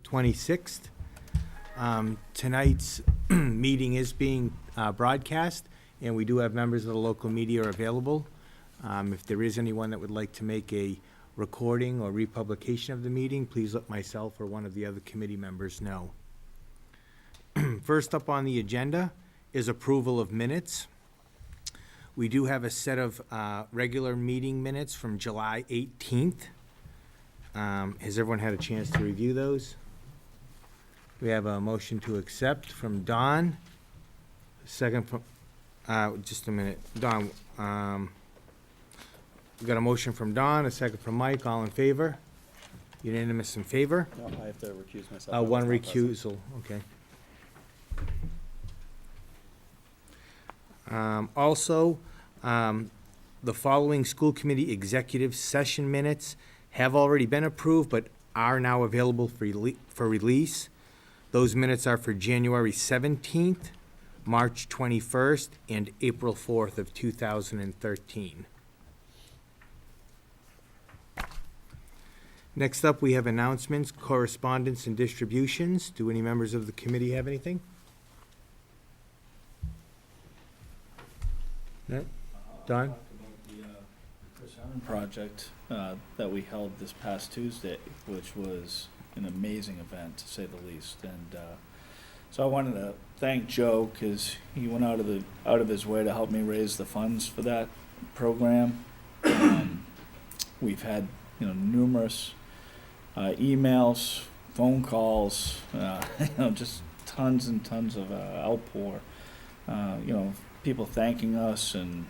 26th. Tonight's meeting is being broadcast, and we do have members of the local media available. If there is anyone that would like to make a recording or republication of the meeting, please let myself or one of the other committee members know. First up on the agenda is approval of minutes. We do have a set of regular meeting minutes from July 18th. Has everyone had a chance to review those? We have a motion to accept from Don. Second from, just a minute, Don. We got a motion from Don, a second from Mike, all in favor? Unanimous in favor? No, I have to recuse myself. One recusal, okay. Also, the following school committee executive session minutes have already been approved, but are now available for release. Those minutes are for January 17th, March 21st, and April 4th of 2013. Next up, we have announcements, correspondence, and distributions. Do any members of the committee have anything? No? Don? Chris Herman project that we held this past Tuesday, which was an amazing event, to say the least. And so I wanted to thank Joe, because he went out of his way to help me raise the funds for that program. We've had numerous emails, phone calls, just tons and tons of outpour. People thanking us, and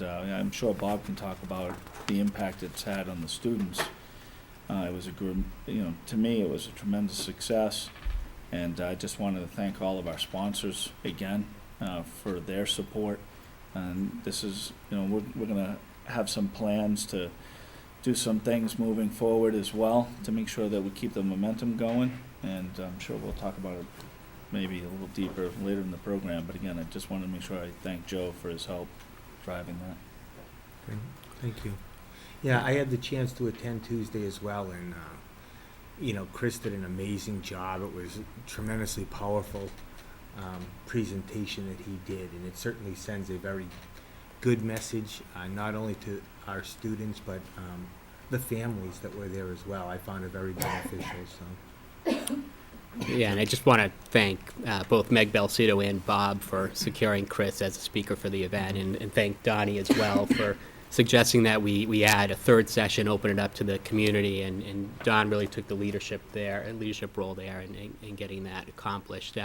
I'm sure Bob can talk about the impact it's had on the students. It was to me, it was a tremendous success, and I just wanted to thank all of our sponsors again for their support. And this is, we're going to have some plans to do some things moving forward as well to make sure that we keep the momentum going, and I'm sure we'll talk about it maybe a little deeper later in the program. But again, I just wanted to make sure I thank Joe for his help driving that. Great. Thank you. Yeah, I had the chance to attend Tuesday as well, and Chris did an amazing job. It was a tremendously powerful presentation that he did, and it certainly sends a very good message, not only to our students, but the families that were there as well. I found it very beneficial. So. Yeah, and I just want to thank both Meg Belcito and Bob for securing Chris as a speaker for the event, and thank Donnie as well for suggesting that we add a third session, open it up to the community, and Don really took the leadership role there in getting that accomplished.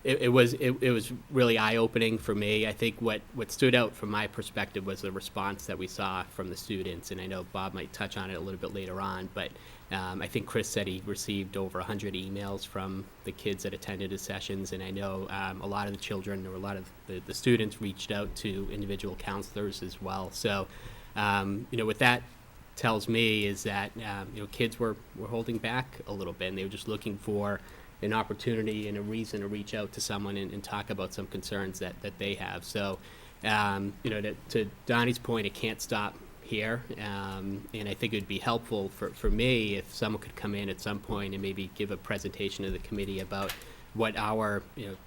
It was really eye-opening for me. I think what stood out from my perspective was the response that we saw from the students, and I know Bob might touch on it a little bit later on, but I think Chris said he received over 100 emails from the kids that attended his sessions, and I know a lot of the children or a lot of the students reached out to individual counselors as well. So, what that tells me is that kids were holding back a little bit, and they were just looking for an opportunity and a reason to reach out to someone and talk about some concerns that they have. So, to Donnie's point, it can't stop here, and I think it would be helpful for me if someone could come in at some point and maybe give a presentation to the committee about what our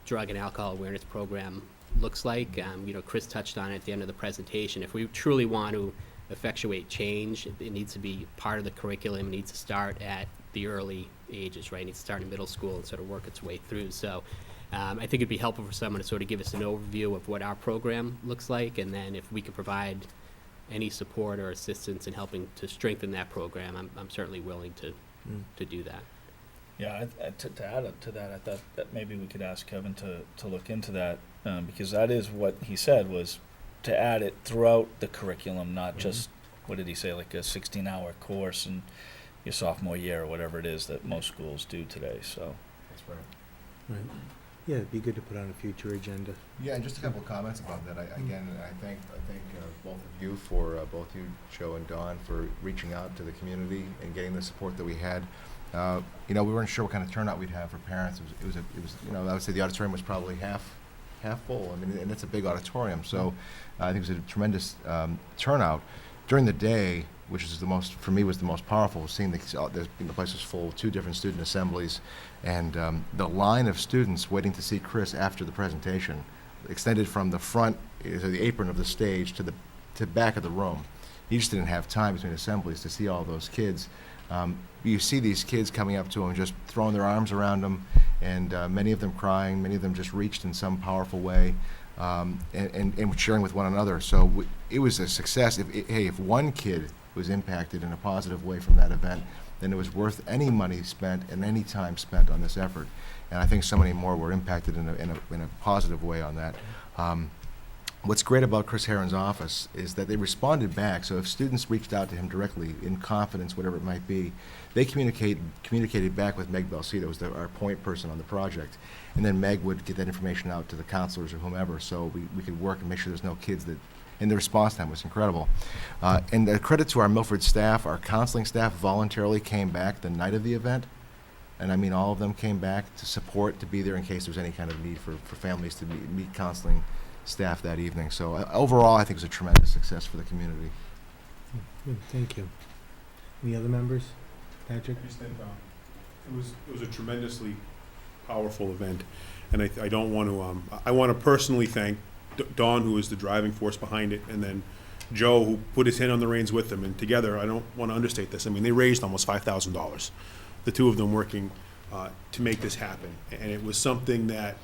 drug and alcohol awareness program looks like. Chris touched on it at the end of the presentation. If we truly want to effectuate change, it needs to be part of the curriculum. It needs to start at the early ages, right? It needs to start in middle school and sort of work its way through. So I think it'd be helpful for someone to sort of give us an overview of what our program looks like, and then if we could provide any support or assistance in helping to strengthen that program, I'm certainly willing to do that. Yeah, to add to that, I thought that maybe we could ask Kevin to look into that, because that is what he said, was to add it throughout the curriculum, not just, what did he say, like a 16-hour course in your sophomore year or whatever it is that most schools do today. So that's right. Right. Yeah, it'd be good to put on a future agenda. Yeah, and just a couple of comments about that. I thank both of you for both you, Joe and Don, for reaching out to the community and getting the support that we had. We weren't sure what kind of turnout we'd have for parents. It was I would say the auditorium was probably half full. I mean, and it's a big auditorium, so I think it was a tremendous turnout. During the day, which is for me, was the most powerful, was seeing the place was full, 2 different student assemblies, and the line of students waiting to see Chris after the presentation extended from the front, the apron of the stage, to the back of the room. He just didn't have time between assemblies to see all those kids. You see these kids coming up to him, just throwing their arms around him, and many of them crying, many of them just reached in some powerful way, and sharing with one another. So it was a success. If one kid was impacted in a positive way from that event, then it was worth any money spent and any time spent on this effort. And I think so many more were impacted in a positive way on that. What's great about Chris Herron's office is that they responded back. So if students reached out to him directly in confidence, whatever it might be, they communicated back with Meg Belcito, who's our point person on the project. And then Meg would get that information out to the counselors or whomever, so we could work and make sure there's no kids that, and the response time was incredible. And a credit to our Milford staff, our counseling staff voluntarily came back the night of the event. And I mean, all of them came back to support, to be there in case there's any kind of need for families to meet counseling staff that evening. So overall, I think it was a tremendous success for the community. Good, thank you. Any other members? Patrick? I just think it was a tremendously powerful event, and I don't want to. I want to personally thank Don, who is the driving force behind it, and then Joe, who put his hand on the reins with them. And together, I don't want to understate this. I mean, they raised almost $5,000. The 2 of them working to make this happen, and it was something that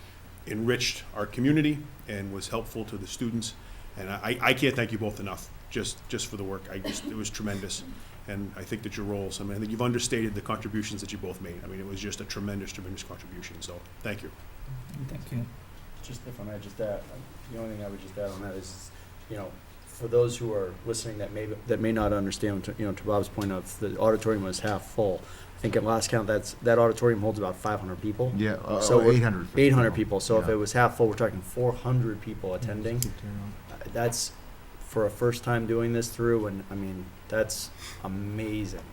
enriched our community and was helpful to the students. And I can't thank you both enough just for the work. It was tremendous. And I think that your roles, I mean, I think you've understated the contributions that you both made. I mean, it was just a tremendous contribution. So thank you. Thank you. Just if I might just add, the only thing I would just add on that is, for those who are listening that may not understand, to Bob's point of the auditorium was half full. I think at last count, that auditorium holds about 500 people. Yeah, So 800. 800 people. So if Yeah. it was half full, we're talking 400 people attending. That's for a first time doing this through, and I mean, that's amazing.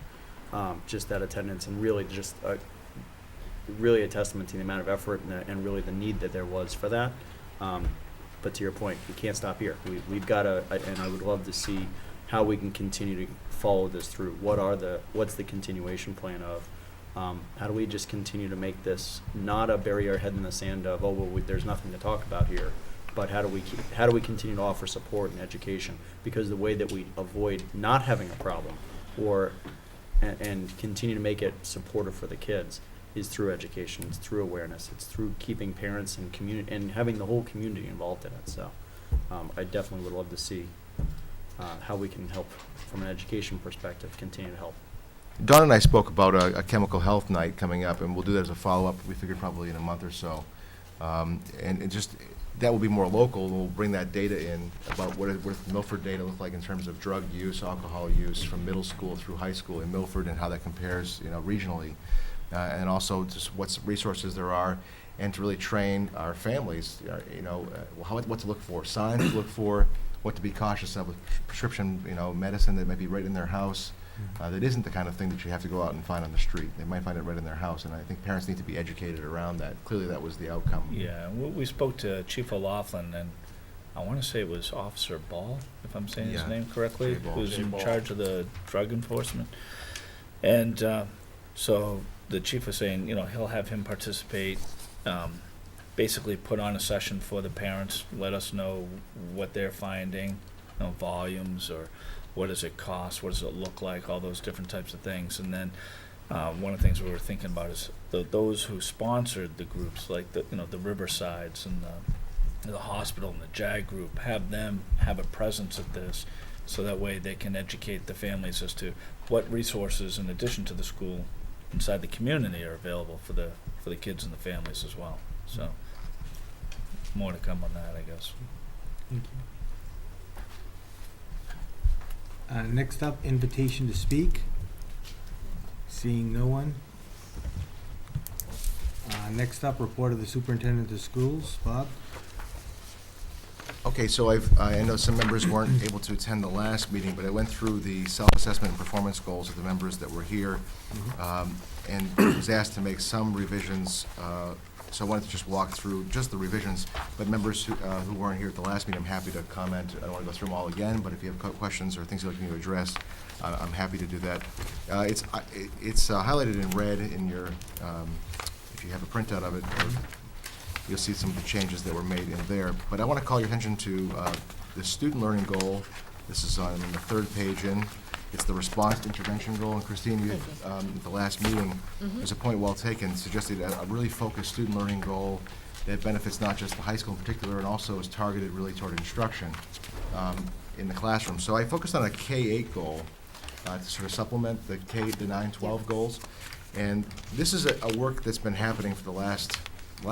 Just that attendance, and really just really a testament to the amount of effort and really the need that there was for that. But to your point, we can't stop here. We've got to, and I would love to see how we can continue to follow this through. What's the continuation plan of? How do we just continue to make this not a bury our head in the sand of, there's nothing to talk about here, but how do we continue to offer support and education? Because the way that we avoid not having a problem, and continue to make it supportive for the kids, is through education. It's through awareness. It's through keeping parents and community and having the whole community involved in it. So, I definitely would love to see how we can help from an education perspective, continue to help. Don and I spoke about a chemical health night coming up, and we'll do that as a follow-up. We figured probably in a month or so. And that will be more local. We'll bring that data in about what Milford data look like in terms of drug use, alcohol use from middle school through high school in Milford, and how that compares, regionally. And also just what resources there are, and to really train our families, what to look for, signs to look for, what to be cautious of with prescription, medicine that might be right in their house. That isn't the kind of thing that you have to go out and find on the street. They might find it right in their house, and I think parents need to be educated around that. Clearly, that was the outcome. Yeah, we spoke to Chief O'Laughlin, and I want to say it was Officer Ball, if I'm saying his Yeah. name correctly, Jay Ball. who's Jay in Ball. charge of the drug enforcement. And so the chief was saying, he'll have him participate, basically put on a session for the parents, let us know what they're finding, volumes, or what does it cost, what does it look like, all those different types of things. And then one of the things we were thinking about is those who sponsored the groups, like the Riversides and the hospital and the JAG group, have them have a presence at this, so that way they can educate the families as to what resources, in addition to the school, inside the community are available for the kids and the families as well. So more to come on that, I guess. Thank you. Next up, invitation to speak. Seeing no one. Next up, report of the superintendent of schools. Bob? Okay, so I know some members weren't able to attend the last meeting, but I went through the self-assessment and performance goals of the members that were here, and was asked to make some revisions So I wanted to just walk through just the revisions, but members who weren't here at the last meeting, I'm happy to comment. I don't want to go through them all again, but if you have questions or things you'd like me to address, I'm happy to do that. It's highlighted in red in your, if you have a printout of it, you'll see some of the changes that were made in there. But I want to call your attention to the student learning goal. This is on the third page in. It's the response to intervention goal. And Christine, you, at the last meeting, there's a point well taken, suggested a really focused student learning goal that benefits not just the high school in particular, and also is targeted really toward instruction in the classroom. So I focused on a K-8 goal to sort of supplement the K-9-12 goals. And this is a work that's been happening for the last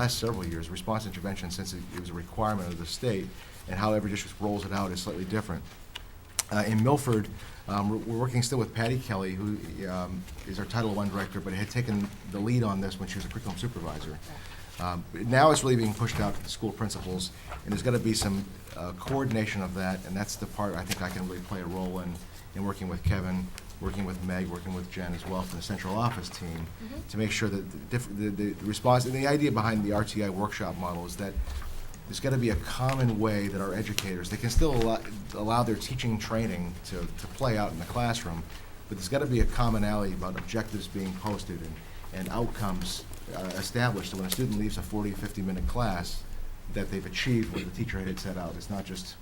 several years, response intervention, since it was a requirement of the state, and how every district rolls it out is slightly different. In Milford, we're working still with Patty Kelly, who is our Title I director, but had taken the lead on this when she was a curriculum supervisor. Now it's really being pushed out to the school principals, and there's got to be some coordination of that, and that's the part I think I can really play a role in working with Kevin, working with Meg, working with Jen as well from the central office team, to make sure that the response, and the idea behind the RTI workshop model is that there's got to be a common way that our educators, they can still allow their teaching training to play out in the classroom, but there's got to be a commonality about objectives being posted and outcomes established, so when a student leaves a 40, 50-minute class, that they've achieved what the teacher had set out. It's not just,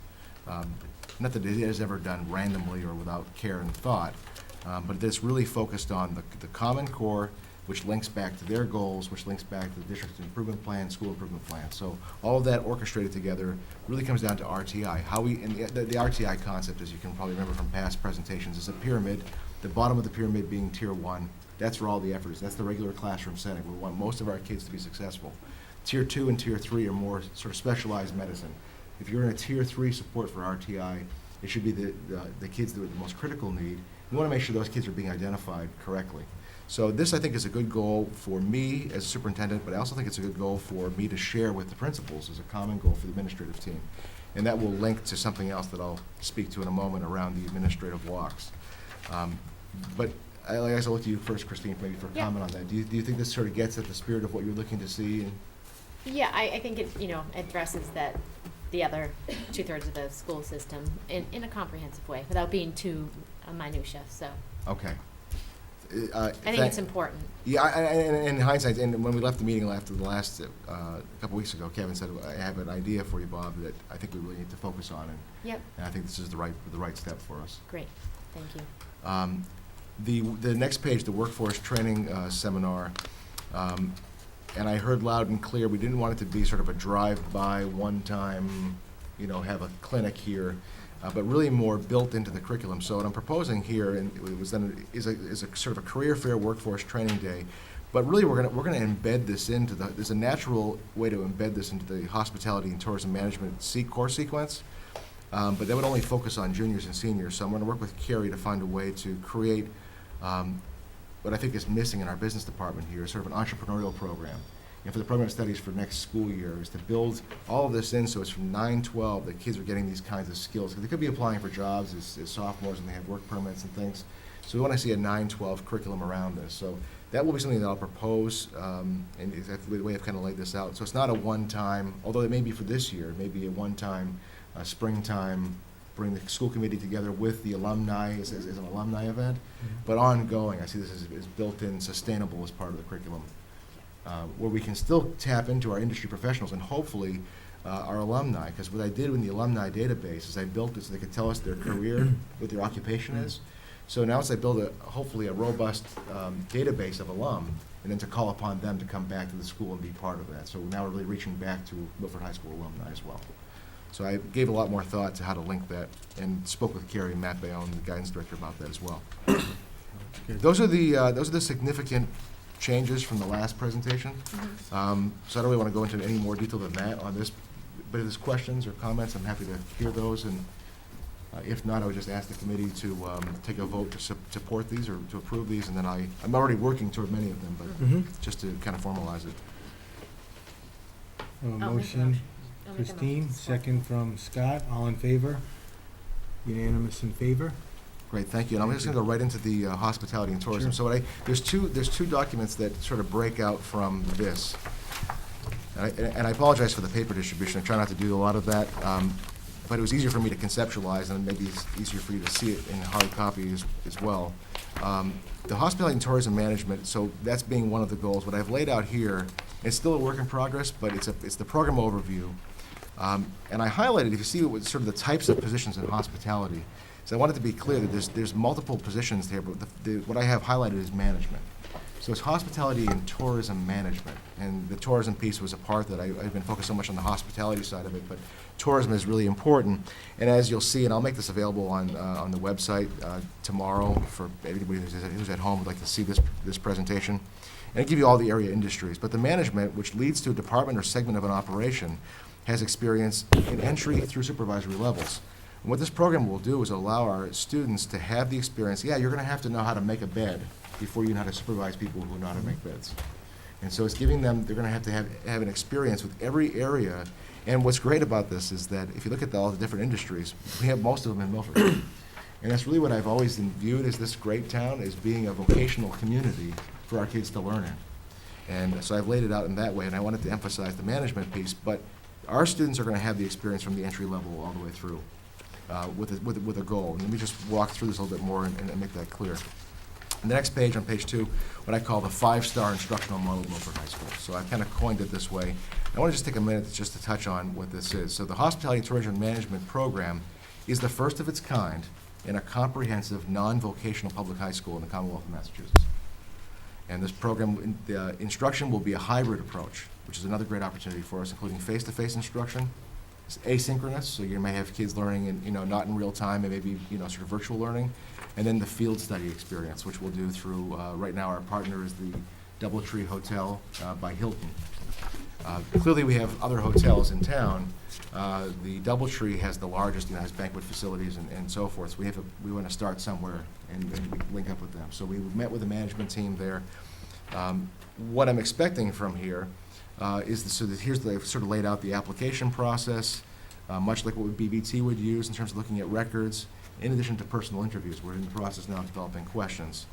not that it is ever done randomly or without care and thought, but it's really focused on the Common Core, which links back to their goals, which links back to the district's improvement plan, school improvement plan. So all of that orchestrated together really comes down to RTI. How we, and the RTI concept, as you can probably remember from past presentations, is a pyramid. The bottom of the pyramid being tier 1. That's where all the effort is. That's the regular classroom setting. We want most of our kids to be successful. Tier 2 and tier 3 are more sort of specialized medicine. If you're in a tier 3 support for RTI, it should be the kids that are the most critical need. We want to make sure those kids are being identified correctly. So this, I think, is a good goal for me as superintendent, but I also think it's a good goal for me to share with the principals as a common goal for the administrative team. And that will link to something else that I'll speak to in a moment around the administrative walks. But I guess I'll look to you first, Christine, maybe for a comment on that. Do you think this sort of gets at the spirit of what you're looking to see? Yeah, I think it, addresses that, the other 2/3 of the school system in a comprehensive way, without being too minutia, so. Okay. I think it's important. Yeah, in hindsight, and when we left the meeting after the last couple weeks ago, Kevin said, "I have an idea for you, Bob, that I think we really need to focus on," and I think this is the right step for us. Great, thank you. The next page, the workforce training seminar, and I heard loud and clear, we didn't want it to be sort of a drive-by, one-time, have a clinic here. But really more built into the curriculum. So what I'm proposing here, and it was then, is a sort of a career fair workforce training day. But really, we're gonna embed this into there's a natural way to embed this into the hospitality and tourism management course sequence. But that would only focus on juniors and seniors. So I'm gonna work with Carrie to find a way to create what I think is missing in our business department here, sort of an entrepreneurial program. And for the program of studies for next school year is to build all of this in so it's from 9-12 that kids are getting these kinds of skills. Because they could be applying for jobs as sophomores and they have work permits and things. So we want to see a 9-12 curriculum around this. So that will be something that I'll propose, and that's the way I've kind of laid this out. So it's not a one-time, although it may be for this year, it may be a one-time, springtime, bring the school committee together with the alumni as an alumni event. But ongoing, I see this as built in, sustainable as part of the curriculum. Where we can still tap into our industry professionals and hopefully our alumni, because what I did in the alumni database is I built it so they could tell us their career, what their occupation is. So now as I build hopefully a robust database of alum, and then to call upon them to come back to the school and be part of that. So now we're really reaching back to Milford High School alumni as well. So I gave a lot more thought to how to link that and spoke with Carrie and Matt Bayonne, the guidance director, about that as well. Those are the significant changes from the last presentation. So I don't really want to go into any more detail than that on this, but if there's questions or comments, I'm happy to hear those, and if not, I would just ask the committee to take a vote to support these or to approve these, and then I'm already working toward many of them, but just to kind of formalize it. A I'll make a motion, I'll make a Christine, motion. second from Scott, all in favor? Unanimous in favor? Great, thank you. And I'm just going to go right into the hospitality and tourism. Sure. So there's two documents that sort of break out from this. And I apologize for the paper distribution. I try not to do a lot of that, but it was easier for me to conceptualize, and maybe it's easier for you to see it in hard copy as well. The hospitality and tourism management, so that's being one of the goals. What I've laid out here, it's still a work in progress, but it's the program overview. And I highlighted, if you see what sort of the types of positions in hospitality, so I wanted to be clear that there's multiple positions there, but what I have highlighted is management. So it's hospitality and tourism management, and the tourism piece was a part that I've been focused so much on the hospitality side of it, but tourism is really important. And as you'll see, and I'll make this available on the website tomorrow for anybody who's at home would like to see this presentation, and I give you all the area industries. But the management, which leads to a department or segment of an operation, has experience in entry through supervisory levels. And what this program will do is allow our students to have the experience. Yeah, you're going to have to know how to make a bed before you know how to supervise people who know how to make beds. And so it's giving them, they're going to have an experience with every area. And what's great about this is that if you look at all the different industries, we have most of them in Milford. And that's really what I've always viewed as this great town, as being a vocational community for our kids to learn in. And so I've laid it out in that way, and I wanted to emphasize the management piece, but our students are going to have the experience from the entry level all the way through with a goal. And let me just walk through this a little bit more and make that clear. On the next page, on page 2, what I call the 5-star instructional model of Milford High School. So I kind of coined it this way. I want to just take a minute just to touch on what this is. So the Hospitality and Tourism Management Program is the first of its kind in a comprehensive, non-vocational public high school in the Commonwealth of Massachusetts. And this program, the instruction will be a hybrid approach, which is another great opportunity for us, including face-to-face instruction. It's asynchronous, so you may have kids learning in, not in real time, and maybe, sort of virtual learning. And then the field study experience, which we'll do through, right now our partner is the Doubletree Hotel by Hilton. Clearly we have other hotels in town. The Doubletree has the largest, has banquet facilities and so forth. So we want to start somewhere and we link up with them. So we met with the management team there. What I'm expecting from here here's the sort of laid out the application process, much like what BBT would use in terms of looking at records, in addition to personal interviews. We're in the process now of developing questions.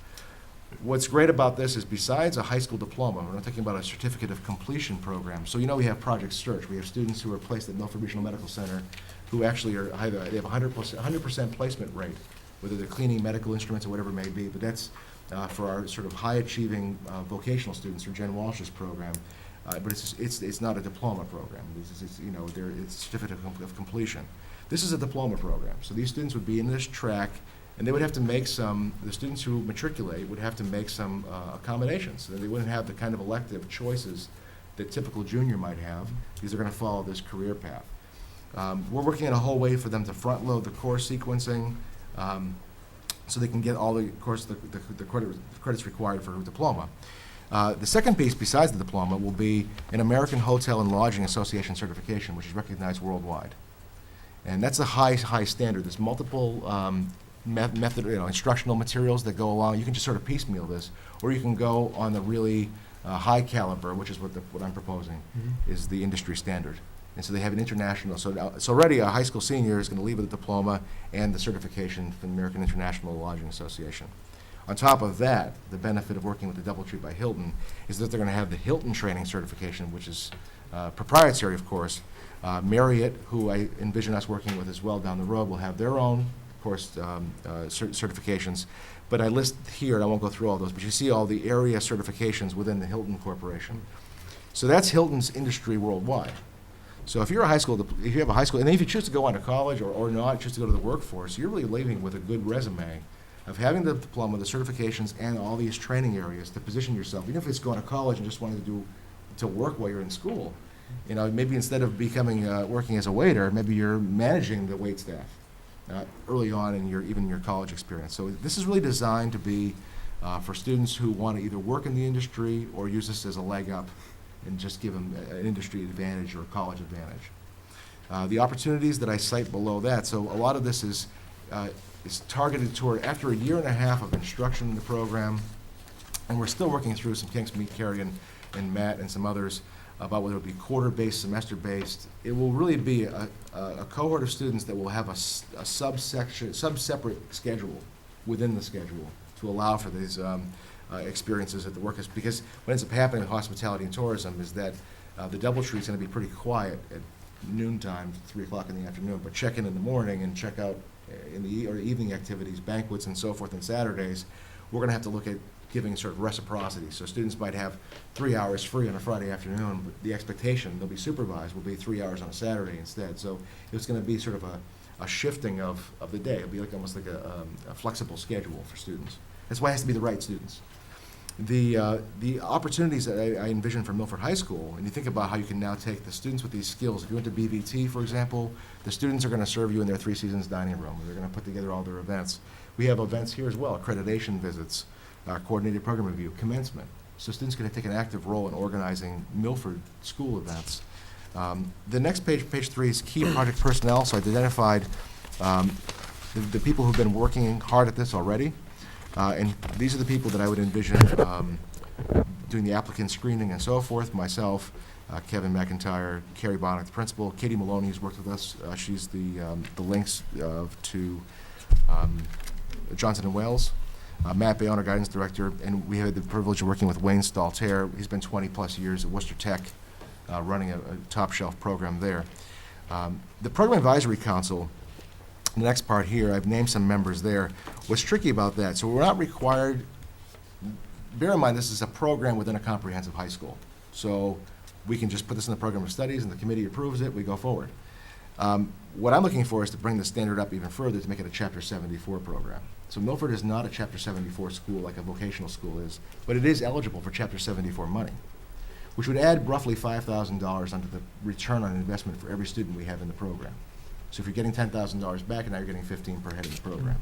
What's great about this is besides a high school diploma, we're not talking about a certificate of completion program. So we have Project Search. We have students who are placed at Milford Regional Medical Center who actually they have 100% placement rate, whether they're cleaning medical instruments or whatever it may be. But that's for our sort of high-achieving vocational students through Jen Walsh's program. But it's not a diploma program. It's a certificate of completion. This is a diploma program. So these students would be in this track, and they would have to make the students who matriculate would have to make some accommodations. So they wouldn't have the kind of elective choices that typical junior might have, because they're going to follow this career path. We're working on a whole way for them to front load the course sequencing, so they can get all the credits required for a diploma. The second piece, besides the diploma, will be an American Hotel and Lodging Association certification, which is recognized worldwide. And that's a high standard. There's multiple instructional materials that go along. You can just sort of piecemeal this, or you can go on the really high caliber, which is what I'm proposing, is the industry standard. And so they have an international, so already a high school senior is going to leave with a diploma and the certification from the American International Lodging Association. On top of that, the benefit of working with the Doubletree by Hilton is that they're going to have the Hilton training certification, which is proprietary, of course. Marriott, who I envision us working with as well down the road, will have their own, of course, certifications. But I list here, and I won't go through all those, but you see all the area certifications within the Hilton Corporation. So that's Hilton's industry worldwide. So if you have a high school, and then if you choose to go on to college or not, choose to go to the workforce, you're really leaving with a good resume of having the diploma, the certifications, and all these training areas to position yourself. Even if it's going to college and just wanting to work while you're in school, maybe instead of working as a waiter, maybe you're managing the wait staff early on in your college experience. So this is really designed to be for students who want to either work in the industry or use this as a leg up and just give them an industry advantage or a college advantage. The opportunities that I cite below that, so a lot of this is targeted toward after a year and a half of instruction in the program, and we're still working through some kinks, meet Carrie and Matt and some others about whether it be quarter-based, semester-based. It will really be a cohort of students that will have a sub-separate schedule within the schedule to allow for these experiences at the workplace. Because what ends up happening with hospitality and tourism is that The DoubleTree is going to be pretty quiet at noontime, 3 o'clock in the afternoon, but check in the morning and check out in the or evening activities, banquets and so forth, and Saturdays. We're going to have to look at giving sort of reciprocity. So students might have 3 hours free on a Friday afternoon, but the expectation, they'll be supervised, will be 3 hours on a Saturday instead. So it's going to be sort of a shifting of the day. It'll be like almost like a flexible schedule for students. That's why it has to be the right students. The opportunities that I envision for Milford High School, and you think about how you can now take the students with these skills. If you went to BVT, for example, the students are going to serve you in their Three Seasons dining room. They're going to put together all their events. We have events here as well, accreditation visits, coordinated program review, commencement. So students can take an active role in organizing Milford school events. The next page, page 3, is key project personnel. So I've identified the people who've been working hard at this already. And these are the people that I would envision doing the applicant screening and so forth. Myself, Kevin McIntyre, Carrie Bonnet, the principal, Katie Maloney, who's worked with us. She's the links to Johnson & Wales. Matt Bayon, our guidance director, and we had the privilege of working with Wayne Staltaire. He's been 20-plus years at Worcester Tech, running a top-shelf program there. The Program Advisory Council, the next part here, I've named some members there. What's tricky about that, so we're not required, bear in mind this is a program within a comprehensive high school. So we can just put this in the program of studies and the committee approves it, we go forward. What I'm looking for is to bring the standard up even further to make it a Chapter 74 program. So Milford is not a Chapter 74 school like a vocational school is, but it is eligible for Chapter 74 money, which would add roughly $5,000 onto the return on investment for every student we have in the program. So if you're getting $10,000 back, and now you're getting $15,000 per head in the program.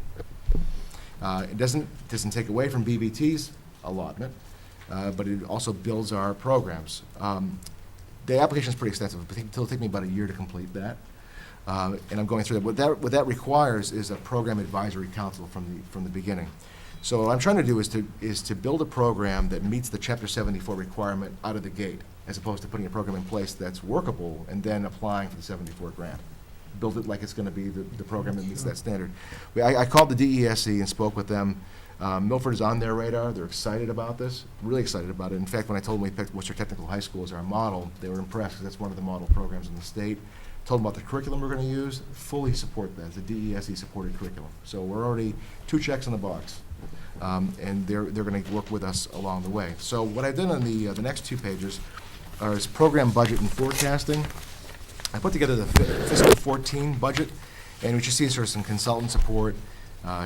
It doesn't take away from BVT's allotment, but it also builds our programs. The application is pretty extensive. It'll take me about a year to complete that. And I'm going through that. What that requires is a program advisory council from the beginning. So what I'm trying to do is to build a program that meets the Chapter 74 requirement out of the gate, as opposed to putting a program in place that's workable and then applying for the 74 grant. Build it like it's going to be the program that meets that standard. I called the DESE and spoke with them. Milford is on their radar. They're excited about this, really excited about it. In fact, when I told them we picked Worcester Technical High School as our model, they were impressed because that's one of the model programs in the state. Told them about the curriculum we're going to use, fully support that. It's a DESE-supported curriculum. So we're already 2 checks in the box, and they're going to work with us along the way. So what I've done on the next 2 pages is program budget and forecasting. I put together the fiscal 14 budget, and what you see is sort of some consultant support,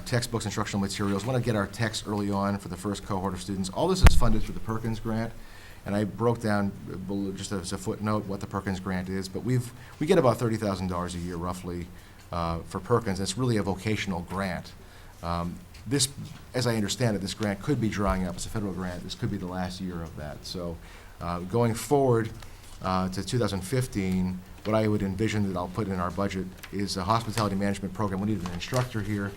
textbooks, instructional materials. Want to get our text early on for the first cohort of students. All this is funded through the Perkins Grant. And I broke down, just as a footnote, what the Perkins Grant is. But we get about $30,000 a year, roughly, for Perkins. It's really a vocational grant. This, as I understand it, this grant could be drying up. It's a federal grant. This could be the last year of that. So going forward to 2015, what I would envision that I'll put in our budget is a hospitality management program. We need an instructor here,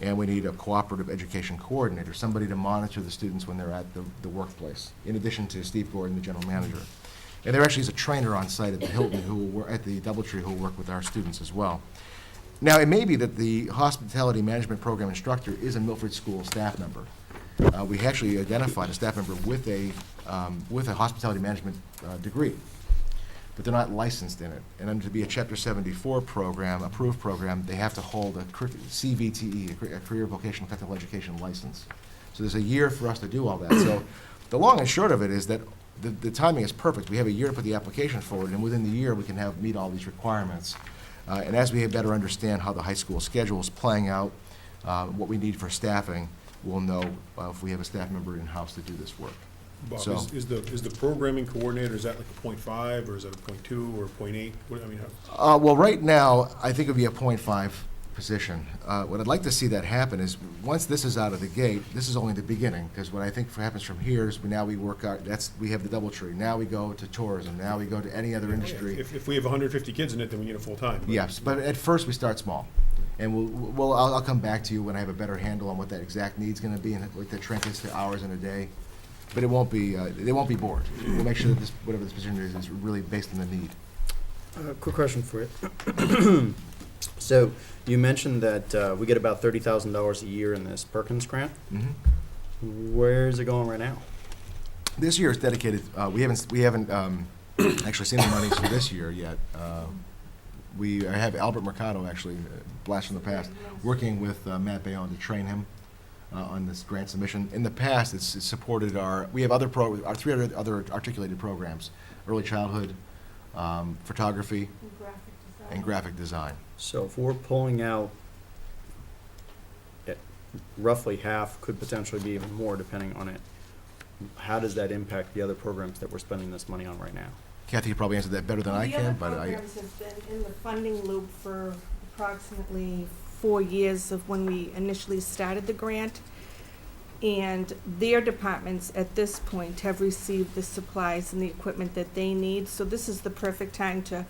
and we need a cooperative education coordinator, somebody to monitor the students when they're at the workplace, in addition to Steve Gordon, the general manager. And there actually is a trainer on site at the Hilton who will work at the DoubleTree who will work with our students as well. Now, it may be that the hospitality management program instructor is a Milford School staff member. We actually identified a staff member with a hospitality management degree, but they're not licensed in it. And then to be a Chapter 74 program, approved program, they have to hold a CVTE, a Career Vocational Technical Education license. So there's a year for us to do all that. So the long and short of it is that the timing is perfect. We have a year to put the application forward, and within the year we can meet all these requirements. And as we better understand how the high school schedule is playing out, what we need for staffing, we'll know if we have a staff member in-house to do this work. Bob, So- is the programming coordinator, is that like a .5, or is that a .2, or a .8? What, I mean, Well, right now, I think it would be a .5 position. What I'd like to see that happen is, once this is out of the gate, this is only the beginning, because what I think happens from here is we work out, we have the DoubleTree. Now we go to tourism. Now we go to any other industry. if we have 150 kids in it, then we need a full-time. Yes, but at first we start small. And I'll come back to you when I have a better handle on what that exact need's gonna be and what the trinkets to hours in a day. But it won't be, they won't be bored. We'll make sure that whatever this position is really based on the need. Quick question for you. So you mentioned that we get about $30,000 a year in this Perkins grant. Mhm. Where is it going right now? This year is dedicated, we haven't actually seen the monies for this year yet. We have Albert Mercado, actually, blast from the past, working with Matt Bayonne to train him on this grant submission. In the past, it's supported we have our three other articulated programs: early childhood, photography, and graphic design. So if we're pulling out roughly half, could potentially be even more depending on it, how does that impact the other programs that we're spending this money on right now? Kathy could probably answer that better than I can, but The other programs have been in the funding loop for approximately 4 years of when we initially started the grant. And their departments at this point have received the supplies and the equipment that they need. So this is the perfect time to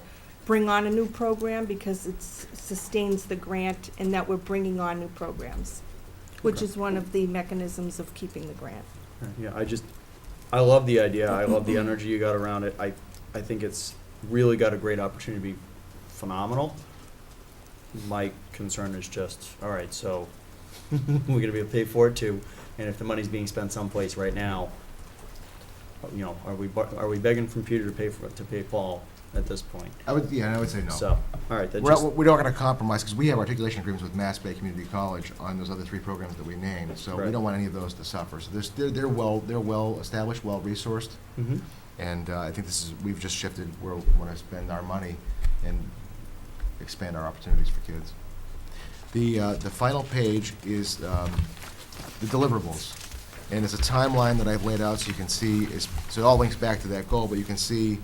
bring on a new program because it sustains the grant and that we're bringing on new programs, which Okay. is one of the mechanisms of keeping the grant. Yeah, I love the idea. I love the energy you got around it. I think it's really got a great opportunity to be phenomenal. My concern is just, all right, so we're gonna be able to pay for it too, and if the money's being spent someplace right now, you know, are we begging from Peter to pay Paul at this point? I would say no. So, all right, that We're just, not going to compromise, because we have articulation agreements with Mass Bay Community College on those other three programs that we named, so we Right. don't want any of those to suffer. So they're well established, well resourced, mhm. and I think we've just shifted where we want to spend our money and expand our opportunities for kids. The final page is the deliverables, and it's a timeline that I've laid out so you can see, so it all links back to that goal, but you can see,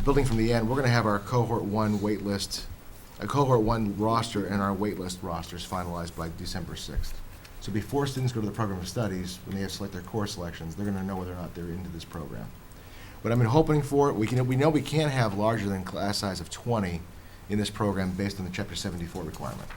building from the end, we're going to have our cohort 1 wait list, a cohort 1 roster and our wait list rosters finalized by December 6th. So before students go to the program of studies, when they have to select their course selections, they're going to know whether or not they're into this program. What I've been hoping for, we know we can't have larger than class size of 20 in this program based on the Chapter 74 requirement.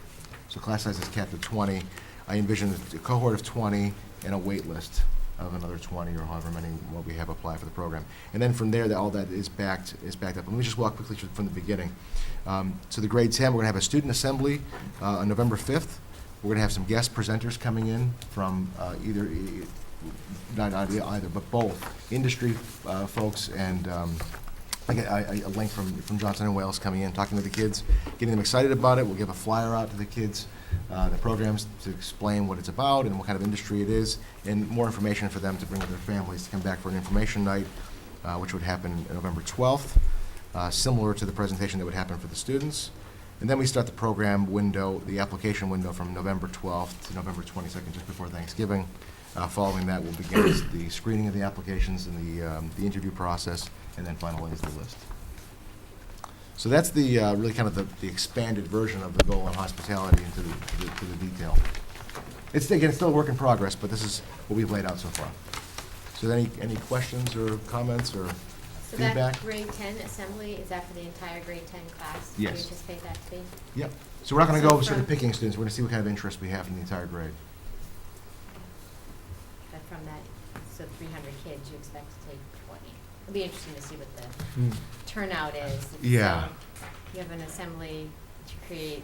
So class size is capped at 20. I envision a cohort of 20 and a wait list of another 20 or however many what we have apply for the program. And then from there, all that is backed up. Let me just walk quickly from the beginning. So the grade 10, we're going to have a student assembly on November 5th. We're going to have some guest presenters coming in from not either, but both industry folks and I get a link from Johnson & Wales coming in, talking to the kids, getting them excited about it. We'll give a flyer out to the kids, the programs, to explain what it's about and what kind of industry it is, and more information for them to bring with their families to come back for an information night, which would happen November 12th, similar to the presentation that would happen for the students. And then we start the program window, the application window, from November 12th to November 22nd, just before Thanksgiving. Following that, we'll begin the screening of the applications and the interview process, and then finalize the list. So that's the really kind of the expanded version of the goal on hospitality into the detail. It's still a work in progress, but this is what we've laid out so far. So any questions or comments or So feedback? that grade 10 assembly, is that for the entire grade 10 class? Yes. Do you anticipate that to be? Yep. So we're not going to So go sort of from- picking students. We're going to see what kind of interest we have in the entire grade. But from that, so 300 kids, you expect to take 20? It'll be interesting to see what the turnout is. Yeah. So you have an assembly to create,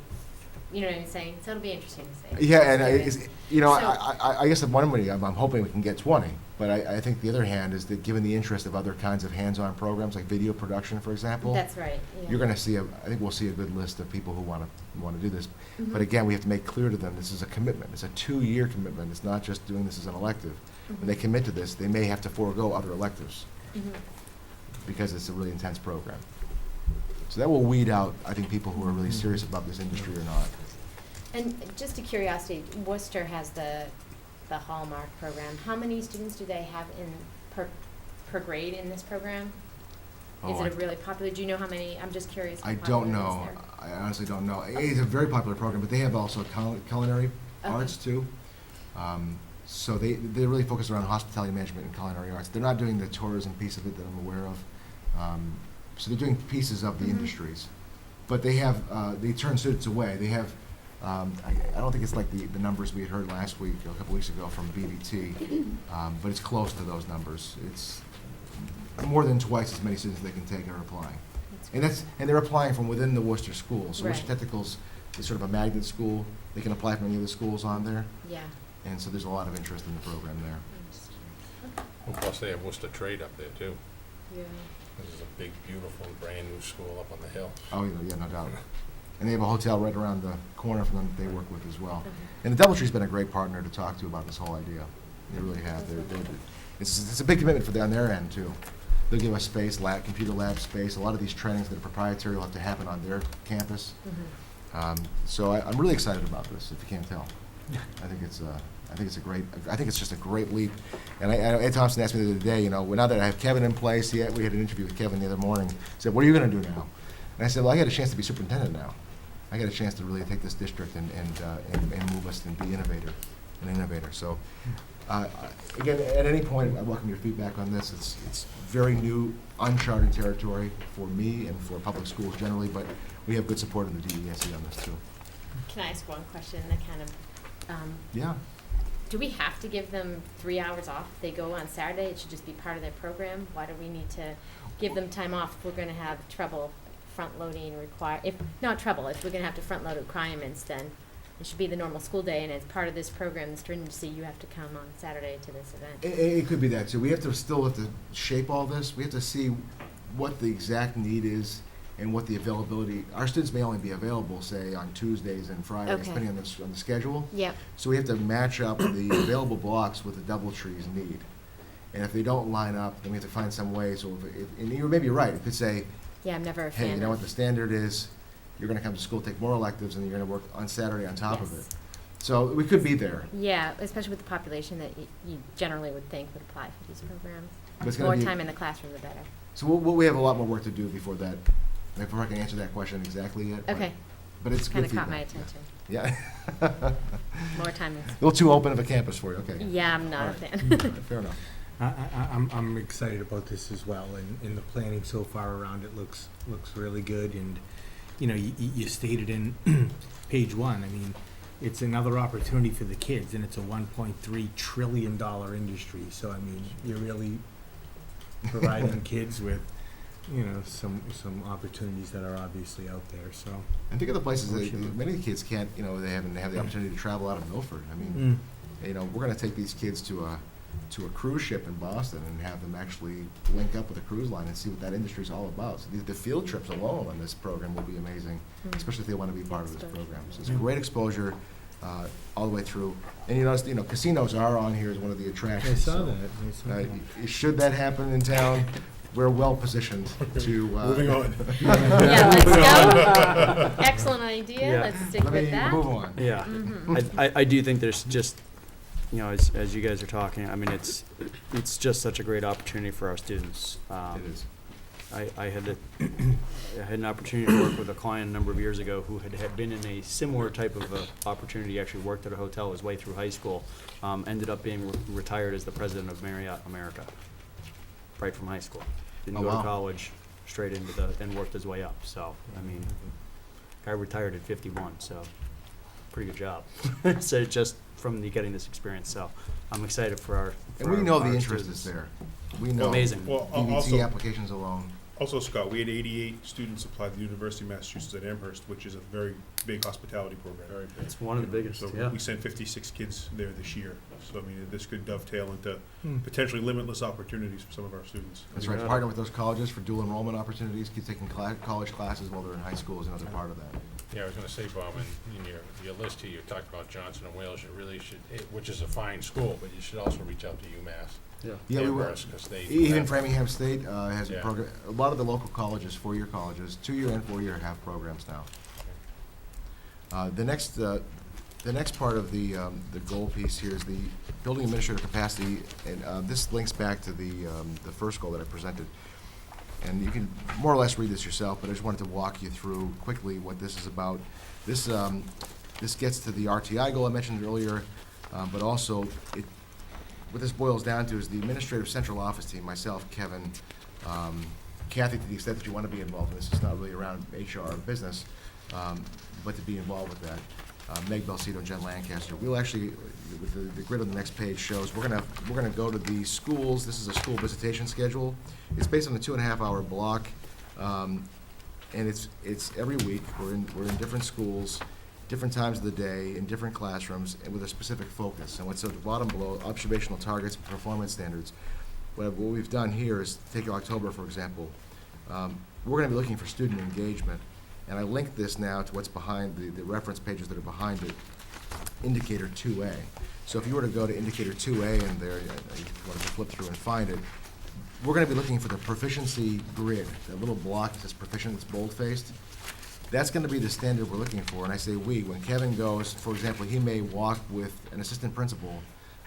you know what I'm saying? So it'll be interesting to see. Yeah, and Experience. I guess one way I'm hoping we can get 20, but I think the other hand is that given the interest of other kinds of hands-on programs like video production, for example, That's right, yeah. you're going to see I think we'll see a good list of people who want to do this. Mhm. But again, we have to make clear to them this is a commitment. It's a 2-year commitment. It's not just doing this as an elective. When they Mhm. commit to this, they may have to forego other electives Mhm. because it's a really intense program. So that will weed out, I think, people who are really serious about this industry or not. And just a curiosity, Worcester has the Hallmark program. How many students do they have per grade in this program? Is Oh, it a really popular, do you know how many, I'm just curious. how I don't popular it is know. there. I honestly don't know. It's a very popular program, but they have also culinary Okay. arts too. So they really focus around hospitality management and culinary arts. They're not doing the tourism piece of it that I'm aware of. So they're doing pieces of the Mhm. industries. But they have, they turn students away. They have, I don't think it's like the numbers we had heard last week, a couple weeks ago from BVT, but it's close to those numbers. It's more than twice as many students they can take are applying. And they're applying from within the Worcester schools. So Worcester Right. Technical's is sort of a magnet school. They can apply from any of the schools on there. Yeah. And so there's a lot of interest in the program there. I'm just curious. Well, plus they have Worcester Trade up there too. Yeah. This is a big, beautiful, brand-new school up on the hill. Oh, yeah, no doubt. And they have a hotel right around the corner from them that they work with as well. And the Doubletree's been a great partner to talk to about this whole idea. They really have. It's a big commitment for them on their end, too. They'll give us space, computer lab space. A lot of these trainings that are proprietary will have to happen on their campus. So I'm really excited about this, if you can't tell. I think it's just a great leap. And Ed Thompson asked me the other day, you know, now that I have Kevin in place, we had an interview with Kevin the other morning. He said, "What are you going to do now?" And I said, "Well, I got a chance to be superintendent now. I got a chance to really take this district and move us and be an innovator." So, again, at any point, I welcome your feedback on this. It's very new, uncharted territory for me and for public schools generally, but we have good support in the DESE on this too. Can I ask one question that kind of, Yeah. do we have to give them 3 hours off if they go on Saturday? It should just be part of their program? Why do we need to give them time off if we're gonna have trouble front-loading if we're gonna have to front-load requirements, then it should be the normal school day, and as part of this program, the stringency, you have to come on Saturday to this event. It could be that too. We still have to shape all this. We have to see what the exact need is and what the availability. Our students may only be available, say, on Tuesdays and Fridays, Okay. depending on the schedule. Yep. So we have to match up the available blocks with the Doubletree's need. And if they don't line up, then we have to find some way. So and you're maybe right. It could say, Yeah, I'm never a hey, fan you know of. what the standard is? You're going to come to school, take more electives, and you're going to work on Saturday on top of it. So we could be there. Yeah, especially with the population that you generally would think would apply for these programs. But it's gonna More be- time in the classroom, the better. So we have a lot more work to do before that. Before I can answer that question exactly yet. Okay. But it's good Kind of caught my feedback, attention. Yeah. More time. A little too open of a campus for you, okay. Yeah, I'm not a All right. fan. Fair enough. I'm excited about this as well, and the planning so far around it looks really good, and, you know, you stated in page 1, I mean, it's another opportunity for the kids, and it's a $1.3 trillion industry, so, I mean, you're really providing kids with, you know, some opportunities that are obviously out there, so. And think of the places Oh, that, sure. many of the kids can't, you know, they haven't had the opportunity to travel out of Milford. I mean, you know, we're gonna take these kids to a cruise ship in Boston and have them actually link up with a cruise line and see what that industry's all about. So the field trips alone on this program will be amazing, especially if they want to be part of this Exposure. program. So it's Yeah. great exposure all the way through. And you notice, you know, casinos are on here as one of the I attractions. saw so, that. Should that happen in town, we're well positioned to. Moving on. Yeah, let's go. Excellent idea. Yeah. Let's stick Let with me that. move on. Yeah. Mhm. I do think there's just, you know, as you guys are talking, I mean, it's just such a great opportunity for our students. It is. I had an opportunity to work with a client a number of years ago who had been in a similar type of opportunity. He actually worked at a hotel his way through high school, ended up being retired as the president of Marriott America, right from high school. Didn't Oh, go to wow. college, straight into and worked his way up. So, I mean, guy retired at 51, so pretty good job. So just from getting this experience, so I'm excited for our. And we know the our interest students. is there. We know. Amazing. Well, DVT also, applications alone. also, Scott, we had 88 students apply to the University of Massachusetts at Amherst, which is a very big hospitality program. Very big. It's one of the biggest, So yeah. we sent 56 kids there this year. So, I mean, this could dovetail into Hmm. potentially limitless opportunities for some of our students. That's right. Yeah. Partner with those colleges for dual enrollment opportunities. Kids taking college classes while they're in high school is another part of that. Yeah, I was gonna say, Bob, in your list here, you talked about Johnson and Wales, you really should, which is a fine school, but you should also reach out to UMass. Yeah, we were. Amherst, 'cause they Even have- Framingham State has a Yeah. program. A lot of the local colleges, 4-year colleges, 2-year and 4-year have programs now. The next part of the goal piece here is the building administrator capacity, and this links back to the first goal that I presented. And you can more or less read this yourself, but I just wanted to walk you through quickly what this is about. This gets to the RTI goal I mentioned earlier, but also what this boils down to is the administrative central office team, myself, Kevin, Kathy, to the extent that you want to be involved in this. It's not really around HR or business, but to be involved with that. Meg Belcito and Jen Lancaster. We'll actually, with the grid on the next page shows, we're gonna go to the schools. This is a school visitation schedule. It's based on a 2.5-hour block, and it's every week. We're in different schools, different times of the day, in different classrooms, and with a specific focus. And what's at the bottom below, observational targets, performance standards. what we've done here is, take October, for example, we're gonna be looking for student engagement, and I linked this now to what's behind, the reference pages that are behind it, indicator 2A. So if you were to go to indicator 2A in there, you want to flip through and find it, we're gonna be looking for the proficiency grid, that little block that says proficient, that's bold-faced. That's gonna be the standard we're looking for, and I say we. When Kevin goes, for example, he may walk with an assistant principal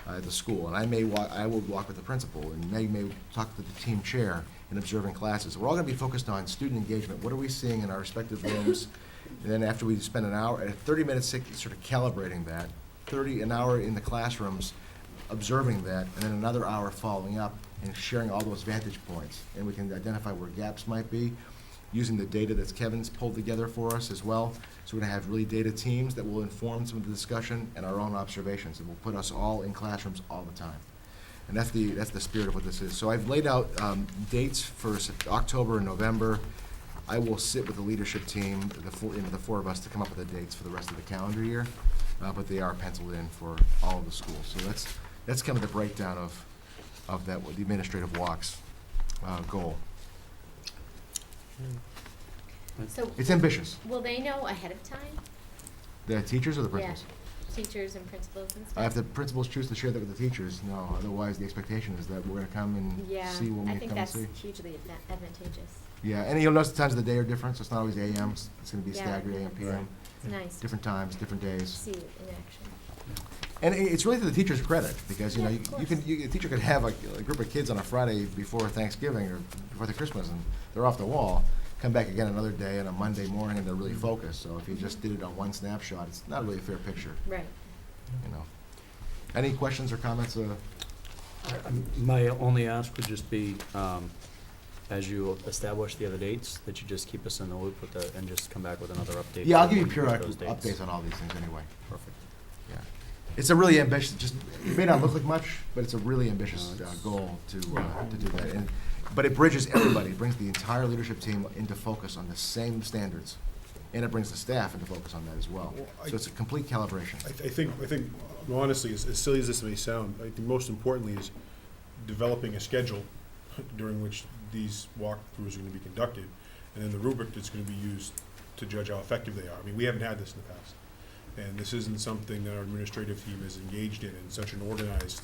at the school, and I will walk with the principal, and Meg may talk to the team chair in observing classes. We're all gonna be focused on student engagement. What are we seeing in our respective rooms? And then after we spend an hour, 30 minutes sort of calibrating that, an hour in the classrooms observing that, and then another hour following up and sharing all those vantage points. And we can identify where gaps might be, using the data that Kevin's pulled together for us as well. So we're gonna have really data teams that will inform some of the discussion and our own observations, and will put us all in classrooms all the time. And that's the spirit of what this is. So I've laid out dates for October and November. I will sit with the leadership team, the four of us, to come up with the dates for the rest of the calendar year, but they are penciled in for all of the schools. So that's kind of the breakdown of that, the administrative walks goal. So It's ambitious. will they know ahead of time? The teachers or the Yeah, principals? teachers and principals and stuff? If the principals choose to share that with the teachers, no. Otherwise, the expectation is that we're gonna come and Yeah, see when I we think come and that's see. hugely advantageous. Yeah, and you'll notice the times of the day are different, so it's not always AMs. It's gonna be Yeah, staggered AM, that's- PM, It's nice to different times, different days. see it in action. And it's really to the teacher's credit, because, you know, Yeah, of a teacher could have a group of kids on a Friday before Thanksgiving or before the Christmas, and they're off the wall, come back again another day on a Monday morning, and they're really focused. So if you just did it on one snapshot, it's not really a fair picture, Right. you know. Any questions or comments? My only ask would just be, as you establish the other dates, that you just keep us in the loop with and just come back with another update. Yeah, I'll give you with periodic those dates. updates on all these things anyway. Perfect. Yeah. It's a really ambitious, it may not look like much, but it's a really ambitious No, it's- goal to do that. But it bridges everybody, it brings the entire leadership team into focus on the same standards, and it brings the staff into focus on that as well. Well, So it's a complete calibration. I think, honestly, as silly as this may sound, I think most importantly is developing a schedule during which these walkthroughs are gonna be conducted, and then the rubric that's gonna be used to judge how effective they are. I mean, we haven't had this in the past, and this isn't something that our administrative team is engaged in such an organized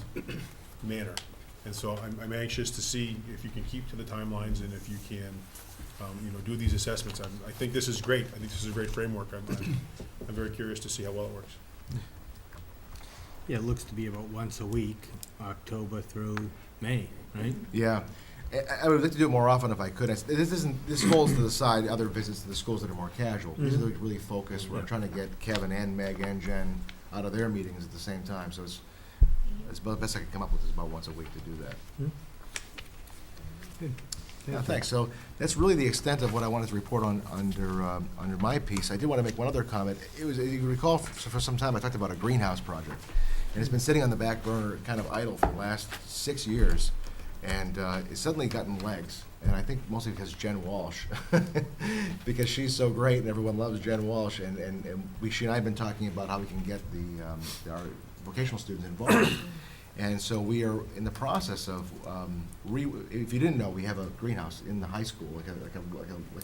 manner. And so I'm anxious to see if you can keep to the timelines and if you can, do these assessments. I think this is great. I think this is a great framework. I'm very curious to see how well it works. Yeah, it looks to be about once a week, October through May, right? Yeah. I would like to do it more often if I could. This falls to the side, other visits to the schools that are more casual. These are the really focused. We're Yeah. trying to get Kevin and Meg and Jen out of their meetings at the same time, so it's about the best I could come up with is about once a week to do that. Good. Yeah, thanks. So that's really the extent of what I wanted to report on under my piece. I did want to make one other comment. You recall for some time I talked about a greenhouse project, and it's been sitting on the back burner, kind of idle for the last 6 years, and it's suddenly gotten legs. And I think mostly because Jen Walsh, because she's so great and everyone loves Jen Walsh, and she and I have been talking about how we can get our vocational students involved. And so we are in the process of, if you didn't know, we have a greenhouse in the high school, like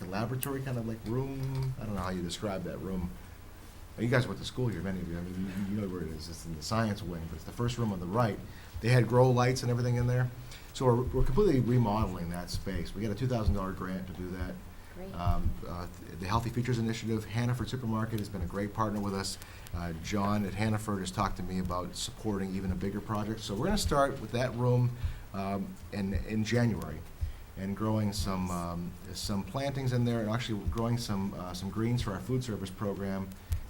a laboratory kind of like room. I don't know how you describe that room. You guys went to school here, many of you. I mean, you know where it is. It's in the science wing, but it's the first room on the right. They had grow lights and everything in there. So we're completely remodeling that space. We got a $2,000 grant to do that. Great. The Healthy Futures Initiative, Hannaford Supermarket has been a great partner with us. John at Hannaford has talked to me about supporting even a bigger project. So we're going to start with that room in January, and growing some plantings in there, and actually growing some greens for our food service program,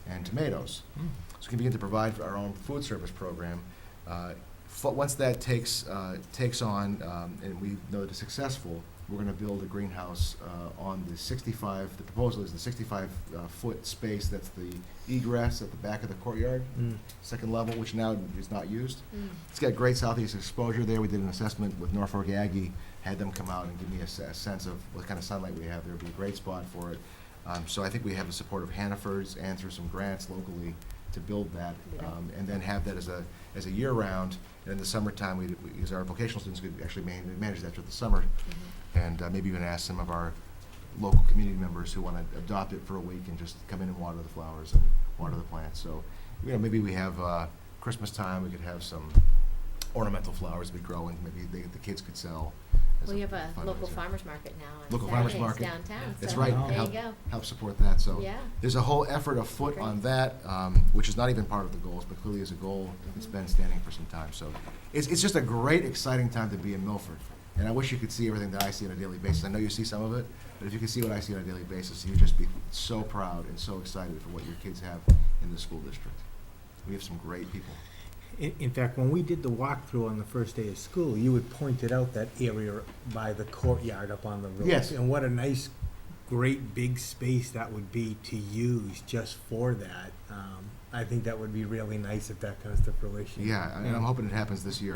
and tomatoes. So we can begin to provide for our own food service program. Once that takes on, and we know that it's successful, we're going to build a greenhouse on the proposal is the 65-foot space that's the egress at the back of the courtyard, second level, which now is not used. It's got great southeast exposure there. We did an assessment with Norfolk Aggie, had them come out and give me a sense of what kind of sunlight we have. There would be a great spot for it. So I think we have the support of Hannaford's and through some grants locally to build that, and then have that as as a year-round, and in the summertime, we use our vocational students could actually manage that through the summer, and maybe even ask some of our local community members who want to adopt it for a week and just come in and water the flowers and water the plants. So, maybe we have Christmas time, we could have some ornamental flowers we grow, and maybe the kids could sell. as Well, you have a local fundraiser. farmer's market now on Local farmer's Saturdays market. downtown, That's so right. there you Help- go. Help support that, so. Yeah. There's a whole effort afoot on Great. that, which is not even part of the goals, but clearly is a goal that's been standing for some time. So it's just a great, exciting time to be in Milford. And I wish you could see everything that I see on a daily basis. I know you see some of it, but if you could see what I see on a daily basis, you'd just be so proud and so excited for what your kids have in the school district. We have some great people. In fact, when we did the walkthrough on the first day of school, you had pointed out that area by the courtyard up on the roof. Yes. And what a nice, great, big space that would be to use just for that. I think that would be really nice if that comes to fruition. Yeah, and I'm hoping it happens this year.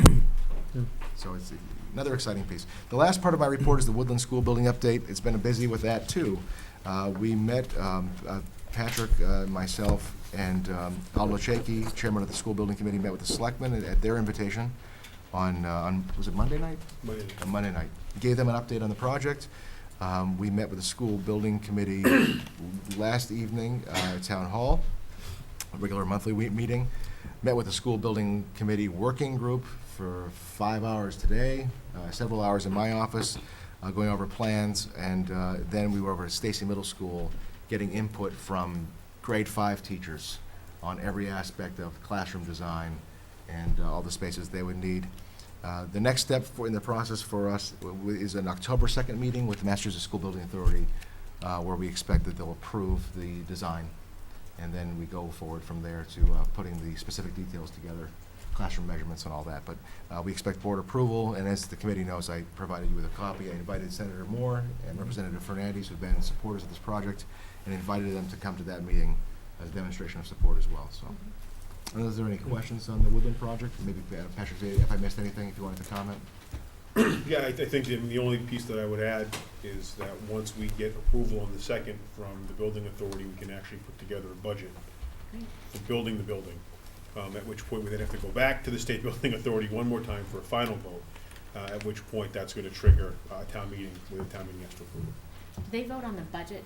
Yeah. So it's another exciting piece. The last part of my report is the Woodland School Building update. It's been busy with that, too. We met, Patrick, myself, and Aldo Chaki, chairman of the school building committee, met with the selectmen at their invitation on was it Monday night? On Monday night. Gave them an update on the project. We met with the school building committee last evening at Town Hall, a regular monthly meeting. Met with the school building committee working group for 5 hours today, several hours in my office, going over plans, and then we were over at Stacy Middle School getting input from grade 5 teachers on every aspect of classroom design and all the spaces they would need. The next step in the process for us is an October 2nd meeting with the Massachusetts School Building Authority, where we expect that they'll approve the design. And then we go forward from there to putting the specific details together, classroom measurements and all that. But we expect board approval, and as the committee knows, I provided you with a copy. I invited Senator Moore and Representative Fernandez, who've been supporters of this project, and invited them to come to that meeting as a demonstration of support as well. So, is there any questions on the Woodland project? Maybe Patrick, if I missed anything, if you wanted to comment. Yeah, I think the only piece that I would add is that once we get approval on the second from the building authority, we can actually put together a budget for building the building. At which point we then have to go back to the state building authority one more time for a final vote. At which point that's going to trigger a town meeting, where the town meeting has to approve it. They vote on the budget,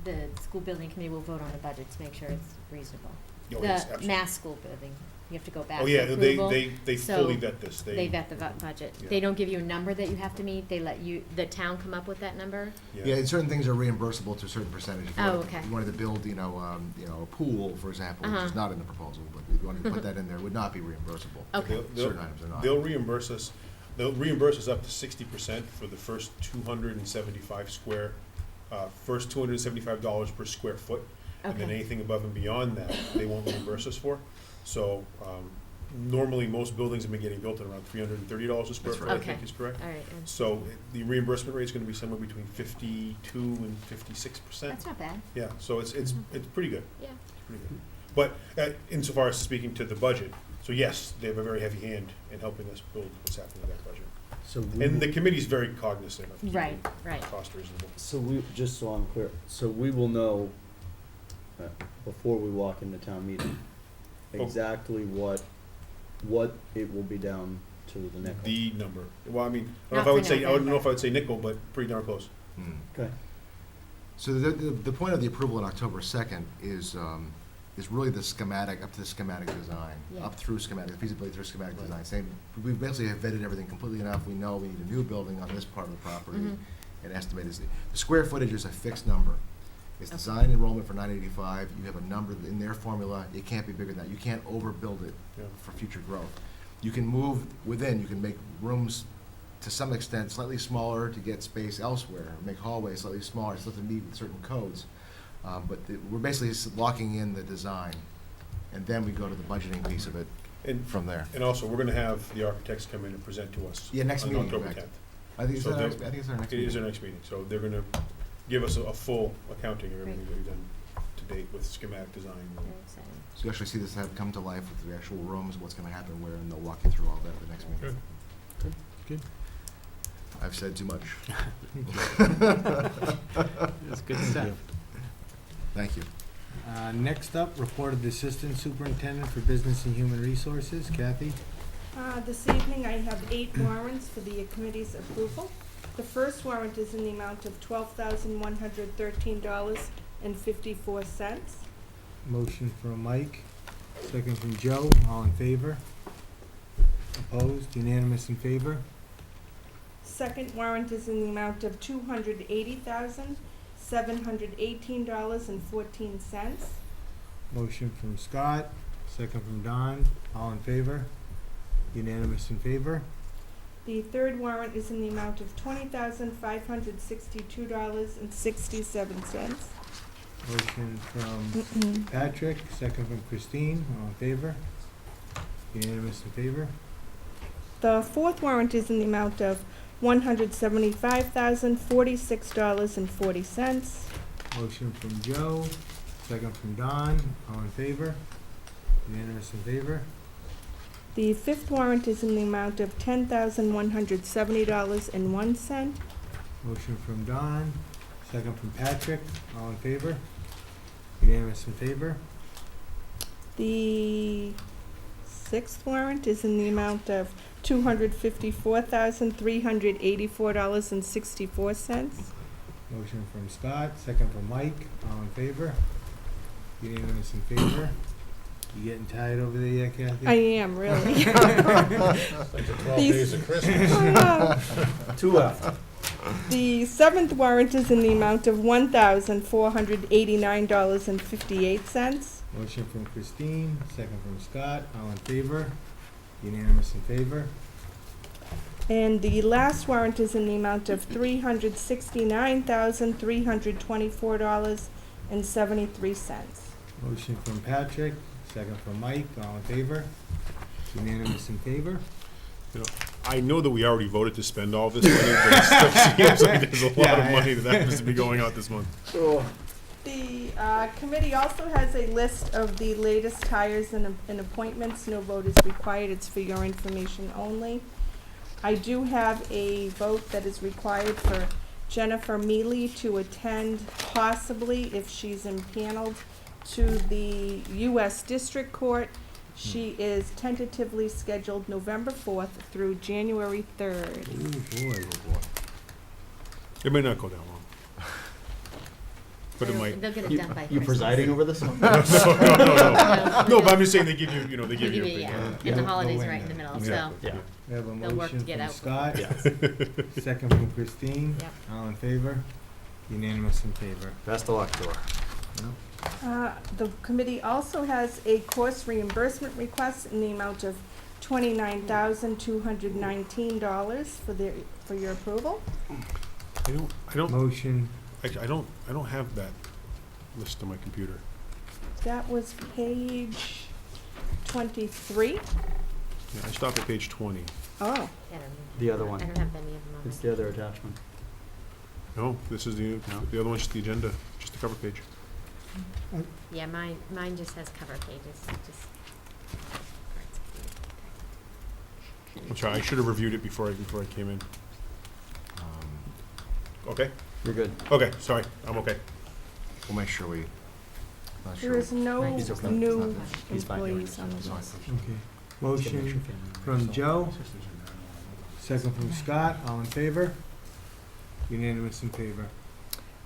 the school building committee will vote on the budget to make sure it's reasonable. Oh, yes, The absolutely. Mass school building, you have to go back Oh, for yeah, approval. they So fully vet this. They vet the budget. Yeah. They don't give you a number that you have to meet, they let you, the town come up with that number? Yeah, and certain things are reimbursable to a certain percentage. If you Oh, wanted- okay. If you wanted to build, a pool, for example, which is Uh-huh. not in the proposal, but if you wanted to put that in there, it would not be reimbursable. Okay. Certain items are not. They'll reimburse us up to 60% for the first 275 first $275 per square foot. And then Okay. anything above and beyond that, they won't reimburse us for. So, normally, most buildings have been getting built at around $330 a square That's foot, right. I think Okay. is correct. All right, and So, the reimbursement rate is gonna be somewhere between 52 and 56%. that's not bad, Yeah, so it's pretty good. yeah. Pretty good. But insofar as speaking to the budget, so yes, they have a very heavy hand in helping us build what's happening with that budget. So And the committee's very cognizant of keeping Right, right. cost reasonable. So just so I'm clear, so we will know before we walk into town meeting, Oh. exactly what it will be down to the nickel. The number, well, I mean, I Not don't know if I would for say, I don't know November. if I would say nickel, but pretty darn close. Hmm. Okay. So the point of the approval on October 2nd is really the schematic, up to the schematic design, Yeah. up through schematic, the feasibility through schematic Right. design. Same, we basically have vetted everything completely enough. We know we need a new building on this part of the property. Mhm. And estimated, the square footage is a fixed number. It's Okay. design enrollment for 985. You have a number in their formula. It can't be bigger than that. You can't overbuild it Yeah. for future growth. You can move within, you can make rooms to some extent slightly smaller to get space elsewhere, make hallways slightly smaller, so to meet certain codes. We're basically just locking in the design, and then we go to the budgeting piece of it And, from there. and also, we're gonna have the architects come in and present to us. Yeah, next on meeting, October correct. 10th. I think So it's our they'll- next, I think it's our next It meeting. is our next meeting, so they're gonna give us a full accounting of everything that we've done to date with schematic design. Very exciting. So you actually see this have come to life with the actual rooms, what's gonna happen where, and they'll walk you through all that at the next meeting. Good. I've said too much. That's good stuff. Thank you. Next up, report of the Assistant Superintendent for Business and Human Resources, Kathy. This evening, I have 8 warrants for the committee's approval. The first warrant is in the amount of $12,113.54. Motion from Mike, second from Joe, all in favor? Opposed, unanimous in favor? Second warrant is in the amount of $280,718.14. Motion from Scott, second from Don, all in favor? Unanimous in favor? The third warrant is in the amount of $20,562.67. Motion from Patrick, second from Christine, all in favor? Unanimous in favor? The fourth warrant is in the amount of $175,046.40. Motion from Joe, second from Don, all in favor? Unanimous in favor? The fifth warrant is in the amount of $10,170.01. Motion from Don, second from Patrick, all in favor? Unanimous in favor? The sixth warrant is in the amount of $254,384.64. Motion from Scott, second from Mike, all in favor? Unanimous in favor? You getting tired over there yet, Kathy? I am, really. It's like the 12 days of Christmas. 2 left. The seventh warrant is in the amount of $1,489.58. Motion from Christine, second from Scott, all in favor? Unanimous in favor? And the last warrant is in the amount of $369,324.73. Motion from Patrick, second from Mike, all in favor? Unanimous in favor? I know that we already voted to spend all this money, but it still seems like there's a lot of money that happens to be going out this month. The committee also has a list of the latest hires and appointments. No vote is required. It's for your information only. I do have a vote that is required for Jennifer Mealy to attend, possibly, if she's impaneled, to the U.S. District Court. She is tentatively scheduled November 4th through January 3rd. Ooh, boy. It may not go that long. But it might. They'll get it done by You Christmas. presiding over this one? No, but I'm just saying they give you, they They give you a give big. you, Yeah. and the holidays Yeah. are right in the middle, so. Yeah. Yeah. We have a They'll work to motion get from out. Scott, Yes. second from Christine, Yep. all in favor? Unanimous in favor? Best of luck to her. The committee also has a course reimbursement request in the amount of $29,219 for your approval. I don't, Motion, actually, I don't have that list on my computer. That was page 23. Yeah, I stopped at page 20. Oh, I don't- The other one. I don't have any of them on. It's my the other attachment. No, this is the other one's just the agenda, just the cover page. Yeah, mine just has cover pages, just. I'm sorry, I should have reviewed it before I came in. Okay, You're good. okay, sorry, I'm okay. We'll make sure we, not there sure. is no He's okay. new He's fine. employees on the Sorry. list. okay. Motion from Joe, second from Scott, all in favor? Unanimous in favor?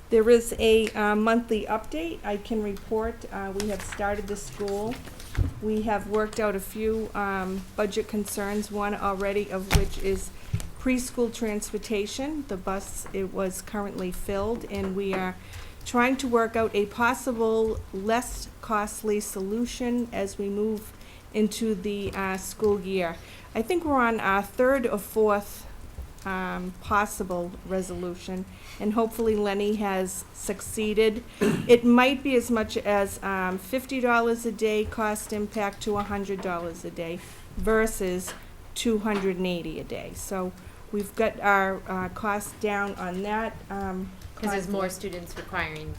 There is a monthly update. I can report, we have started the school. We have worked out a few budget concerns, one already of which is preschool transportation. The bus, it was currently filled, and we are trying to work out a possible less costly solution as we move into the school year. I think we're on our third or fourth possible resolution, and hopefully Lenny has succeeded. It might be as much as $50 a day cost impact to $100 a day versus $280 a day. So we've got our costs down on that. Because there's more students requiring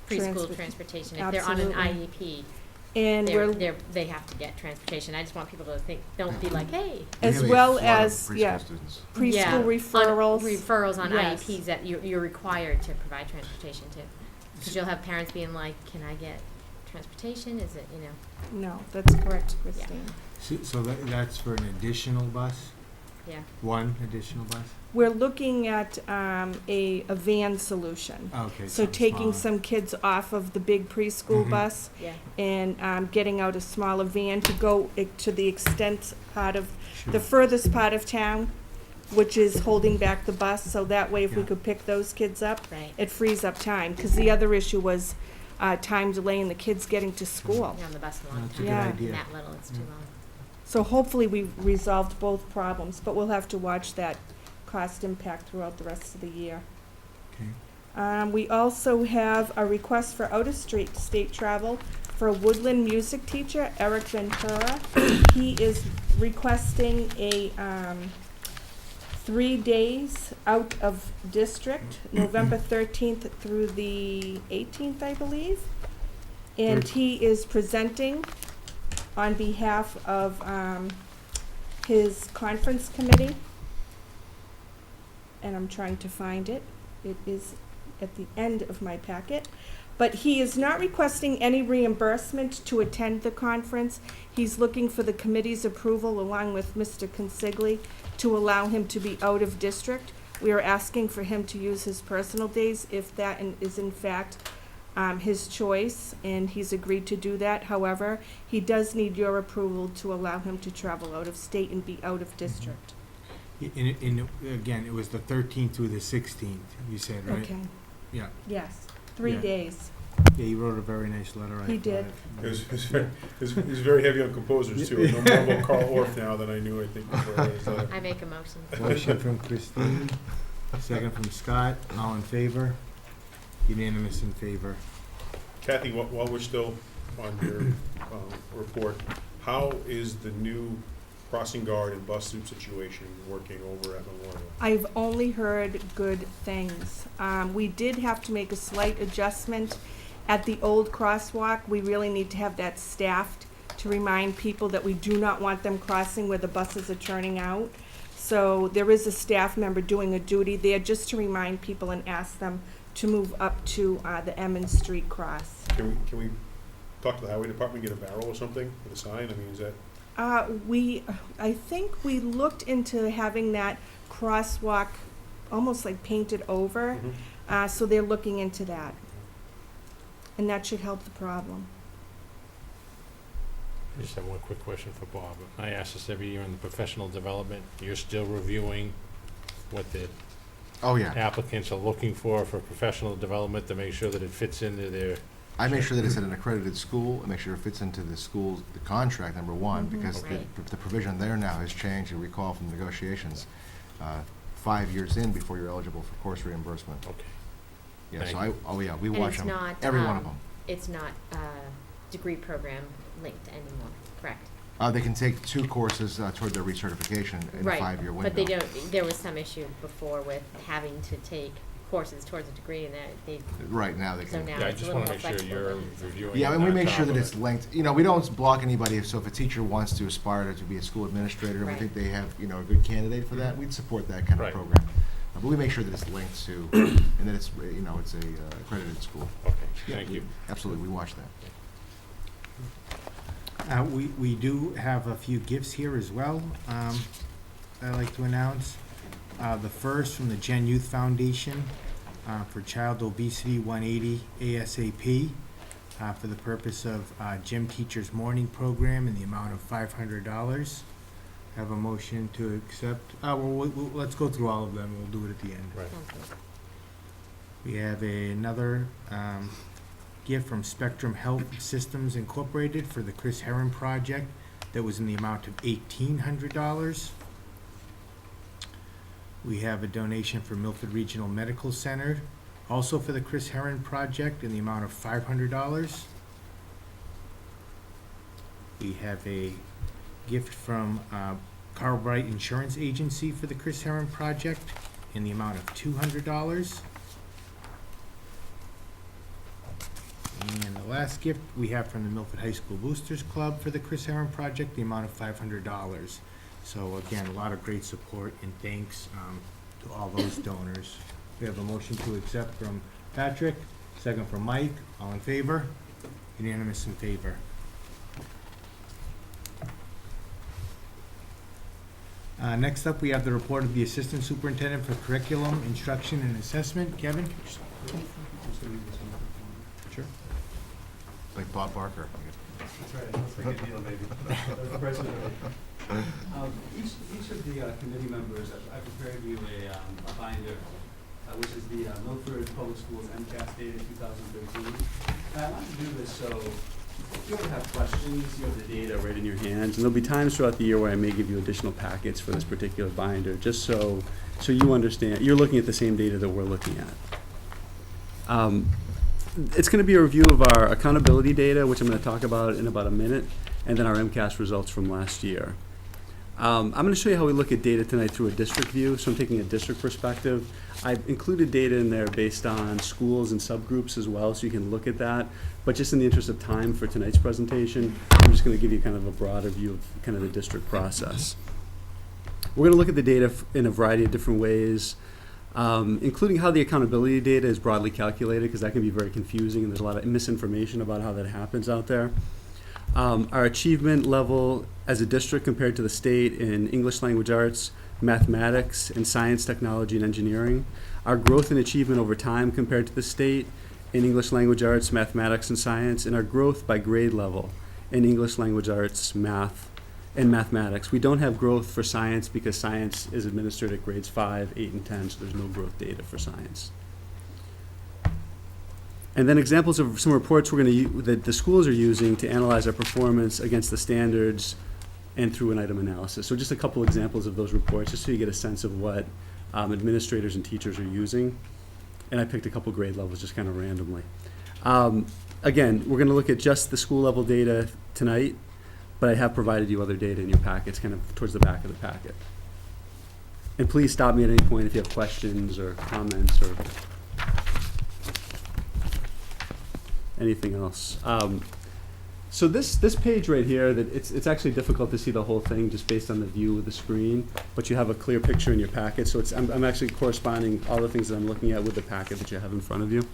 preschool transportation. If they're on an IEP, And we're, they have to get transportation. I just want people to think, don't be like, hey. as Really well a flood of as, preschool yeah, students. Yeah, preschool on referrals. Referrals on Yes. IEPs that you're required to provide transportation to. Because you'll have parents being like, can I get transportation? Is it, you know? No, that's correct, Christine. So that's for an additional bus? Yeah. One additional bus? We're looking at a van solution. Okay. So something taking smaller. some kids off of the big preschool Mhm. bus Yeah. and getting out a smaller van to go to the extent part of, Sure. the furthest part of town, which is holding back the bus, so that way if we Yeah. could pick those kids up, Right. it frees up time. Because the other issue was time delay in the kids getting to school. You're on the bus a long That's a time. good Yeah. idea. And that little, it's too Mm. long. So hopefully we resolved both problems, but we'll have to watch that cost impact throughout the rest of the year. Okay. We also have a request for out-of-state travel for a woodland music teacher, Eric Ventura. He is requesting a 3 days out of district, November 13th through the 18th, I believe. And he is presenting on behalf of his conference committee. And I'm trying to find it. It is at the end of my packet. But he is not requesting any reimbursement to attend the conference. He's looking for the committee's approval along with Mr. Consigli to allow him to be out of district. We are asking for him to use his personal days if that is in fact his choice, and he's agreed to do that. However, he does need your approval to allow him to travel out of state and be out of district. Again, it was the 13th through the 16th, you said, right? Okay, Yeah. yes, 3 Yeah. days. Yeah, you wrote a very nice letter. He did. It was very heavy on composers too. I know more about Carl Orff now than I knew, I think, before I was I make a motion. Motion from Christine, second from Scott, all in favor? Unanimous in favor. Kathy, while we're still on your report, how is the new crossing guard and bus loop situation working over at Memorial? I've only heard good things. We did have to make a slight adjustment at the old crosswalk. We really need to have that staffed to remind people that we do not want them crossing where the buses are turning out. So there is a staff member doing a duty there just to remind people and ask them to move up to the Emmons Street cross. Can we talk to the highway department, get a barrel or something with a sign? I mean, is that? I think we looked into having that crosswalk almost like painted over, so they're looking into that. And that should help the problem. I just have one quick question for Bob. I ask this every year in the professional development. You're still reviewing what the Oh, yeah. applicants are looking for professional development to make sure that it fits into their, I make sure that it's at an accredited school, and make sure it fits into the school's, the contract, number one, Mhm. because Right. the provision there now has changed, you recall from negotiations, 5 years in before you're eligible for course reimbursement. okay. Yeah, Thank so you. we And watch it's them, not, every one of them. It's not degree program linked anymore, correct? They can take 2 courses toward their recertification in a Right, 5-year window. but they don't, there was some issue before with having to take courses towards a degree and that they, Right now, they so can. now Yeah, I it's a just little want to more make sure flexible. you're than some. reviewing. Yeah, it and we on make top sure that of it's it. linked, we don't block anybody, so if a teacher wants to aspire to be a school administrator, and we Right. think they have, a good candidate for that, we'd support that kind of Right. program. But we make sure that it's linked to, and that it's, it's a accredited school. Okay, Yeah, thank you. Absolutely, we watch that. We do have a few gifts here as well, I'd like to announce. The first from the Gen Youth Foundation, for Child Obesity 180 ASAP, for the purpose of gym teachers morning program in the amount of $500. Have a motion to accept, let's go through all of them, we'll do it at the end. Right. Sounds good. We have another gift from Spectrum Health Systems Incorporated for the Chris Herron project that was in the amount of $1,800. We have a donation for Milford Regional Medical Center, also for the Chris Herron project in the amount of $500. We have a gift from Carl Bright Insurance Agency for the Chris Herron project in the amount of $200. And the last gift we have from the Milford High School Boosters Club for the Chris Herron project, the amount of $500. So again, a lot of great support and thanks to all those donors. We have a motion to accept from Patrick, second from Mike. All in favor? Unanimous in favor. Next up, we have the report of the Assistant Superintendent for Curriculum, Instruction, and Assessment. Kevin? Sure. Like Bob Barker. That's right, that's like a deal, maybe. Each of the committee members, I prepared you a binder, which is the Milford Public Schools MCAS data 2013. And I wanted to do this so if you ever have questions, you have the data right in your hands. And there'll be times throughout the year where I may give you additional packets for this particular binder, just so you understand, you're looking at the same data that we're looking at. It's going to be a review of our accountability data, which I'm going to talk about in about a minute, and then our MCAS results from last year. I'm going to show you how we look at data tonight through a district view, so I'm taking a district perspective. I've included data in there based on schools and subgroups as well, so you can look at that. But just in the interest of time for tonight's presentation, I'm just going to give you kind of a broader view of kind of the district process. We're going to look at the data in a variety of different ways, including how the accountability data is broadly calculated, because that can be very confusing and there's a lot of misinformation about how that happens out there. Our achievement level as a district compared to the state in English language arts, mathematics, and science, technology, and engineering. Our growth and achievement over time compared to the state in English language arts, mathematics, and science, and our growth by grade level in English language arts, math, and mathematics. We don't have growth for science because science is administered at grades 5, 8, and 10, so there's no growth data for science. And then examples of some reports that the schools are using to analyze our performance against the standards and through an item analysis. So just a couple examples of those reports, just so you get a sense of what administrators and teachers are using. And I picked a couple grade levels just kind of randomly. Again, we're going to look at just the school level data tonight, but I have provided you other data in your packets, kind of towards the back of the packet. And please stop me at any point if you have questions or comments or anything else. So this page right here, that it's actually difficult to see the whole thing just based on the view of the screen, but you have a clear picture in your packet. So I'm actually corresponding all the things that I'm looking at with the packet that you have in front of you.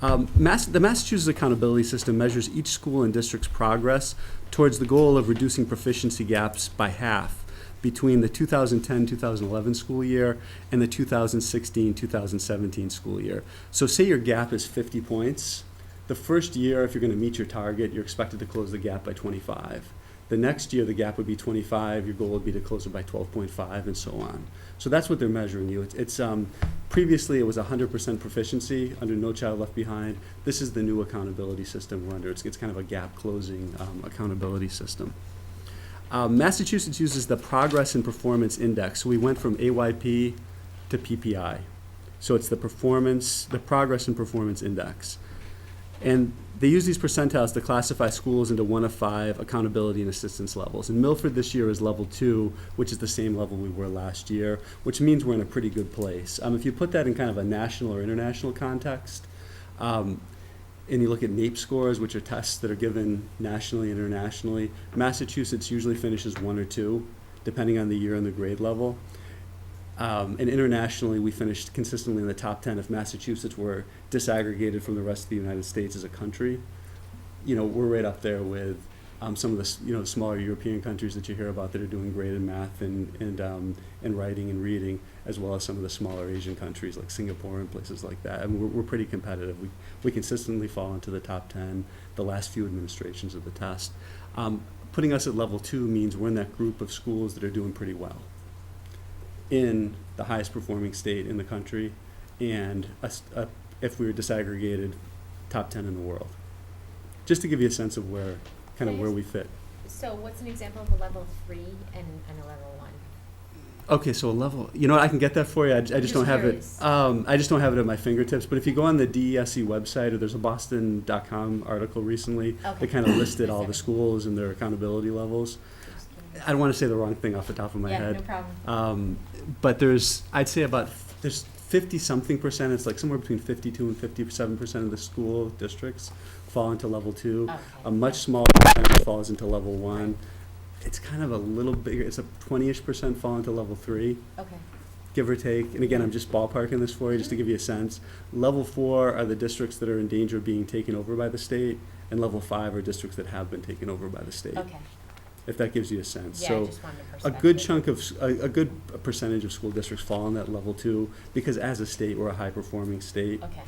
The Massachusetts Accountability System measures each school and district's progress towards the goal of reducing proficiency gaps by half between the 2010-2011 school year and the 2016-2017 school year. So say your gap is 50 points. The first year, if you're going to meet your target, you're expected to close the gap by 25. The next year, the gap would be 25. Your goal would be to close it by 12.5, and so on. So that's what they're measuring you. Previously, it was 100% proficiency under No Child Left Behind. This is the new accountability system we're under. It's kind of a gap closing accountability system. Massachusetts uses the Progress and Performance Index. So we went from AYP to PPI. So it's the Progress and Performance Index. And they use these percentiles to classify schools into 1 of 5 accountability and assistance levels. And Milford this year is level 2, which is the same level we were last year, which means we're in a pretty good place. If you put that in kind of a national or international context, and you look at NAEP scores, which are tests that are given nationally and internationally, Massachusetts usually finishes 1 or 2, depending on the year and the grade level. And internationally, we finished consistently in the top 10. If Massachusetts were disaggregated from the rest of the United States as a country, we're right up there with some of the smaller European countries that you hear about that are doing great in math and writing and reading, as well as some of the smaller Asian countries like Singapore and places like that. I mean, we're pretty competitive. We consistently fall into the top 10 the last few administrations of the test. Putting us at level 2 means we're in that group of schools that are doing pretty well in the highest performing state in the country, and if we were disaggregated, top 10 in the world. Just to give you a sense of where we fit. So what's an example of a level 3 and a level 1? Okay, so a level, I can get that for you. I just don't have it. I just don't have it at my fingertips. But if you go on the DESE website, or there's a Boston.com article recently that kind of listed all the schools and their accountability levels. I don't want to say the wrong thing off the top of my head. Yeah, no problem. But I'd say there's 50-something%. It's like somewhere between 52 and 57% of the school districts fall into level 2. Okay. A much smaller percentage falls into level 1. It's kind of a little bigger. It's a 20-ish% fall into level 3. Okay. give or take. And again, I'm just ballparking this for you, just to give you a sense. Level 4 are the districts that are in danger of being taken over by the state, and level 5 are districts that have been taken over by the state, Okay, if that gives you a sense. yeah, I So just wanted a a perspective. good chunk of, a good percentage of school districts fall in that level 2, because as a state, we're a high-performing state. Okay,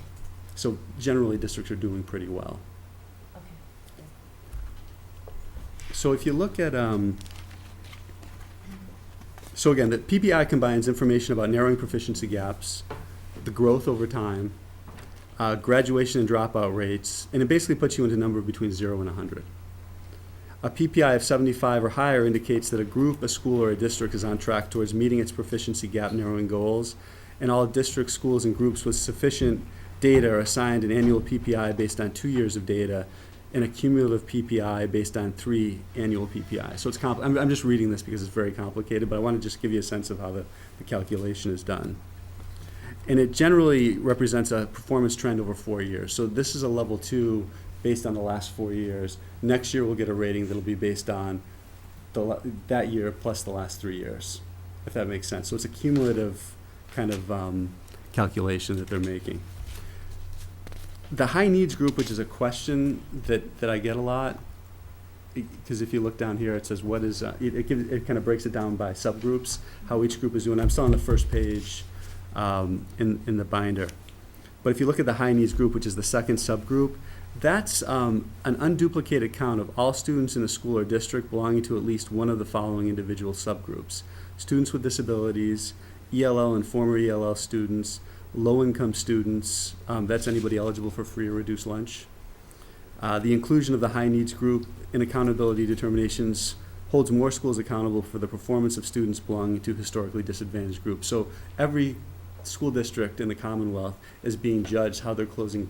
So generally, districts are doing pretty well. okay. So if you look at, so again, the PPI combines information about narrowing proficiency gaps, the growth over time, graduation and dropout rates, and it basically puts you into a number between 0 and 100. A PPI of 75 or higher indicates that a group, a school, or a district is on track towards meeting its proficiency gap narrowing goals, and all districts, schools, and groups with sufficient data are assigned an annual PPI based on 2 years of data, and a cumulative PPI based on 3 annual PPI. So it's I'm just reading this because it's very complicated, but I want to just give you a sense of how the calculation is done. And it generally represents a performance trend over 4 years. So this is a level 2 based on the last 4 years. Next year, we'll get a rating that'll be based on that year plus the last 3 years, if that makes sense. So it's a cumulative kind of calculation that they're making. The high needs group, which is a question that I get a lot, because if you look down here, it says what is, it kind of breaks it down by subgroups, how each group is doing. I'm still on the first page in the binder. But if you look at the high needs group, which is the second subgroup, that's an unduplicated count of all students in a school or district belonging to at least one of the following individual subgroups: students with disabilities, ELL and former ELL students, low-income students, that's anybody eligible for free or reduced lunch. The inclusion of the high needs group in accountability determinations holds more schools accountable for the performance of students belonging to historically disadvantaged groups. So every school district in the Commonwealth is being judged how they're closing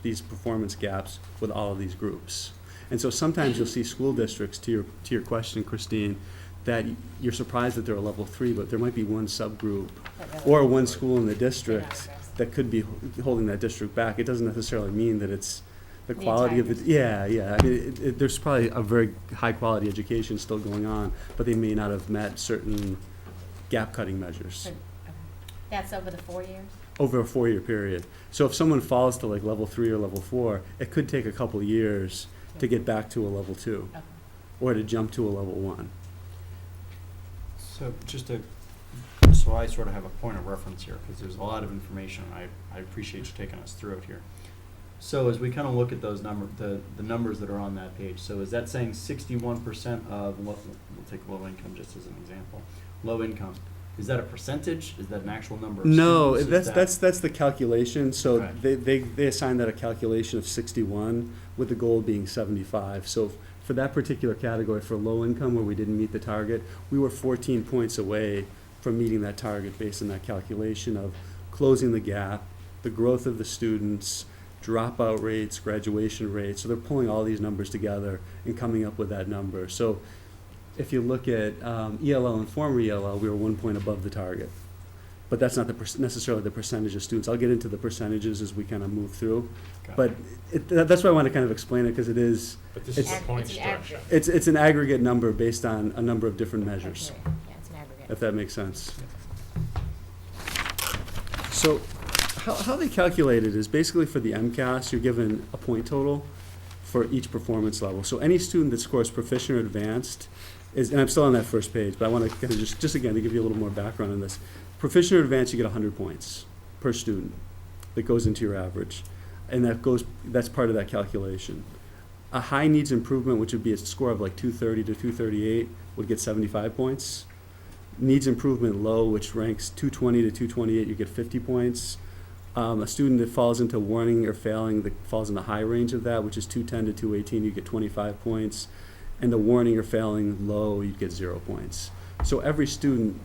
these performance gaps with all of these groups. And so sometimes you'll see school districts, to your question, Christine, that you're surprised that they're a level 3, but there might be one subgroup or one school in the district that could be holding that district back. It doesn't necessarily mean that it's the quality of the, yeah. I mean, there's probably a very high-quality education still going on, but they may not have met certain gap-cutting measures Okay. That's over the 4 years? over a 4-year period. So if someone falls to like level 3 or level 4, it could take a couple years to get back to a level 2 Okay. or to jump to a level 1. So so I sort of have a point of reference here, because there's a lot of information. I appreciate you taking us through it here. So as we kind of look at those the numbers that are on that page, so is that saying 61% of, we'll take low income just as an example, low income, is that a percentage? Is that an actual number of No, students? Is that's the calculation. So Okay. they assign that a calculation of 61 with the goal being 75. So for that particular category, for low income where we didn't meet the target, we were 14 points away from meeting that target based on that calculation of closing the gap, the growth of the students, dropout rates, graduation rates. So they're pulling all these numbers together and coming up with that number. So if you look at ELL and former ELL, we were 1 point above the target. But that's not necessarily the percentage of students. I'll get into the percentages as we kind of move through. Okay. But that's why I want to kind of explain it, because it is, But this is It's- the point It's an structure. aggregate. it's an aggregate number based on a number of different measures, Okay. Yeah, it's an aggregate. if that makes sense. So how they calculate it is basically for the MCAS, you're given a point total for each performance level. So any student that scores proficient or advanced is, and I'm still on that first page, but I want to kind of just again, to give you a little more background on this. Proficient or advanced, you get 100 points per student that goes into your average. And that's part of that calculation. A high needs improvement, which would be a score of like 230 to 238, would get 75 points. Needs improvement low, which ranks 220 to 228, you get 50 points. A student that falls into warning or failing, that falls in the high range of that, which is 210 to 218, you get 25 points. And the warning or failing low, you get 0 points. So every student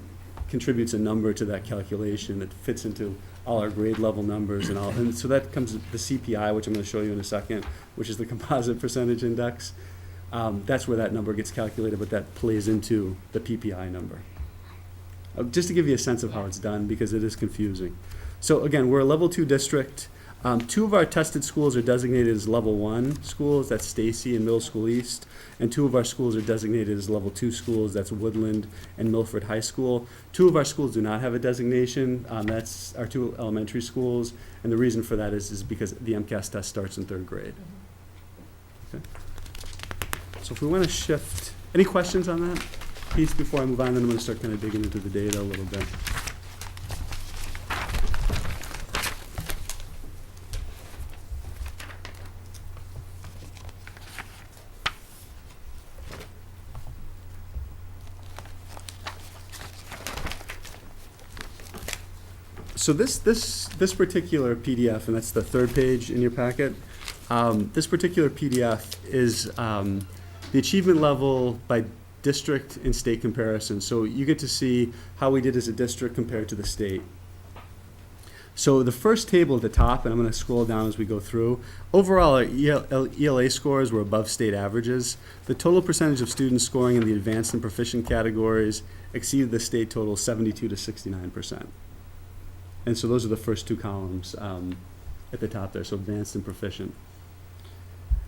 contributes a number to that calculation that fits into all our grade level numbers and so that comes the CPI, which I'm going to show you in a second, which is the composite percentage index. That's where that number gets calculated, but that plays into the PPI number. Just to give you a sense of how it's done, because it is confusing. So again, we're a level 2 district. Two of our tested schools are designated as level 1 schools, that's Stacy and Middle School East, and 2 of our schools are designated as level 2 schools, that's Woodland and Milford High School. 2 of our schools do not have a designation, that's our 2 elementary schools, and the reason for that is because the MCAS test starts in 3rd grade. Okay. So if we want to shift, any questions on that piece before I move on, then I'm going to start kind of digging into the data a little bit. So this particular PDF, and that's the 3rd page in your packet, this particular PDF is the achievement level by district and state comparison. So you get to see how we did as a district compared to the state. So the first table at the top, and I'm going to scroll down as we go through, overall our ELA scores were above state averages. The total percentage of students scoring in the advanced and proficient categories exceeded the state total 72 to 69%. And so those are the first 2 columns at the top there, so advanced and proficient.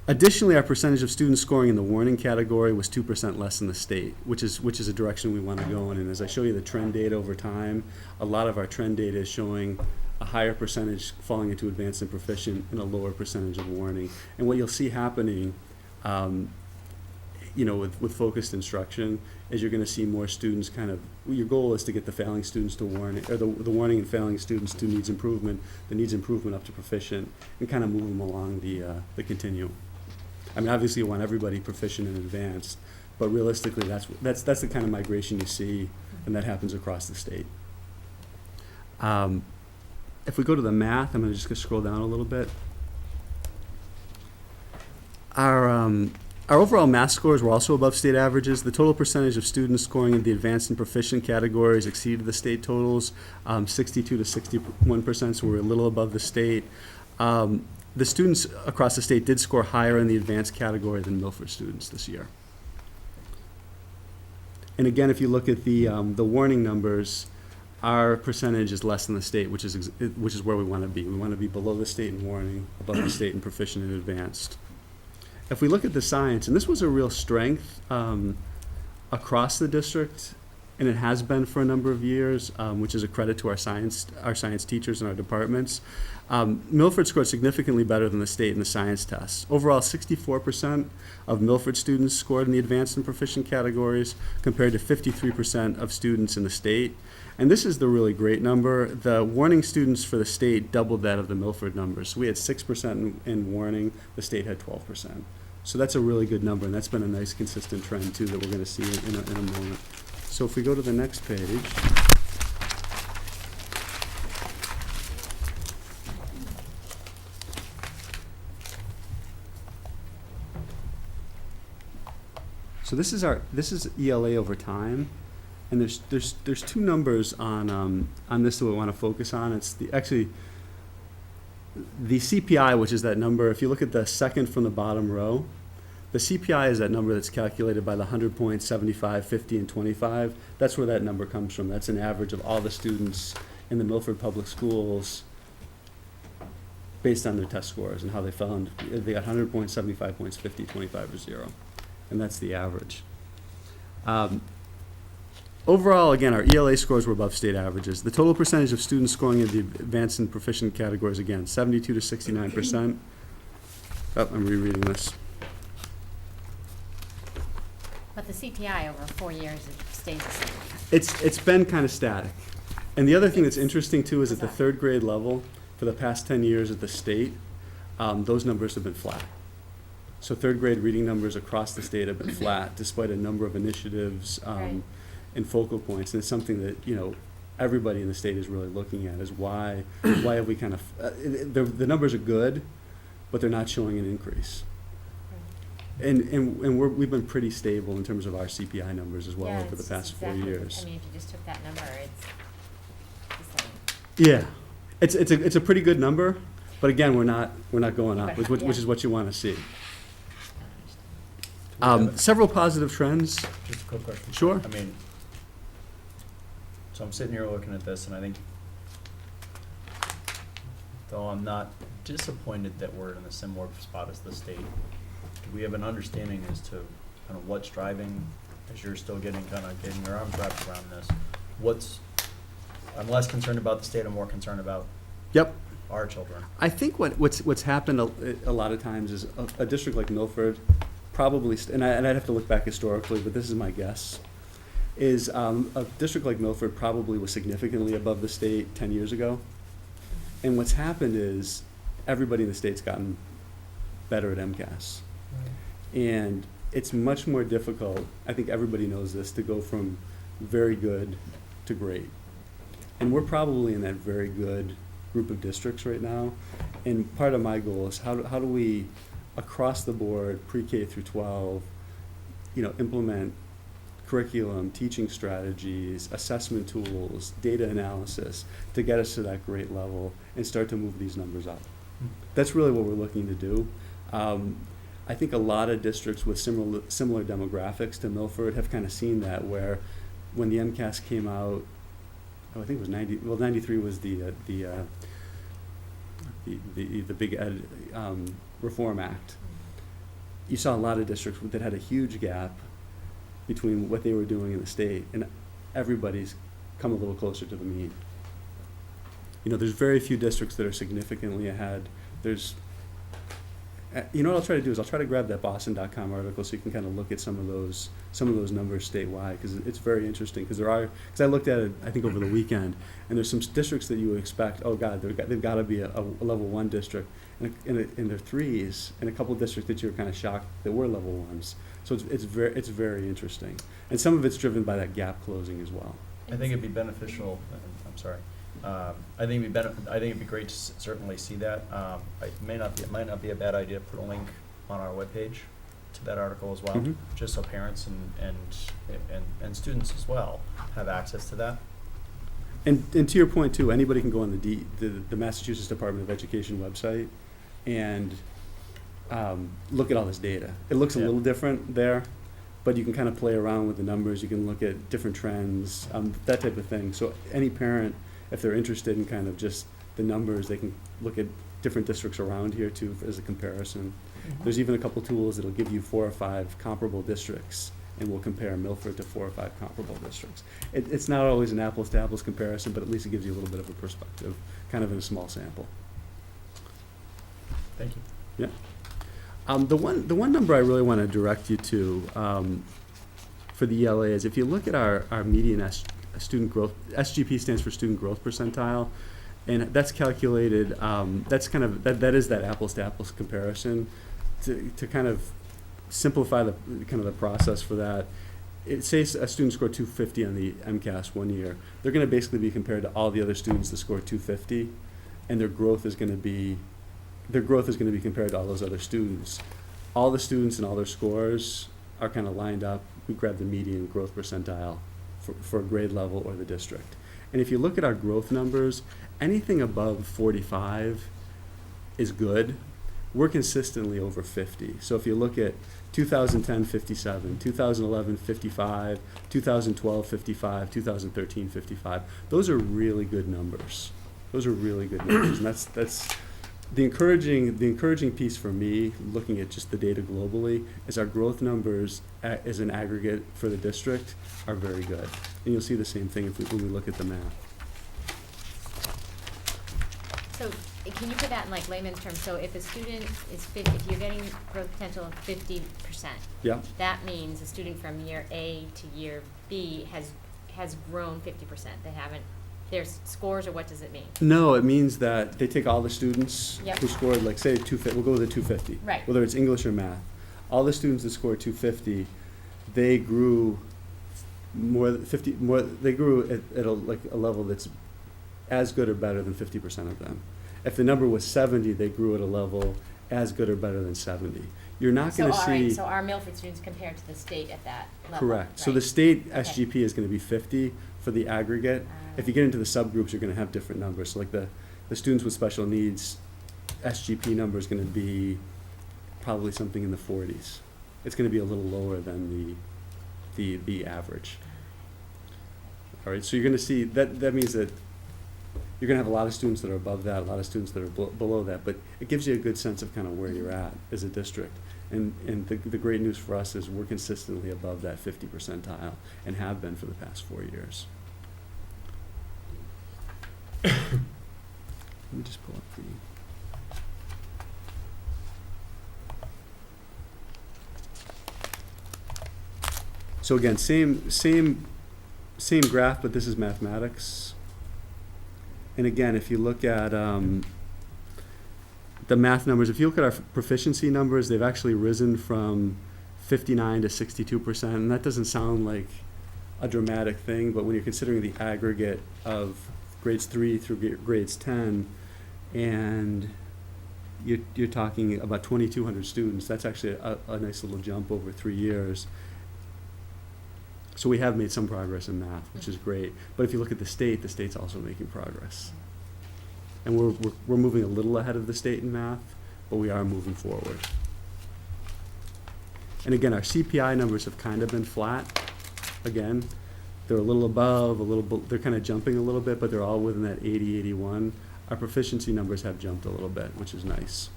Additionally, our percentage of students scoring in the warning category was 2% less than the state, which is a direction we want to go in. And as I show you the trend data over time, a lot of our trend data is showing a higher percentage falling into advanced and proficient and a lower percentage of warning. And what you'll see happening, with focused instruction, is you're going to see more students your goal is to get the failing students to warning, or the warning and failing students to needs improvement, the needs improvement up to proficient, and kind of move them along the continuum. I mean, obviously you want everybody proficient and advanced, but realistically that's the kind of migration you see, and that happens across the state. If we go to the math, I'm going to just scroll down a little bit. Our overall math scores were also above state averages. The total percentage of students scoring in the advanced and proficient categories exceeded the state totals, 62 to 61%, so we're a little above the state. The students across the state did score higher in the advanced category than Milford students this year. And again, if you look at the warning numbers, our percentage is less than the state, which is where we want to be. We want to be below the state in warning, above the state in proficient and advanced. If we look at the science, and this was a real strength across the district, and it has been for a number of years, which is a credit to our science teachers and our departments. Milford scored significantly better than the state in the science tests. Overall, 64% of Milford students scored in the advanced and proficient categories, compared to 53% of students in the state. And this is the really great number. The warning students for the state doubled that of the Milford numbers. So we had 6% in warning, the state had 12%. So that's a really good number, and that's been a nice consistent trend too that we're going to see in a moment. So if we go to the next page. So this is ELA over time. And there's 2 numbers on this that we want to focus on. It's the CPI, which is that number. If you look at the second from the bottom row, the CPI is that number that's calculated by the 100 points, 75, 50, and 25. That's where that number comes from. That's an average of all the students in the Milford Public Schools based on their test scores and how they found. They got 100 points, 75 points, 50, 25, or 0. And that's the average. Overall, again, our ELA scores were above state averages. The total percentage of students scoring in the advanced and proficient categories, again, 72 to 69%. Oh, I'm rereading this. But the CPI over 4 years, it stays the same. It's been kind of static. And the other thing that's interesting, too, is at the 3rd grade level, for the past 10 years at the state, those numbers have been flat. So 3rd grade reading numbers across the state have been flat, despite a number of initiatives Right. and focal points. And it's something that, everybody in the state is really looking at, is why have we kind of, the numbers are good, but they're not showing an increase. And we've been pretty stable in terms of our CPI numbers as well Yeah, over the it's past 4 exactly- years. I mean, if you just took that number, it's the same. Yeah, it's a pretty good number, but again, we're not going up, which is what you want to see. Several positive trends. Just a quick question. Sure. I mean, so I'm sitting here looking at this, and I think, though I'm not disappointed that we're in a similar spot as the state. Do we have an understanding as to kind of what's driving, as you're still getting your arms wrapped around this? I'm less concerned about the state, I'm more concerned about Yep. our children. I think what's happened a lot of times is a district like Milford probably, and I'd have to look back historically, but this is my guess, is a district like Milford probably was significantly above the state 10 years ago. And what's happened is everybody in the state's gotten better at MCAS. And it's much more difficult, I think everybody knows this, to go from very good to great. And we're probably in that very good group of districts right now. And part of my goal is how do we, across the board, pre-K through 12, implement curriculum, teaching strategies, assessment tools, data analysis to get us to that great level and start to move these numbers up. That's really what we're looking to do. I think a lot of districts with similar demographics to Milford have kind of seen that, where when the MCAS came out, I think it was 93 was the big ed reform act. You saw a lot of districts that had a huge gap between what they were doing in the state, and everybody's come a little closer to the mean. There's very few districts that are significantly ahead. What I'll try to do is I'll try to grab that Boston.com article so you can kind of look at some of those numbers statewide, because it's very interesting. Because I looked at it, I think, over the weekend, and there's some districts that you would expect, oh God, they've got to be a level 1 district, and they're 3s, and a couple of districts that you're kind of shocked that were level 1s. So it's very interesting, and some of it's driven by that gap closing as well. I think it'd be beneficial, I'm sorry, I think it'd be great to certainly see that. It might not be a bad idea to put a link on our webpage to that article as well, Mhm. just so parents and students as well have access to that. And to your point too, anybody can go on the Massachusetts Department of Education website and look at all this data. It looks a little different there, but you can kind of play around with the numbers. You can look at different trends, that type of thing. So any parent, if they're interested in kind of just the numbers, they can look at different districts around here too as a comparison. There's even a couple tools that'll give you 4 or 5 comparable districts, and we'll compare Milford to 4 or 5 comparable districts. It's not always an apples to apples comparison, but at least it gives you a little bit of a perspective, kind of in a small sample. Thank you. Yeah. The one number I really want to direct you to for the ELA is, if you look at our median student growth, SGP stands for student growth percentile, and that's calculated, that is that apples to apples comparison. To kind of simplify the process for that, it says a student scored 250 on the MCAS one year. They're going to basically be compared to all the other students that scored 250, and their growth is going to be compared to all those other students. All the students and all their scores are kind of lined up. We grab the median growth percentile for a grade level or the district. And if you look at our growth numbers, anything above 45 is good. We're consistently over 50. So if you look at 2010, 57, 2011, 55, 2012, 55, 2013, 55, those are really good numbers. And that's the encouraging piece for me, looking at just the data globally, is our growth numbers as an aggregate for the district are very good. And you'll see the same thing when we look at the map. So can you put that in like layman's terms? So if a student is if you're getting growth potential of 50%, Yeah. that means a student from year A to year B has grown 50%. They haven't, their scores, or what does it mean? No, it means that they take all the students Yep. who scored, like, say, 250, we'll go with a 250. Right. Whether it's English or math. All the students that scored 250, they grew they grew at a level that's as good or better than 50% of them. If the number was 70, they grew at a level as good or better than 70. You're not going to see... So our Milford students compared to the state at that level? Correct. So right? the state Okay. SGP is going to be 50 for the aggregate. If you get into the subgroups, you're going to have different numbers. So like the students with special needs, SGP number is going to be probably something in the 40s. It's going to be a little lower than the average. All right, so you're going to see that means that you're gonna have a lot of students that are above that, a lot of students that are below that, but it gives you a good sense of kind of where you're at as a district. And the great news for us is we're consistently above that 50 percentile and have been for the past 4 years. Let me just pull up the. So again, same graph, but this is mathematics. And again, if you look at the math numbers, if you look at our proficiency numbers, they've actually risen from 59 to 62%, and that doesn't sound like a dramatic thing, but when you're considering the aggregate of grades 3 through grades 10, and you're talking about 2,200 students, that's actually a nice little jump over 3 years. So we have made some progress in math, which is great. But if you look at the state's also making progress. And we're moving a little ahead of the state in math, but we are moving forward. And again, our CPI numbers have kind of been flat. Again, they're a little above, they're kind of jumping a little bit, but they're all within that 80, 81. Our proficiency numbers have jumped a little bit, which is nice.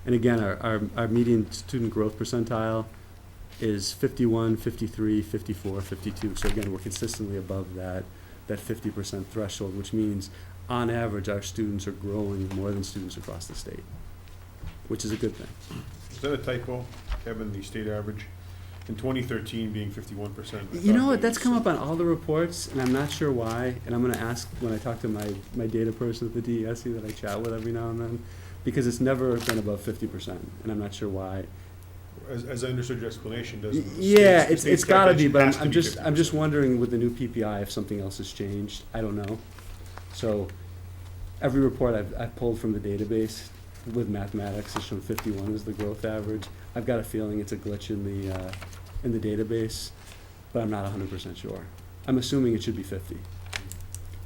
And again, our median student growth percentile is 51, 53, 54, 52. So again, we're consistently above that 50% threshold, which means on average, our students are growing more than students across the state, which is a good thing. Is that a typo, Kevin, the state average? In 2013 being 51%? You know what, that's come up on all the reports, and I'm not sure why, and I'm gonna ask when I talk to my data person at the DESE that I chat with every now and then, because it's never been above 50%, and I'm not sure why. As I understood your explanation, doesn't the Yeah, state's it's gotta be, calculation but has to I'm be just 50%. wondering with the new PPI if something else has changed. I don't know. So every report I've pulled from the database with mathematics has shown 51 as the growth average. I've got a feeling it's a glitch in the database, but I'm not 100% sure. I'm assuming it should be 50.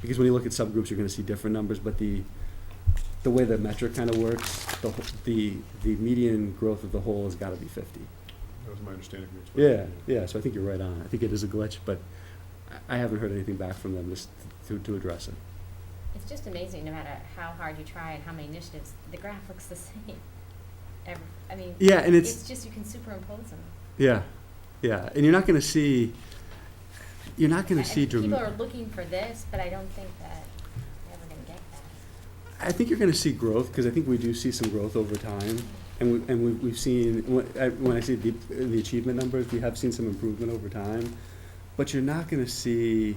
Because when you look at subgroups, you're gonna see different numbers, but the way the metric kind of works, the median growth of the whole has gotta be 50. That was my understanding of your Yeah, explanation. yeah, so I think you're right on. I think it is a glitch, but I haven't heard anything back from them to address it. It's just amazing, no matter how hard you try and how many initiatives, the graph looks the same. I mean, Yeah, and it's just, you can superimpose them. Yeah, yeah, and you're not gonna see People are looking for this, but I don't think that they're ever gonna get that. I think you're gonna see growth, because I think we do see some growth over time. And we've seen, when I see the achievement numbers, we have seen some improvement over time. But you're not gonna see,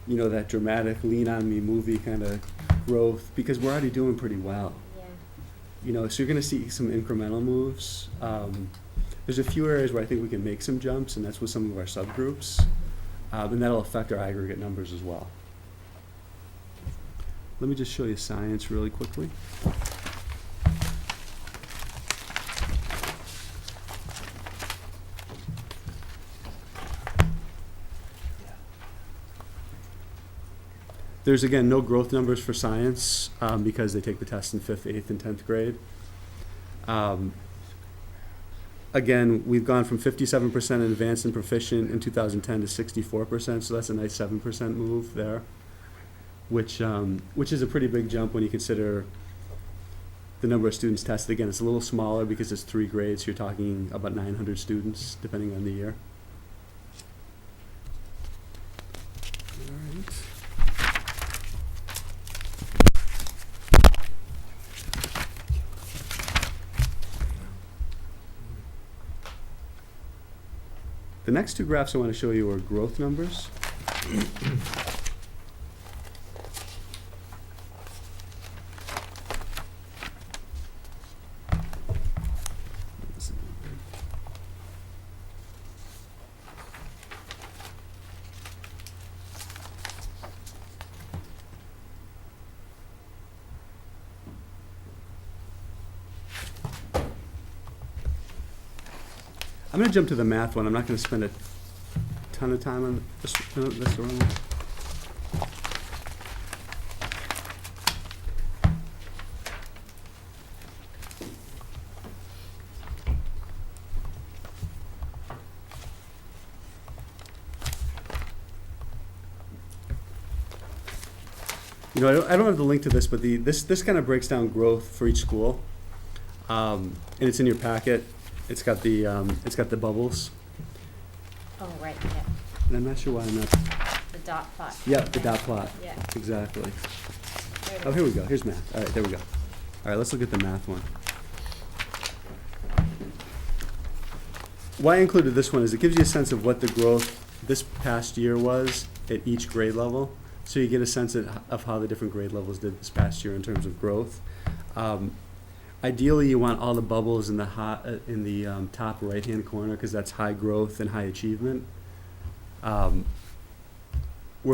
that dramatic lean on me movie kind of growth, because we're already doing pretty well. Yeah. So you're gonna see some incremental moves. There's a few areas where I think we can make some jumps, and that's with some of our subgroups. And that'll affect our aggregate numbers as well. Let me just show you science really quickly. There's, again, no growth numbers for science because they take the test in 5th, 8th, and 10th grade. Again, we've gone from 57% in advanced and proficient in 2010 to 64%, so that's a nice 7% move there, which is a pretty big jump when you consider the number of students tested. Again, it's a little smaller because it's 3 grades, so you're talking about 900 students, depending on the year. All right. The next 2 graphs I want to show you are growth numbers. I'm going to jump to the math one. I'm not going to spend a ton of time on this. No, that's the wrong one. You know, I don't have the link to this, but this kind of breaks down growth for each school. And it's in your packet. It's got the bubbles. Oh, right, yeah, And I'm not sure why I'm not, the dot plot. yeah, the dot plot. Yeah. Exactly. There it Oh, is. here we go. Here's math. All right, there we go. All right, let's look at the math one. Why I included this one is it gives you a sense of what the growth this past year was at each grade level. So you get a sense of how the different grade levels did this past year in terms of growth. Ideally, you want all the bubbles in the top right-hand corner because that's high growth and high achievement. We're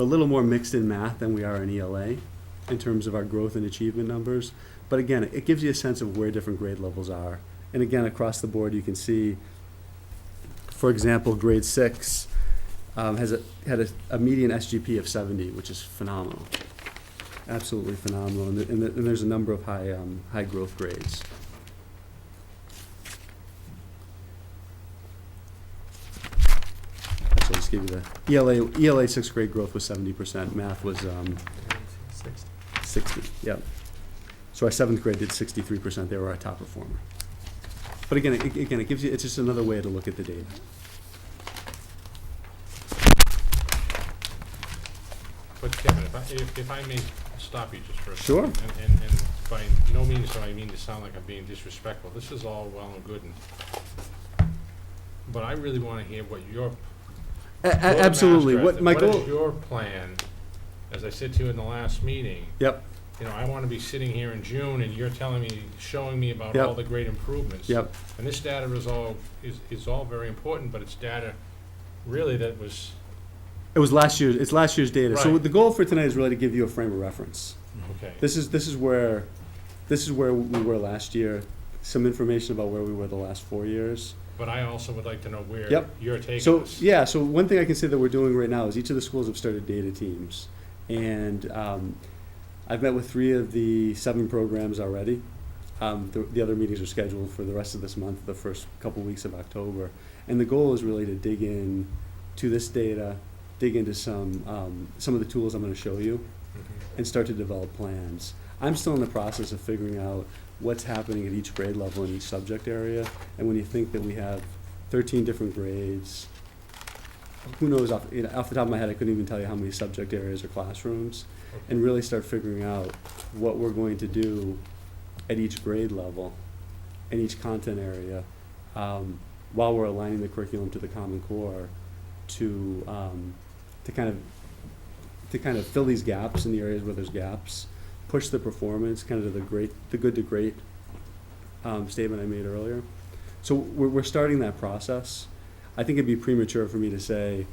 a little more mixed in math than we are in ELA in terms of our growth and achievement numbers. But again, it gives you a sense of where different grade levels are. And again, across the board, you can see, for example, grade 6 had a median SGP of 70, which is phenomenal. Absolutely phenomenal. And there's a number of high growth grades. So I'll just give you the ELA 6th grade growth was 70%. Math was 60. Yep. So our 7th grade did 63%. They were our top performer. But again, it gives you, it's just another way to look at the data. But Kevin, if I may stop you just for a Sure. second. And by no means do I mean to sound like I'm being disrespectful. This is all well and good, but I really want to hear what your Absolutely. What my goal? is your plan? As I said to you in the last meeting, Yep. you know, I want to be sitting here in June and you're telling me, showing me about Yep. all the great improvements. Yep. And this data is all very important, but it's data really that was, It was last year's. It's last year's data. So Right. the goal for tonight is really to give you a frame of reference. okay. This is where we were last year. Some information about where we were the last 4 years. But I also would like to know where Yep. you're taking So us. yeah. So one thing I can say that we're doing right now is each of the schools have started data teams, and I've met with 3 of the 7 programs already. The other meetings are scheduled for the rest of this month, the first couple weeks of October, and the goal is really to dig in to this data, dig into some of the tools I'm going to show you, Mhm. and start to develop plans. I'm still in the process of figuring out what's happening at each grade level in each subject area, and when you think that we have 13 different grades, who knows, off the top of my head, I couldn't even tell you how many subject areas or classrooms, and really start figuring out what we're going to do at each grade level, in each content area, while we're aligning the curriculum to the Common Core to kind of fill these gaps in the areas where there's gaps, push the performance, kind of to the good to great statement I made earlier. So we're starting that process. I think it'd be premature for me to say,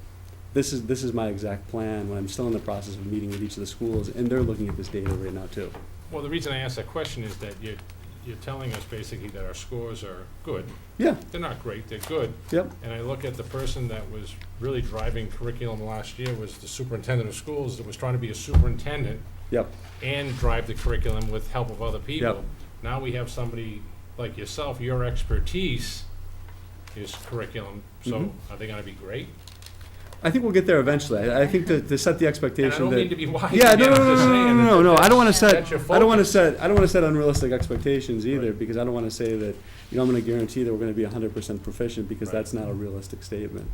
this is my exact plan when I'm still in the process of meeting with each of the schools, and they're looking at this data right now too. Well, the reason I asked that question is that you're telling us basically that our scores are good. Yeah, They're not great, they're good. yep, And I look at the person that was really driving curriculum last year was the superintendent of schools that was trying to be a superintendent yep, and drive the curriculum with help of other people. Yep. Now we have somebody like yourself, your expertise is curriculum, so Mhm. are they gonna be great? I think we'll get there eventually. I think to set the And I expectation don't that. mean to be wise Yeah, again, no, I'm just saying. no. I don't want to set. That's your I don't want to focus. set. I don't want to set unrealistic expectations either, Right. because I don't want to say that. I'm going to guarantee that we're going to be 100% proficient, because Right. that's not a realistic statement.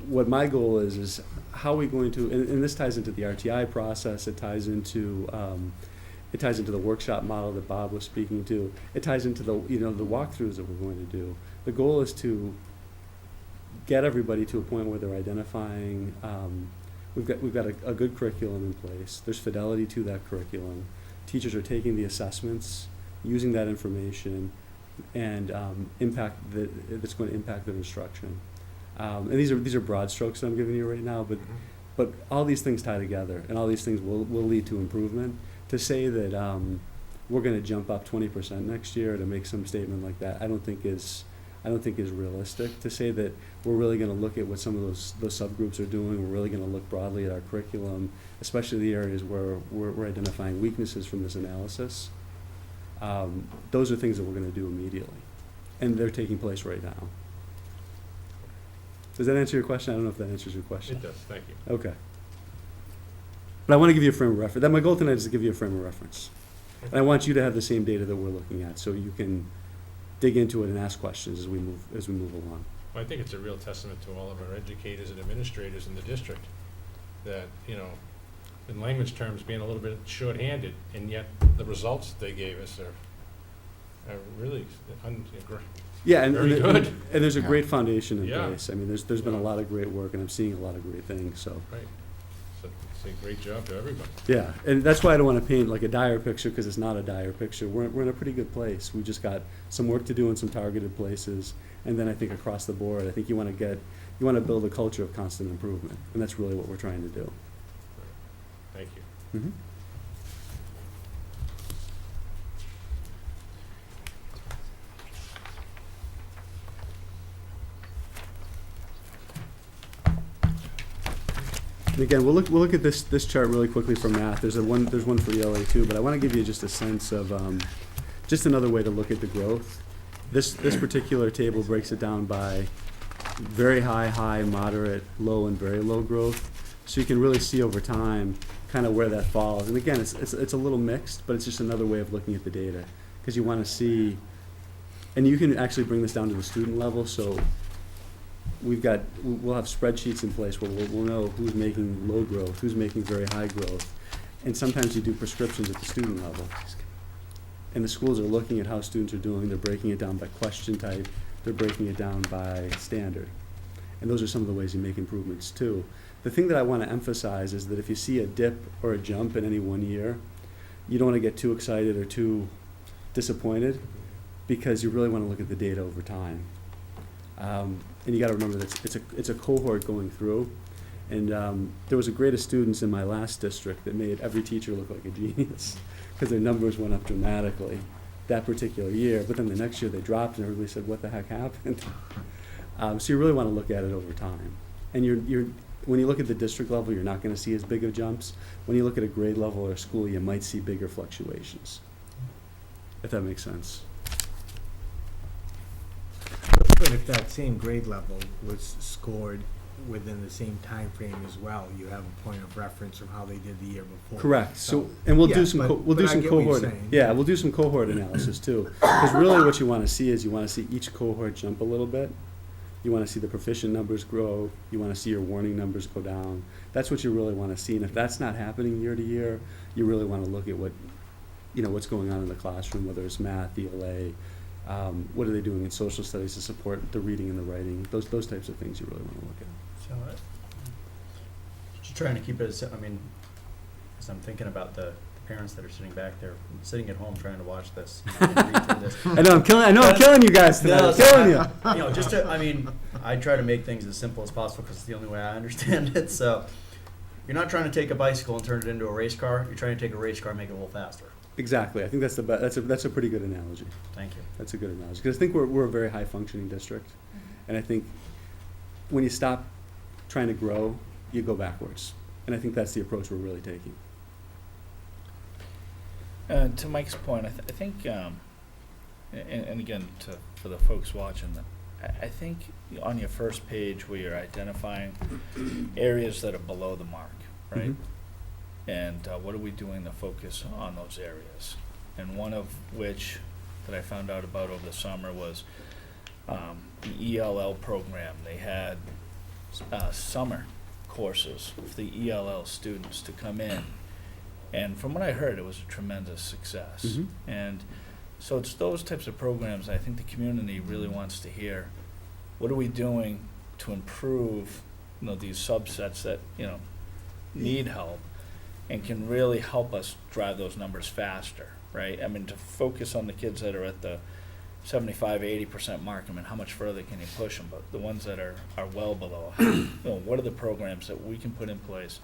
What my goal is how are we going to, and this ties into the RTI process. It ties into the workshop model that Bob was speaking to. It ties into the walkthroughs that we're going to do. The goal is to get everybody to a point where they're identifying, we've got a good curriculum in place. There's fidelity to that curriculum. Teachers are taking the assessments, using that information, and that's going to impact their instruction. And these are broad strokes that I'm giving you right now, but all these things tie together, and all these things will lead to improvement. To say that we're going to jump up 20% next year, to make some statement like that, I don't think is realistic. To say that we're really going to look at what some of those subgroups are doing, we're really going to look broadly at our curriculum, especially the areas where we're identifying weaknesses from this analysis. Those are things that we're going to do immediately, and they're taking place right now. Does that answer your question? I don't know if that answers your question. It does, thank you. Okay. But I want to give you a frame of reference. That my goal tonight is to give you a frame of reference. And I want you to have the same data that we're looking at, so you can dig into it and ask questions as we move along. Well, I think it's a real testament to all of our educators and administrators in the district that, you know, in layman's terms, being a little bit shorthanded, and yet the results that they gave us are really Yeah, and Very good. And there's a Yeah. great foundation in Yeah. place. I mean, there's been a Yeah. lot of great work, and I'm seeing a lot of great things, so. right. So it's a great job to everybody. Yeah, and that's why I don't want to paint like a dire picture, because it's not a dire picture. We're in a pretty good place. We just got some work to do in some targeted places, and then I think across the board, I think you want to build a culture of constant improvement, and that's really what we're trying to do. Thank you. Mhm. And again, we'll look at this chart really quickly for math. There's one for ELA too, but I want to give you just a sense of just another way to look at the growth. This particular table breaks it down by very high, moderate, low, and very low growth. So you can really see over time kind of where that falls. And again, it's a little mixed, but it's just another way of looking at the data, because you want to see, and you can actually bring this down to the student level. So we'll have spreadsheets in place where we'll know who's making low growth, who's making very high growth. And sometimes you do prescriptions at the student level. And the schools are looking at how students are doing. They're breaking it down by question type. They're breaking it down by standard. And those are some of the ways you make improvements too. The thing that I want to emphasize is that if you see a dip or a jump in any one year, you don't want to get too excited or too disappointed, because you really want to look at the data over time. And you got to remember that it's a cohort going through. And there was a grade of students in my last district that made every teacher look like a genius, because their numbers went up dramatically that particular year. But then the next year they dropped, and everybody said, "What the heck happened?" So you really want to look at it over time. And when you look at the district level, you're not going to see as big of jumps. When you look at a grade level or a school, you might see bigger fluctuations, if that makes sense. But if that same grade level was scored within the same time frame as well, you have a point of reference from how they did the year before. Correct. So, and we'll Yeah, do some but- we'll do but I some get what you're cohort. saying. Yeah, we'll do some cohort analysis too. Because really, what you want to see is you want to see each cohort jump a little bit. You want to see the proficient numbers grow. You want to see your warning numbers go down. That's what you really want to see. And if that's not happening year to year, you really want to look at what's going on in the classroom, whether it's math, ELA. What are they doing in social studies to support the reading and the writing? Those types of things you really want to look at. So, just trying to keep it, as I'm thinking about the parents that are sitting back there, sitting at home trying to watch this. And read through this. I know I'm killing you guys tonight. No, I'm killing you. I try to make things as simple as possible because it's the only way I understand it. So, you're not trying to take a bicycle and turn it into a race car. You're trying to take a race car and make it a little faster. Exactly. I think that's that's a pretty good analogy. Thank you. That's a good analogy, because I think we're a very high functioning district, and I think when you stop trying to grow, you go backwards, and I think that's the approach we're really taking. To Mike's point, I think, and again, for the folks watching, I think on your first page where you're identifying areas that are below the mark, right? Mhm. And what are we doing to focus on those areas? And one of which that I found out about over the summer was the ELL program. They had summer courses for the ELL students to come in. And from what I heard, it was a tremendous success. Mhm. And so it's those types of programs I think the community really wants to hear. What are we doing to improve, these subsets that, need help and can really help us drive those numbers faster, right? I mean, to focus on the kids that are at the 75, 80% mark, how much further can you push them? But the ones that are well below, what are the programs that we can put in place?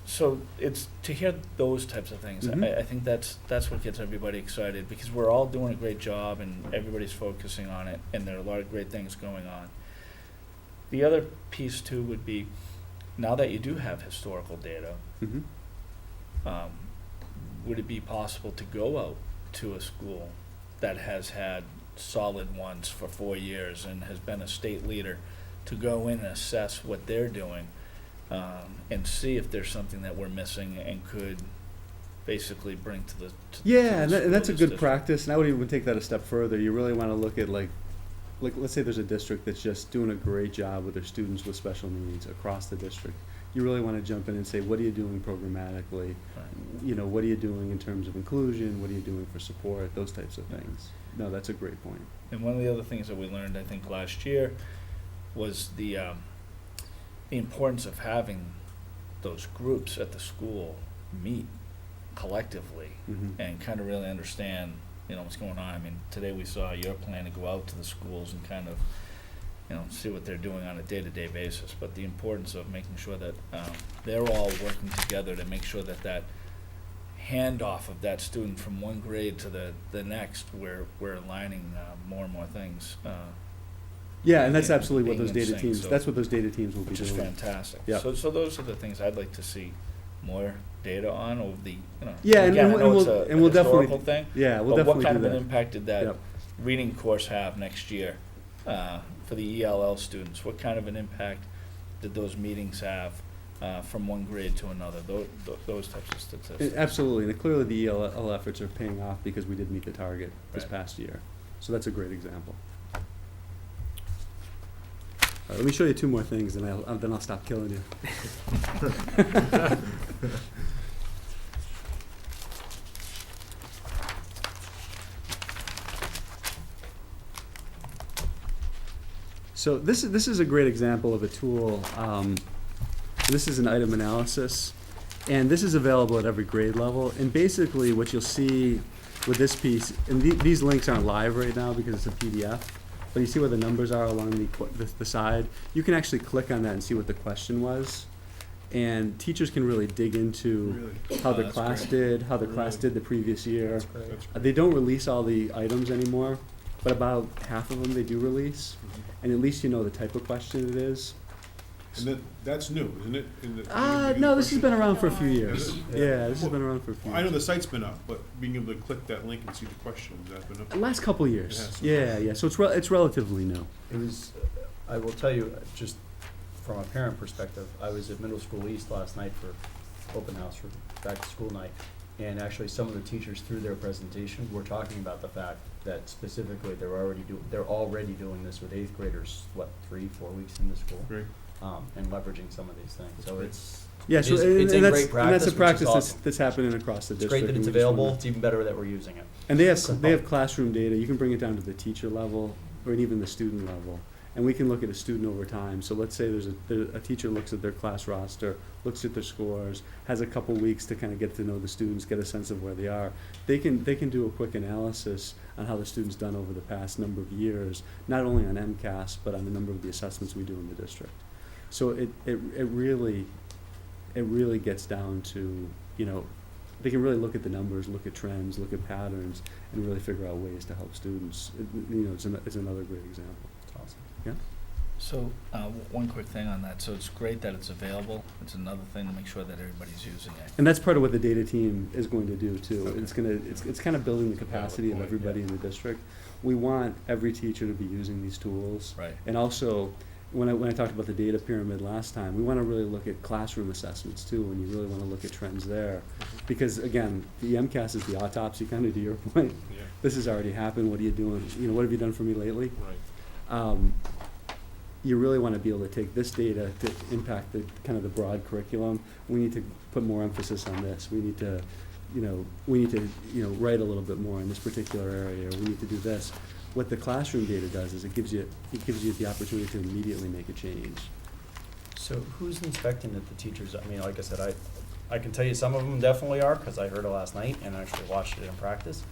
So it's to hear those types of things. Mhm. I think that's what gets everybody excited, because we're all doing a great job and everybody's focusing on it, and there are a lot of great things going on. The other piece too would be, now that you do have historical data, Mhm. would it be possible to go out to a school that has had solid ones for 4 years and has been a state leader to go in and assess what they're doing and see if there's something that we're missing and could basically bring to the. Yeah, and that's a good practice. practice, and I would even take that a step further. You really want to look at like, let's say there's a district that's just doing a great job with their students with special needs across the district. You really want to jump in and say, what are you doing programmatically? You know, what are you doing in terms of inclusion? What are you doing for support? Those types of things. No, that's a great point. And one of the other things that we learned, I think, last year was the importance of having those groups at the school meet collectively Mhm. and kind of really understand, you know, what's going on. I mean, today we saw your plan to go out to the schools and kind of, you know, see what they're doing on a day-to-day basis, but the importance of making sure that they're all working together to make sure that that handoff of that student from one grade to the next, we're aligning more and more things, Yeah, and that's and absolutely what being those in data sync, teams, so- that's what those data teams will be which is doing. fantastic. Yeah. So those are the things I'd like to see more data on over the, you know. Yeah, and again, I know it's we'll, a and we'll definitely, historical thing, yeah, we'll but what definitely kind do of an that. impact did that Yep. reading course have next year for the ELL students? What kind of an impact did those meetings have from one grade to another? Those types of statistics. Absolutely, and clearly the ELL efforts are paying off because we did meet the target this Right. past year. So that's a great example. All right, let me show you two more things, and then I'll stop killing you. So this is a great example of a tool. This is an item analysis, and this is available at every grade level. And basically, what you'll see with this piece, and these links aren't live right now because it's a PDF, but you see where the numbers are along the side. You can actually click on that and see what the question was. And teachers can really dig into how Oh, their that's class great. did, how the class did the previous year. They don't release all the items anymore, but about half of them they do release. And at least you know the type of question it is. And that's new, isn't it? In the- No, this has been around for a few Is years. it? Yeah, this has been around for a few I know years. the site's been up, but being able to click that link and see the questions, that's been up. Last couple It years. has. Yeah, so it's relatively new. It was, I will tell you, just from a parent perspective, I was at Middle School East last night for open house for back to school night. And actually, some of the teachers through their presentation were talking about the fact that specifically they're already doing this with eighth graders, 3-4 weeks into school? Great. And leveraging some of these things. So it's, Yeah, It so is- and it's and in that's, great and that's practice, a which is practice awesome. that's happening across the it's district. great that and it's we just wanna- available. It's even better that we're using it. And they have classroom data. You can bring it down to the teacher level or even the student level. And we can look at a student over time. So let's say there's a teacher looks at their class roster, looks at their scores, has a couple weeks to kind of get to know the students, get a sense of where they are. They can do a quick analysis on how the student's done over the past number of years, not only on MCAS, but on the number of the assessments we do in the district. So it really gets down to, you know, they can really look at the numbers, look at trends, look at patterns, and really figure out ways to help students. It's another great example. It's awesome. So, one quick thing on that, so it's great that it's available, it's another thing to make sure that everybody's using it. And that's part of what the data team is going to do too. Okay. It's kind of building the capacity of point, everybody in the district. We want every teacher to be using these tools. Right. And also, when I talked about the data pyramid last time, we want to really look at classroom assessments too, and you really want to look at trends there. Because again, the MCAS is the autopsy, kind of to your point. Yeah, This has already happened, what are you doing? You know, what have you done for me lately? right. You really want to be able to take this data to impact the kind of the broad curriculum. We need to put more emphasis on this. We need to, write a little bit more in this particular area. We need to do this. What the classroom data does is it gives you the opportunity to immediately make a change. So who's inspecting that the teachers, I mean, like I said, I can tell you some of them definitely are, because I heard it last night and actually watched it in practice.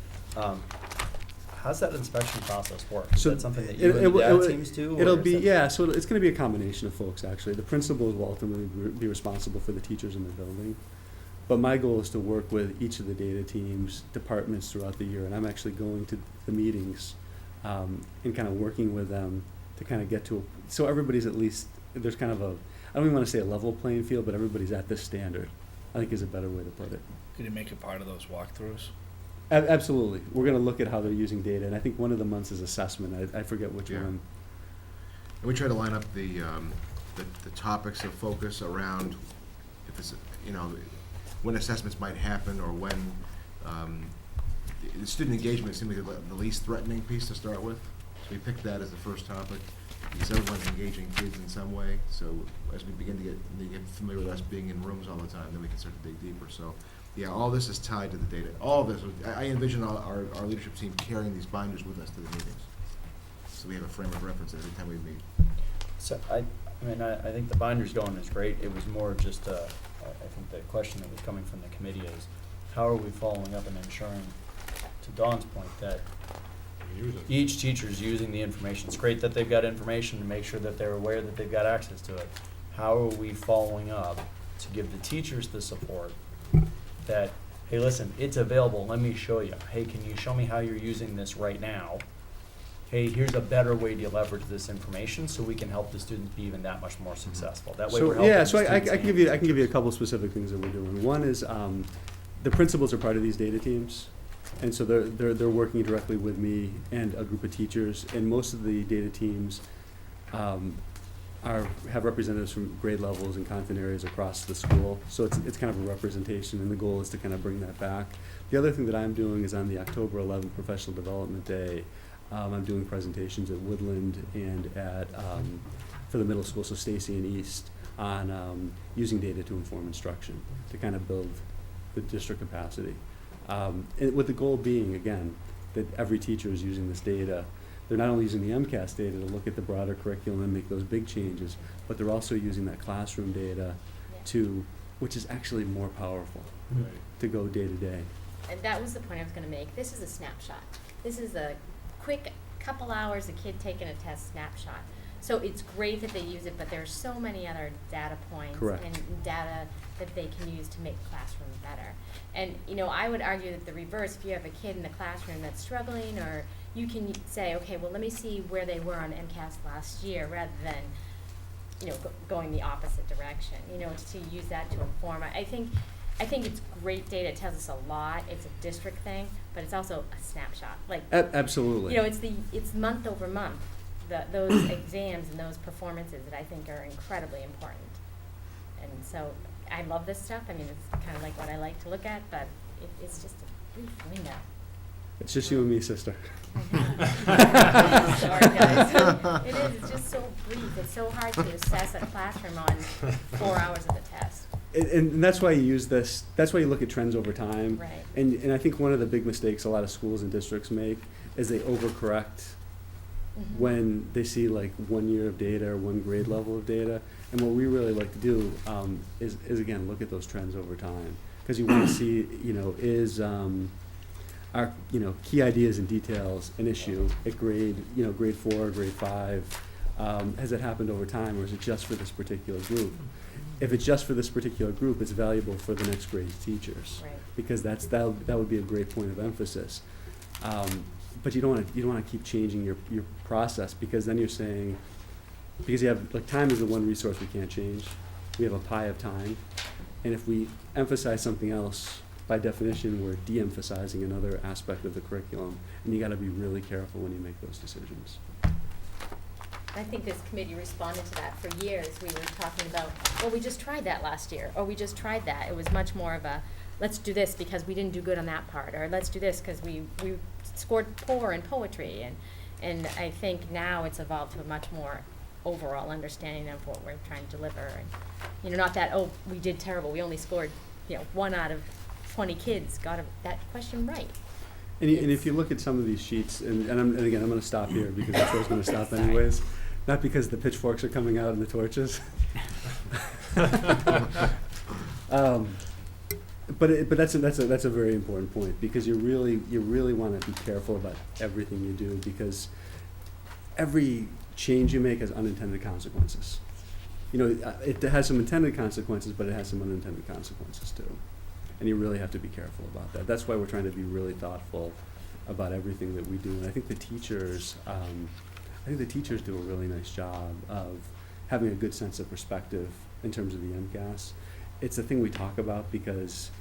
How's that inspection process work? Is So that something that you and the dad teams do? It'll or is be, that- yeah, so it's gonna be a combination of folks, actually. The principals will ultimately be responsible for the teachers in the building. But my goal is to work with each of the data teams, departments throughout the year, and I'm actually going to the meetings, and kind of working with them to kind of get to, so everybody's at least, there's kind of I don't even wanna say a level playing field, but everybody's at this standard, I think is a better way to put it. Could you make it part of those walkthroughs? Absolutely. We're gonna look at how they're using data, and I think one of the months is assessment. I forget which Yeah. one. And we try to line up the the topics of focus around if it's, when assessments might happen or when, the student engagement seemed like the least threatening piece to start with. So we picked that as the first topic, because everyone's engaging kids in some way. So as we begin to get familiar with us being in rooms all the time, then we can start to dig deeper. So, yeah, all this is tied to the data. All of this, I envision our leadership team carrying these binders with us to the meetings. So we have a frame of reference every time we meet. So I think the binders going is great. It was more just, I think the question that was coming from the committee is, how are we following up and ensuring, to Dawn's point, that Use it. each teacher is using the information? It's great that they've got information to make sure that they're aware that they've got access to it. How are we following up to give the teachers the support that, hey, listen, it's available, let me show you. Hey, can you show me how you're using this right now? Hey, here's a better way to leverage this information so we can help the students be even that much more successful. That way we're So, helping yeah, the so I students. can give you a couple specific things that we're doing. One is, the principals are part of these data teams, and so they're working directly with me and a group of teachers, and most of the data teams have representatives from grade levels and content areas across the school, so it's kind of a representation, and the goal is to kind of bring that back. The other thing that I'm doing is on the October 11th Professional Development Day, I'm doing presentations at Woodland and at, for the middle school, so Stacy and East, on using data to inform instruction, to kind of build the district capacity. And with the goal being, again, that every teacher is using this data. They're not only using the MCAS data to look at the broader curriculum and make those big changes, but they're also using that classroom data to, which is actually more powerful, Right. to go day to day. And that was the point I was gonna make. This is a snapshot. This is a quick couple hours, a kid taking a test snapshot. So it's great that they use it, but there's so many other data points Correct. and data that they can use to make the classroom better. And, I would argue that the reverse, if you have a kid in the classroom that's struggling, or you can say, okay, well, let me see where they were on MCAS last year, rather than, going the opposite direction, to use that to inform. I think it's great data. It tells us a lot. It's a district thing, but it's also a snapshot. Like, Absolutely. it's month over month, those exams and those performances that I think are incredibly important. And so I love this stuff. I mean, it's kind of like what I like to look at, but it's just a brief window. It's just you and me, sister. Sorry, guys. It is. It's just so brief. It's so hard to assess a classroom on 4 hours of the test. And that's why you use this, that's why you look at trends over time. Right. And I think one of the big mistakes a lot of schools and districts make is they overcorrect Mhm. when they see like 1 year of data or one grade level of data. And what we really like to do is again, look at those trends over time. Because you want to see, is our, key ideas and details an issue at grade 4, grade 5? Has it happened over time, or is it just for this particular group? If it's just for this particular group, it's valuable for the next grade teachers. Right. Because that would be a great point of emphasis. But you don't want to keep changing your process, because then you're saying, because you have, like, time is the one resource we can't change. We have a pie of time, and if we emphasize something else, by definition, we're de-emphasizing another aspect of the curriculum, and you got to be really careful when you make those decisions. I think this committee responded to that for years. We were talking about, well, we just tried that last year, or we just tried that. It was much more of a, let's do this because we didn't do good on that part, or let's do this because we scored poor in poetry. And I think now it's evolved to a much more overall understanding of what we're trying to deliver. And, not that, oh, we did terrible. We only scored, 1 out of 20 kids got that question right. And if you look at some of these sheets, and again, I'm going to stop here because the show's going to stop anyways. Not because the pitchforks are coming out and the torches. But that's a very important point, because you really want to be careful about everything you do, because every change you make has unintended consequences. It has some intended consequences, but it has some unintended consequences too. And you really have to be careful about that. That's why we're trying to be really thoughtful about everything that we do. And I think the teachers do a really nice job of having a good sense of perspective in terms of the MCAS. It's a thing we talk about because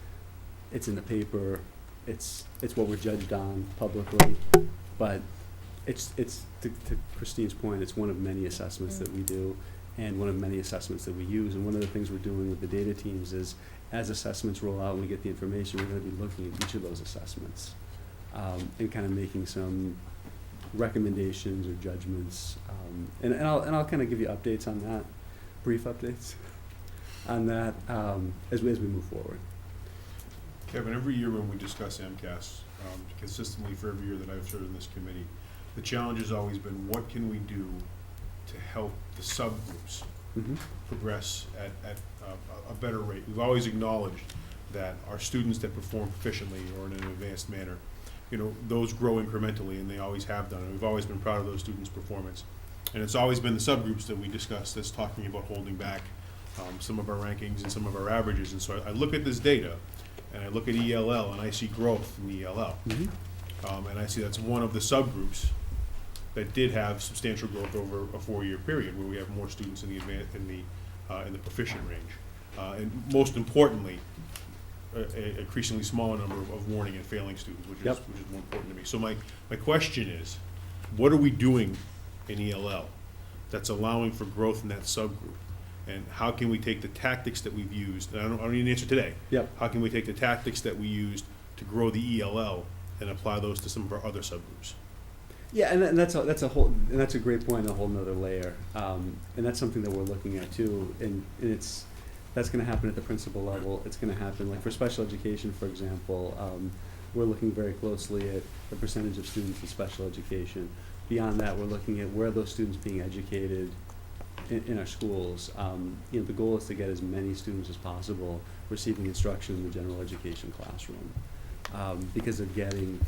it's in the paper, it's what we're judged on publicly, but it's to Christine's point, it's one of many assessments that we do. and one of many assessments that we use. And one of the things we're doing with the data teams is, as assessments roll out and we get the information, we're gonna be looking at each of those assessments, and kind of making some recommendations or judgments. And I'll kind of give you updates on that, brief updates on that, as we move forward. Kevin, every year when we discuss MCAS, consistently for every year that I've served in this committee, the challenge has always been, what can we do to help the subgroups Mhm. progress at a better rate? We've always acknowledged that our students that perform proficiently or in an advanced manner, you know, those grow incrementally, and they always have done, and we've always been proud of those students' performance. And it's always been the subgroups that we discuss that's talking about holding back some of our rankings and some of our averages. And so I look at this data, and I look at ELL, and I see growth in ELL. Mhm. And I see that's one of the subgroups that did have substantial growth over a 4-year period, where we have more students in the in the proficient range. And most importantly, a increasingly smaller number of warning and failing students, which is Yep. more important to me. So my question is, what are we doing in ELL that's allowing for growth in that subgroup? And how can we take the tactics that we've used, and I don't need an answer today. Yep. How can we take the tactics that we used to grow the ELL and apply those to some of our other subgroups? Yeah, and that's a whole, and that's a great point, a whole nother layer. And that's something that we're looking at too, and that's gonna happen at the principal level. It's gonna happen, like for special education, for example, we're looking very closely at the percentage of students in special education. Beyond that, we're looking at where are those students being educated in our schools. You know, the goal is to get as many students as possible receiving instruction in the general education classroom, because they're getting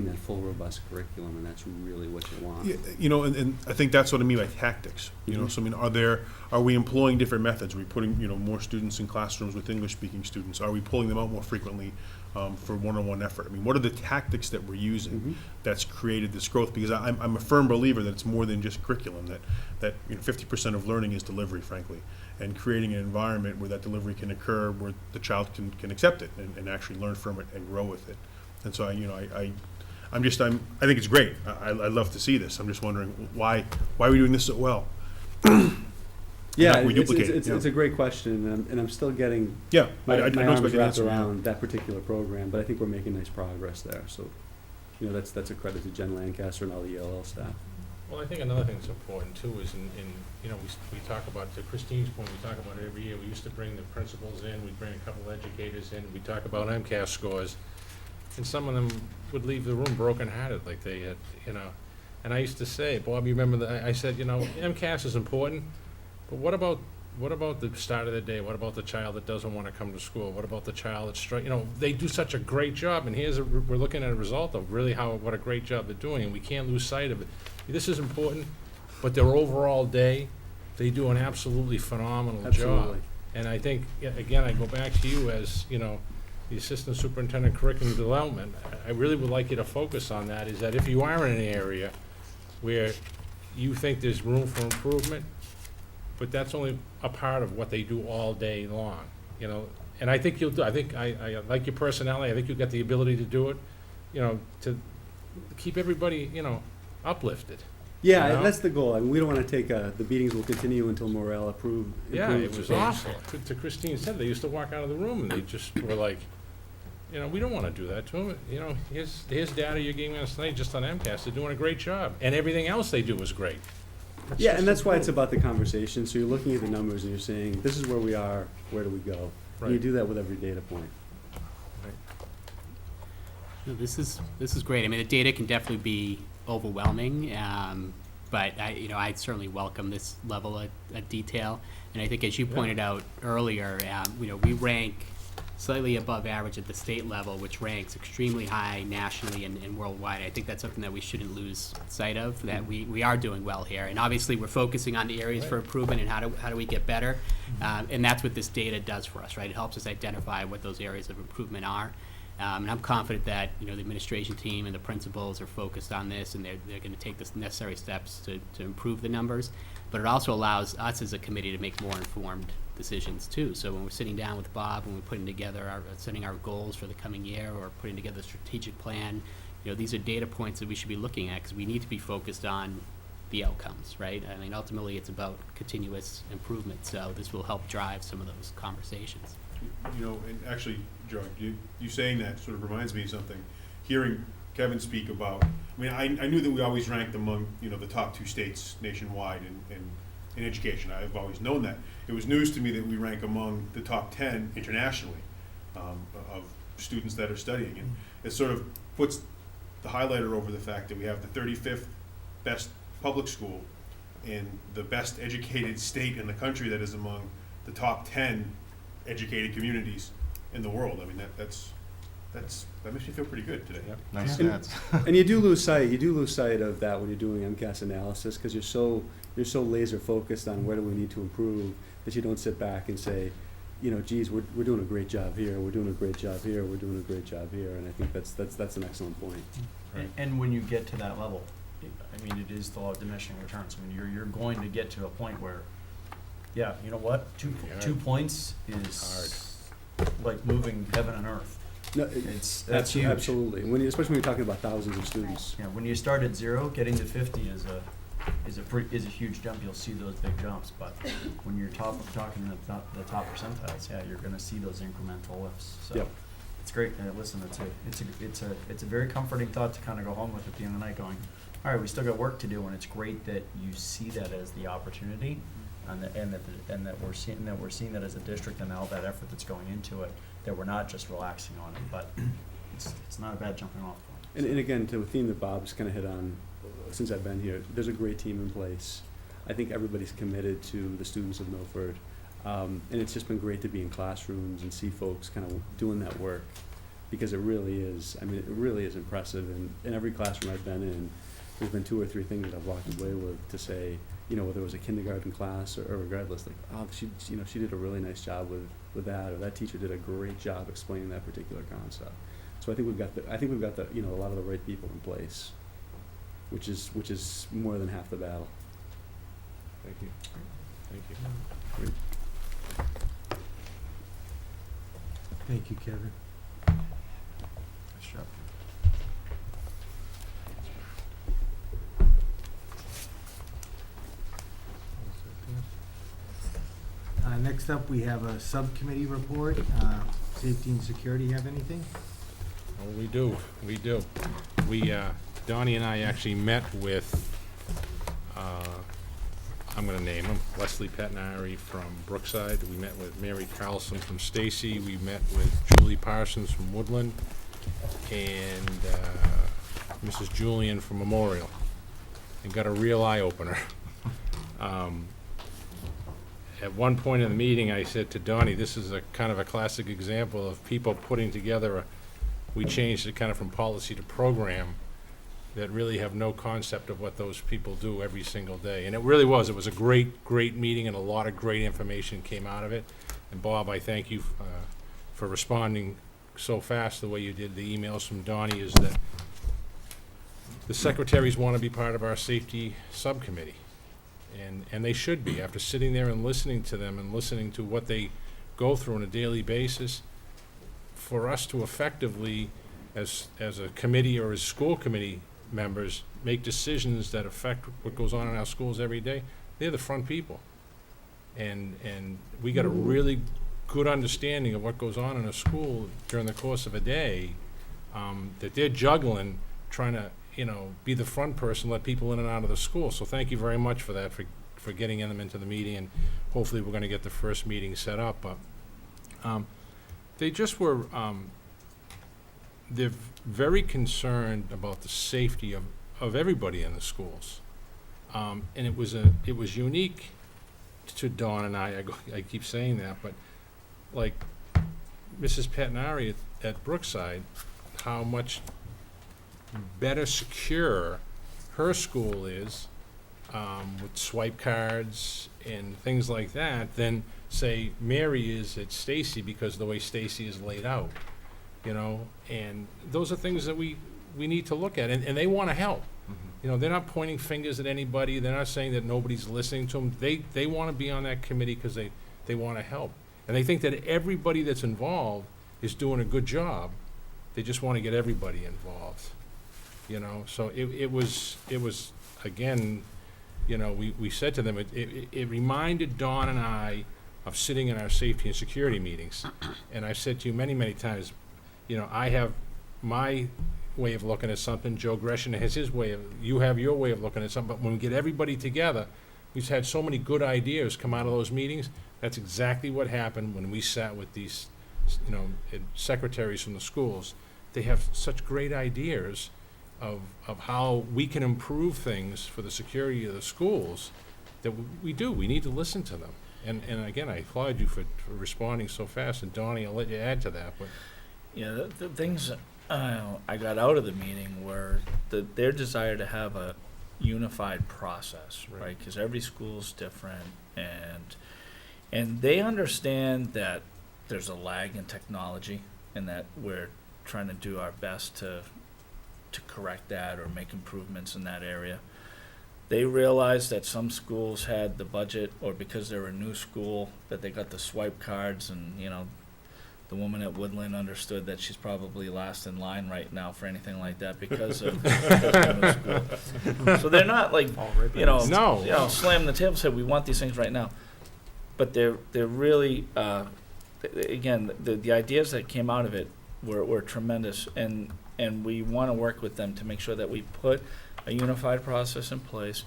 that full, robust curriculum, and that's really what you want. Yeah, you know, and I think that's what I mean by tactics, you know, Mhm. so I mean, are we employing different methods? Are we putting, you know, more students in classrooms with English-speaking students? Are we pulling them out more frequently for one-on-one effort? I mean, what are the tactics that we're using Mhm. that's created this growth? Because I'm a firm believer that it's more than just curriculum, that you know, 50% of learning is delivery, frankly, and creating an environment where that delivery can occur, where the child can accept it and actually learn from it and grow with it. And so I think it's great. I love to see this. I'm just wondering why are we doing this so well? Yeah, How can we duplicate it? it's a great question, and I'm still getting Yeah, my I don't arms expect an wrapped answer. yeah. around that particular program, but I think we're making nice progress there. So, you know, that's a credit to Jen Lancaster and all the ELL staff. Well, I think another thing that's important too is you know, we talk about, to Christine's point, we talk about it every year. We used to bring the principals in, we'd bring a couple educators in, we talk about MCAS scores, and some of them would leave the room brokenhearted, like they had, you know. And I used to say, Bob, you remember that, I said, you know, MCAS is important, but what about the start of the day? What about the child that doesn't want to come to school? What about the child that's you know, they do such a great job, and we're looking at a result of really what a great job they're doing, and we can't lose sight of it. This is important, but their overall day, they do an absolutely phenomenal job. Absolutely. And I think, again, I go back to you as, you know, the Assistant Superintendent of Curriculum Development. I really would like you to focus on that, is that if you are in an area where you think there's room for improvement, but that's only a part of what they do all day long, you know. And I think you'll do, I like your personality, I think you've got the ability to do it, you know, to keep everybody, you know, uplifted. Yeah, You know? that's the goal. I mean, we don't want to take the beatings will continue until morale improves. Yeah, it was awful. To Christine said, they used to walk out of the room and they just were like, you know, we don't want to do that to them. You know, here's data you're giving us tonight just on MCAS. They're doing a great job. And everything else they do is great. Yeah, and that's why it's about. about the conversation. So you're looking at the numbers and you're saying, this is where we are, where do we go? And you Right. do that with every data point. No, this is great. I mean, the data can definitely be overwhelming, but I certainly welcome this level of detail. And I think, as you Yeah. pointed out earlier, we rank slightly above average at the state level, which ranks extremely high nationally and worldwide. I think that's something that we shouldn't lose sight of, that we are doing well here. And obviously, we're focusing on the areas for improvement and how do we get better. And that's what this data does for us, right? It helps us identify what those areas of improvement are. And I'm confident that, the administration team and the principals are focused on this, and they're going to take the necessary steps to improve the numbers. But it also allows us as a committee to make more informed decisions too. So when we're sitting down with Bob, when we're putting together setting our goals for the coming year, or putting together a strategic plan, these are data points that we should be looking at, because we need to be focused on the outcomes, right? I mean, ultimately, it's about continuous improvement, so this will help drive some of those conversations. You know, and actually, Joe, you saying that sort of reminds me of something. Hearing Kevin speak about, I mean, I knew that we always ranked among, you know, the top 2 states nationwide in education. I've always known that. It was news to me that we rank among the top 10 internationally of students that are studying. And it sort of puts the highlighter over the fact that we have the 35th best public school in the best educated state in the country that is among the top 10 educated communities in the world. I mean, that makes me feel pretty good today. Nice And- stats. And you do lose sight of that when you're doing MCAS analysis, because you're so laser focused on where do we need to improve, that you don't sit back and say, you know, geez, we're doing a great job here, we're doing a great job here, we're doing a great job here, and I think that's an excellent point. And when you get to that level, I mean, it is the law of diminishing returns. I mean, you're going to get to a point where, yeah, you know what, two points is like moving heaven and earth. No, That's huge. Absolutely, especially when you're talking about thousands of students. Yeah, when you start at 0, getting to 50 is a huge jump. You'll see those big jumps, but when you're talking the top percentiles, yeah, you're going to see those incremental lifts. So Yep. it's great. Listen, it's a very comforting thought to kind of go home with at the end of the night, going, all right, we still got work to do, and it's great that you see that as the opportunity, and that we're seeing that as a district, and all that effort that's going into it, that we're not just relaxing on it, but it's not a bad jumping off point. And again, to a theme that Bob's kind of hit on since I've been here, there's a great team in place. I think everybody's committed to the students of Milford. And it's just been great to be in classrooms and see folks kind of doing that work, because it really is, I mean, it really is impressive. And in every classroom I've been in, there's been 2 or 3 things that I've walked away with to say, you know, whether it was a kindergarten class or regardless, like, oh, she did a really nice job with that, or that teacher did a great job explaining that particular concept. So I think we've got the you know, a lot of the right people in place, which is more than half the battle. Thank you. Thank you. Great. Thank you, Kevin. Nice job. Next up, we have a subcommittee report. Safety and security, have anything? Oh, we do. We, Donnie and I actually met with, I'm gonna name him, Leslie Petnari from Brookside. We met with Mary Carlson from Stacy. We met with Julie Parsons from Woodland, and Mrs. Julian from Memorial, and got a real eye-opener. At one point in the meeting, I said to Donnie, this is a kind of a classic example of people putting together we changed it kind of from policy to program that really have no concept of what those people do every single day. And it really was. It was a great, great meeting, and a lot of great information came out of it. And Bob, I thank you for responding so fast the way you did. The emails from Donnie is that the secretaries want to be part of our safety subcommittee. And they should be. After sitting there and listening to them and listening to what they go through on a daily basis, for us to effectively, as a committee or as school committee members, make decisions that affect what goes on in our schools every day, they're the front people. And we got a really good understanding of what goes on in a school during the course of a day, that they're juggling, trying to, you know, be the front person, let people in and out of the school. So thank you very much for that, for getting them into the meeting, and hopefully we're gonna get the first meeting set up. But they just were, they're very concerned about the safety of everybody in the schools. And it was unique to Dawn and I keep saying that, but like Mrs. Petnari at Brookside, how much better secure her school is with swipe cards and things like that than, say, Mary is at Stacy, because of the way Stacy is laid out, you know. And those are things that we need to look at, and they want to help. You know, they're not pointing fingers at anybody. They're not saying that nobody's listening to them. They want to be on that committee because they want to help, and they think that everybody that's involved is doing a good job. They just want to get everybody involved. You know, so it was again, you know, we said to them, it reminded Dawn and I of sitting in our safety and security meetings. And I've said to you many, many times, you know, I have my way of looking at something, Joe Gresham has his way of, you have your way of looking at something, but when we get everybody together, we've had so many good ideas come out of those meetings. That's exactly what happened when we sat with these, you know, secretaries from the schools. They have such great ideas of how we can improve things for the security of the schools that we do. We need to listen to them. And again, I applaud you for responding so fast. And Donnie, I'll let you add to that. But Yeah, the things I got out of the meeting were their desire to have a unified process, right? Because every school's different, and they understand that there's a lag in technology, and that we're trying to do our best to correct that or make improvements in that area. They realized that some schools had the budget, or because they're a new school, that they got the swipe cards, and, you know, the woman at Woodland understood that she's probably last in line right now for anything like that because of new school. So they're not like, you know, slam the table and say, we want these things right now. But they're really, again, the ideas that came out of it were tremendous, and we want to work with them to make sure that we put a unified process in place.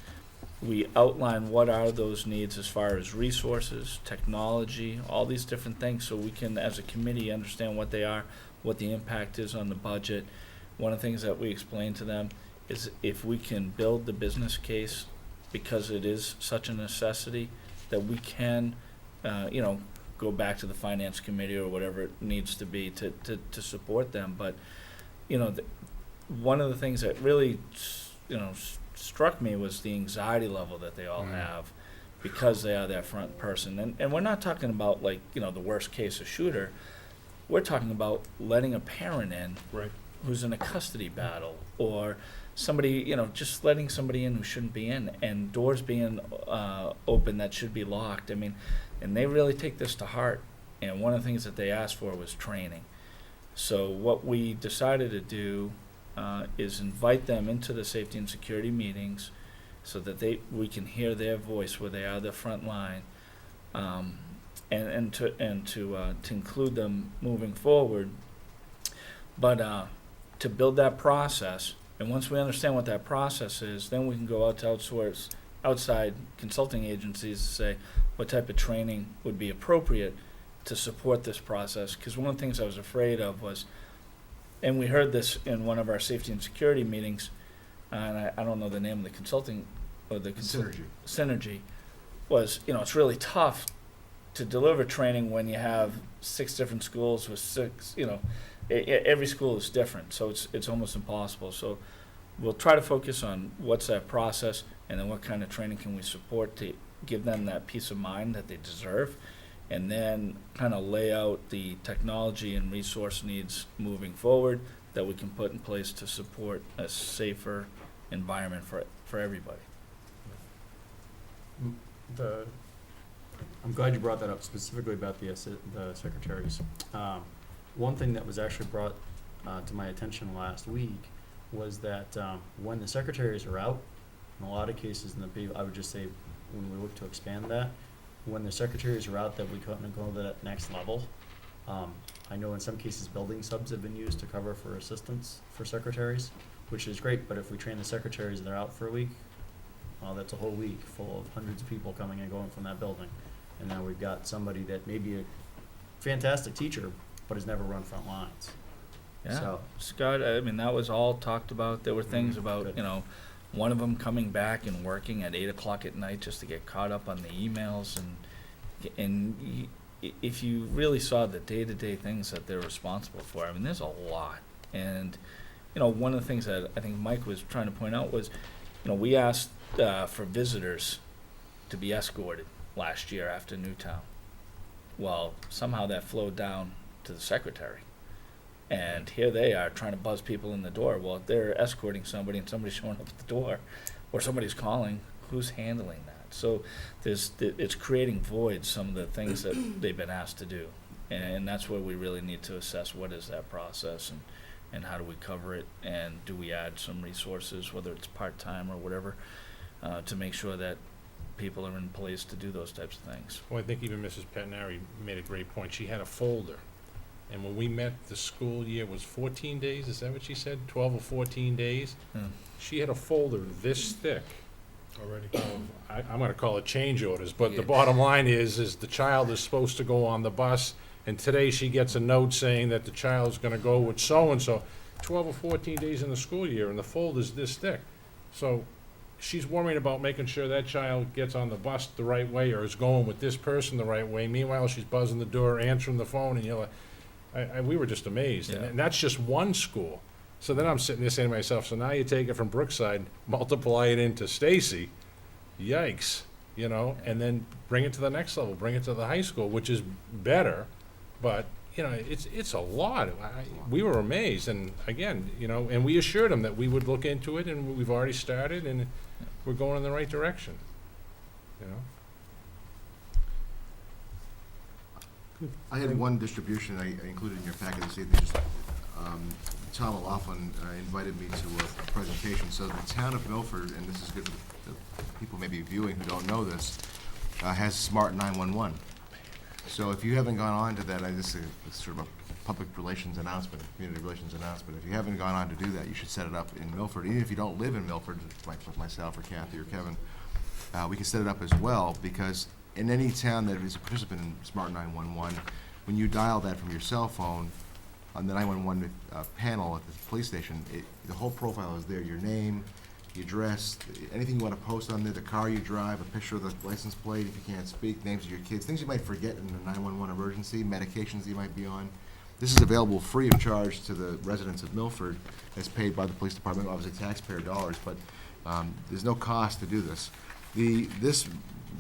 We outline what are those needs as far as resources, technology, all these different things, so we can, as a committee, understand what they are, what the impact is on the budget. One of the things that we explain to them is if we can build the business case, because it is such a necessity, that we can, go back to the finance committee or whatever it needs to be to support them. But, one of the things that really, struck me was the anxiety level that they all have because they are that front person. And we're not talking about the worst case, a shooter. We're talking about letting a parent in who's in a custody battle, or somebody, just letting somebody in who shouldn't be in, and doors being open that should be locked. I mean, and they really take this to heart. And one of the things that they asked for was training. So what we decided to do is invite them into the safety and security meetings so that we can hear their voice where they are the front line, and to include them moving forward, but to build that process. And once we understand what that process is, then we can go out to outsource outside consulting agencies to say what type of training would be appropriate to support this process. Because one of the things I was afraid of was, and we heard this in one of our safety and security meetings, and I don't know the name of the consulting, or the Synergy, was, it's really tough to deliver training when you have 6 different schools with 6, every school is different, so it's almost impossible. So we'll try to focus on what's that process, and then what kind of training can we support to give them that peace of mind that they deserve, and then kind of lay out the technology and resource needs moving forward that we can put in place to support a safer environment for everybody. I'm glad you brought that up, specifically about the secretaries. One thing that was actually brought to my attention last week was that when the secretaries are out, in a lot of cases, I would just say when we look to expand that, when the secretaries are out, that we couldn't go to that next level. I know in some cases building subs have been used to cover for assistants for secretaries, which is great, but if we train the secretaries and they're out for a week, well, that's a whole week full of hundreds of people coming and going from that building. And now we've got somebody that may be a fantastic teacher, but has never run front lines. Yeah, So, Scott, I mean, that was all talked about. There were things about, good. One of them coming back and working at 8 o'clock at night just to get caught up on the emails, and if you really saw the day-to-day things that they're responsible for, I mean, there's a lot. And one of the things that I think Mike was trying to point out was, we asked for visitors to be escorted last year after Newtown. Well, somehow that flowed down to the secretary. And here they are trying to buzz people in the door. Well, if they're escorting somebody and somebody's showing up at the door, or somebody's calling, who's handling that? So it's creating voids, some of the things that they've been asked to do. And that's where we really need to assess what is that process, and how do we cover it, and do we add some resources, whether it's part-time or whatever. to make sure that people are in place to do those types of things. Well, I think even Mrs. Pettinari made a great point. She had a folder. And when we met, the school year was 14 days, is that what she said? 12 or 14 days? She had a folder this thick. Already. I'm gonna call it change orders, but the Yeah. bottom line is the child is supposed to go on the bus, and today she gets a note saying that the child's gonna go with so-and-so. 12 or 14 days in the school year, and the folder's this thick. So she's worrying about making sure that child gets on the bus the right way, or is going with this person the right way. Meanwhile, she's buzzing the door, answering the phone, and you're like, we were just amazed. Yeah. And that's just one school. So then I'm sitting there saying to myself, so now you take it from Brookside, multiply it into Stacy, yikes, you know, and then bring it to the next level, bring it to the high school, which is better, but, you know, it's a lot. We were amazed, and again, you know, and we assured them that we would look into it, and we've already started, and we're going in the right direction, you know? I had one distribution I included in your packet this evening. Just, Tom O'Laughlin invited me to a presentation. So the town of Milford, and this is good for the people maybe viewing who don't know this, has Smart 911. So if you haven't gone on to that, this is sort of a public relations announcement, community relations announcement. If you haven't gone on to do that, you should set it up in Milford. Even if you don't live in Milford, like myself or Kathy or Kevin, we can set it up as well, because in any town that is a participant in Smart 911, when you dial that from your cell phone on the 911 panel at the police station, the whole profile is there, your name, your address, anything you want to post on there, the car you drive, a picture of the license plate if you can't speak, names of your kids, things you might forget in a 911 emergency, medications you might be on. This is available free of charge to the residents of Milford. It's paid by the police department, obviously taxpayer dollars, but there's no cost to do this. This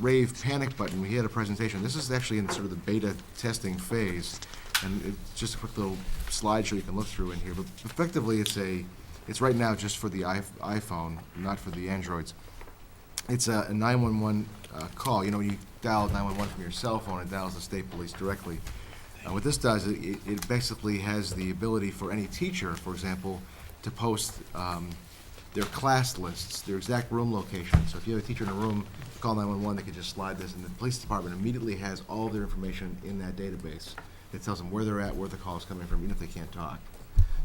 Rave panic button, we had a presentation. This is actually in sort of the beta testing phase, and it's just a quick little slideshow you can look through in here. But effectively, it's right now just for the iPhone, not for the Androids. It's a 911 call. You know, when you dial 911 from your cell phone, it dials the state police directly. What this does, it basically has the ability for any teacher, for example, to post their class lists, their exact room location. So if you have a teacher in a room, call 911, they can just slide this, and the police department immediately has all their information in that database. It tells them where they're at, where the call is coming from, even if they can't talk.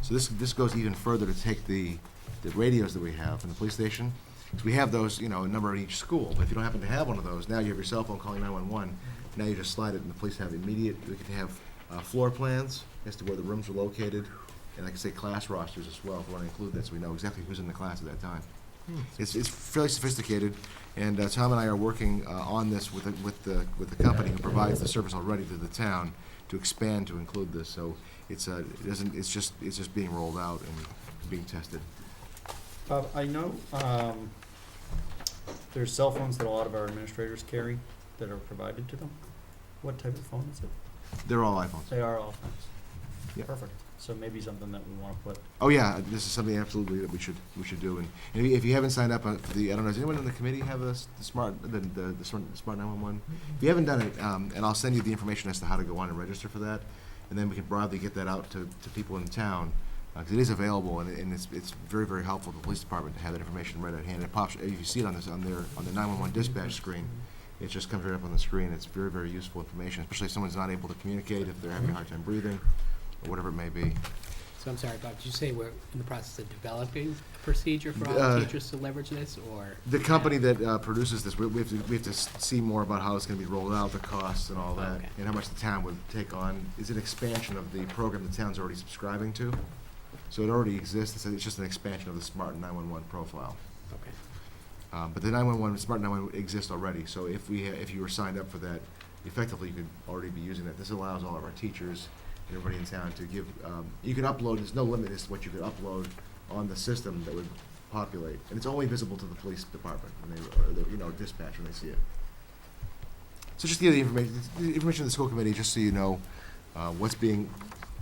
So this goes even further to take the radios that we have in the police station. So we have those, you know, a number at each school. But if you don't happen to have one of those, now you have your cell phone calling 911. Now you just slide it, and the police have immediate. We could have floor plans as to where the rooms are located, and like I say, class rosters as well, if we want to include that, so we know exactly who's in the class at that time. It's fairly sophisticated, and Tom and I are working on this with the company who provides the service already to the town to expand to include this. So it's just being rolled out and being tested. I know there's cell phones that a lot of our administrators carry that are provided to them. What type of phone is it? They're all iPhones. They are all phones. Yeah. Perfect. So maybe something that we want to put. Oh yeah, this is something absolutely that we should do. And if you haven't signed up for I don't know, does anyone on the committee have the smart 911? If you haven't done it, and I'll send you the information as to how to go on and register for that, and then we can broadly get that out to people in town, because it is available, and it's very, very helpful to the police department to have that information right at hand. It pops, if you see it on the 911 dispatch screen, it just comes right up on the screen. It's very, very useful information, especially if someone's not able to communicate, if they're having a hard time breathing, or whatever it may be. So I'm sorry, Bob, did you say we're in the process of developing a procedure for all the teachers to leverage this, or? The company that produces this, we have to see more about how it's going to be rolled out, the costs and all that, Okay. and how much the town would take on. Is an expansion of the program the town's already subscribing to. So it already exists. It's just an expansion of the Smart 911 profile. Okay. But the Smart 911 exists already. So if you were signed up for that, effectively you could already be using that. This allows all of our teachers, everybody in town, to give. You can upload. There's no limit as to what you could upload on the system that would populate, and it's only visible to the police department when they, dispatch when they see it. So just to give the information to the school committee, just so you know what's being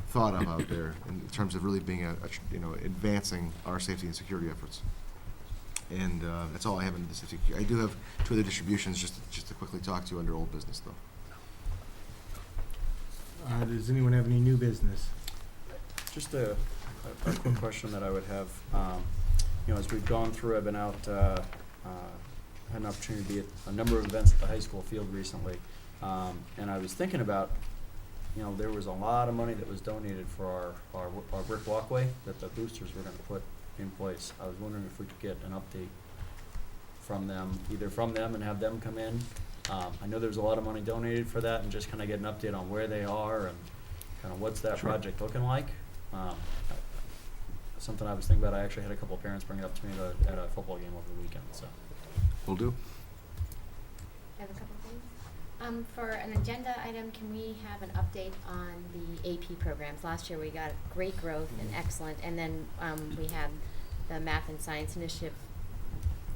thought of out there in terms of really being advancing our safety and security efforts. And that's all I have in this. I do have two other distributions just to quickly talk to under old business, though. Does anyone have any new business? Just a quick question that I would have. As we've gone through, I've been out had an opportunity to be at a number of events at the high school field recently, and I was thinking about, you know, there was a lot of money that was donated for our brick walkway that the boosters were gonna put in place. I was wondering if we could get an update from them, either from them and have them come in. I know there's a lot of money donated for that, and just kinda get an update on where they are and kinda what's that Sure. project looking like. Something I was thinking about, I actually had a couple of parents bring it up to me at a football game over the weekend, so. Will do. I have a couple things. For an agenda item, can we have an update on the AP programs? Last year, we got great growth and excellent, and then, we had the math and science initiative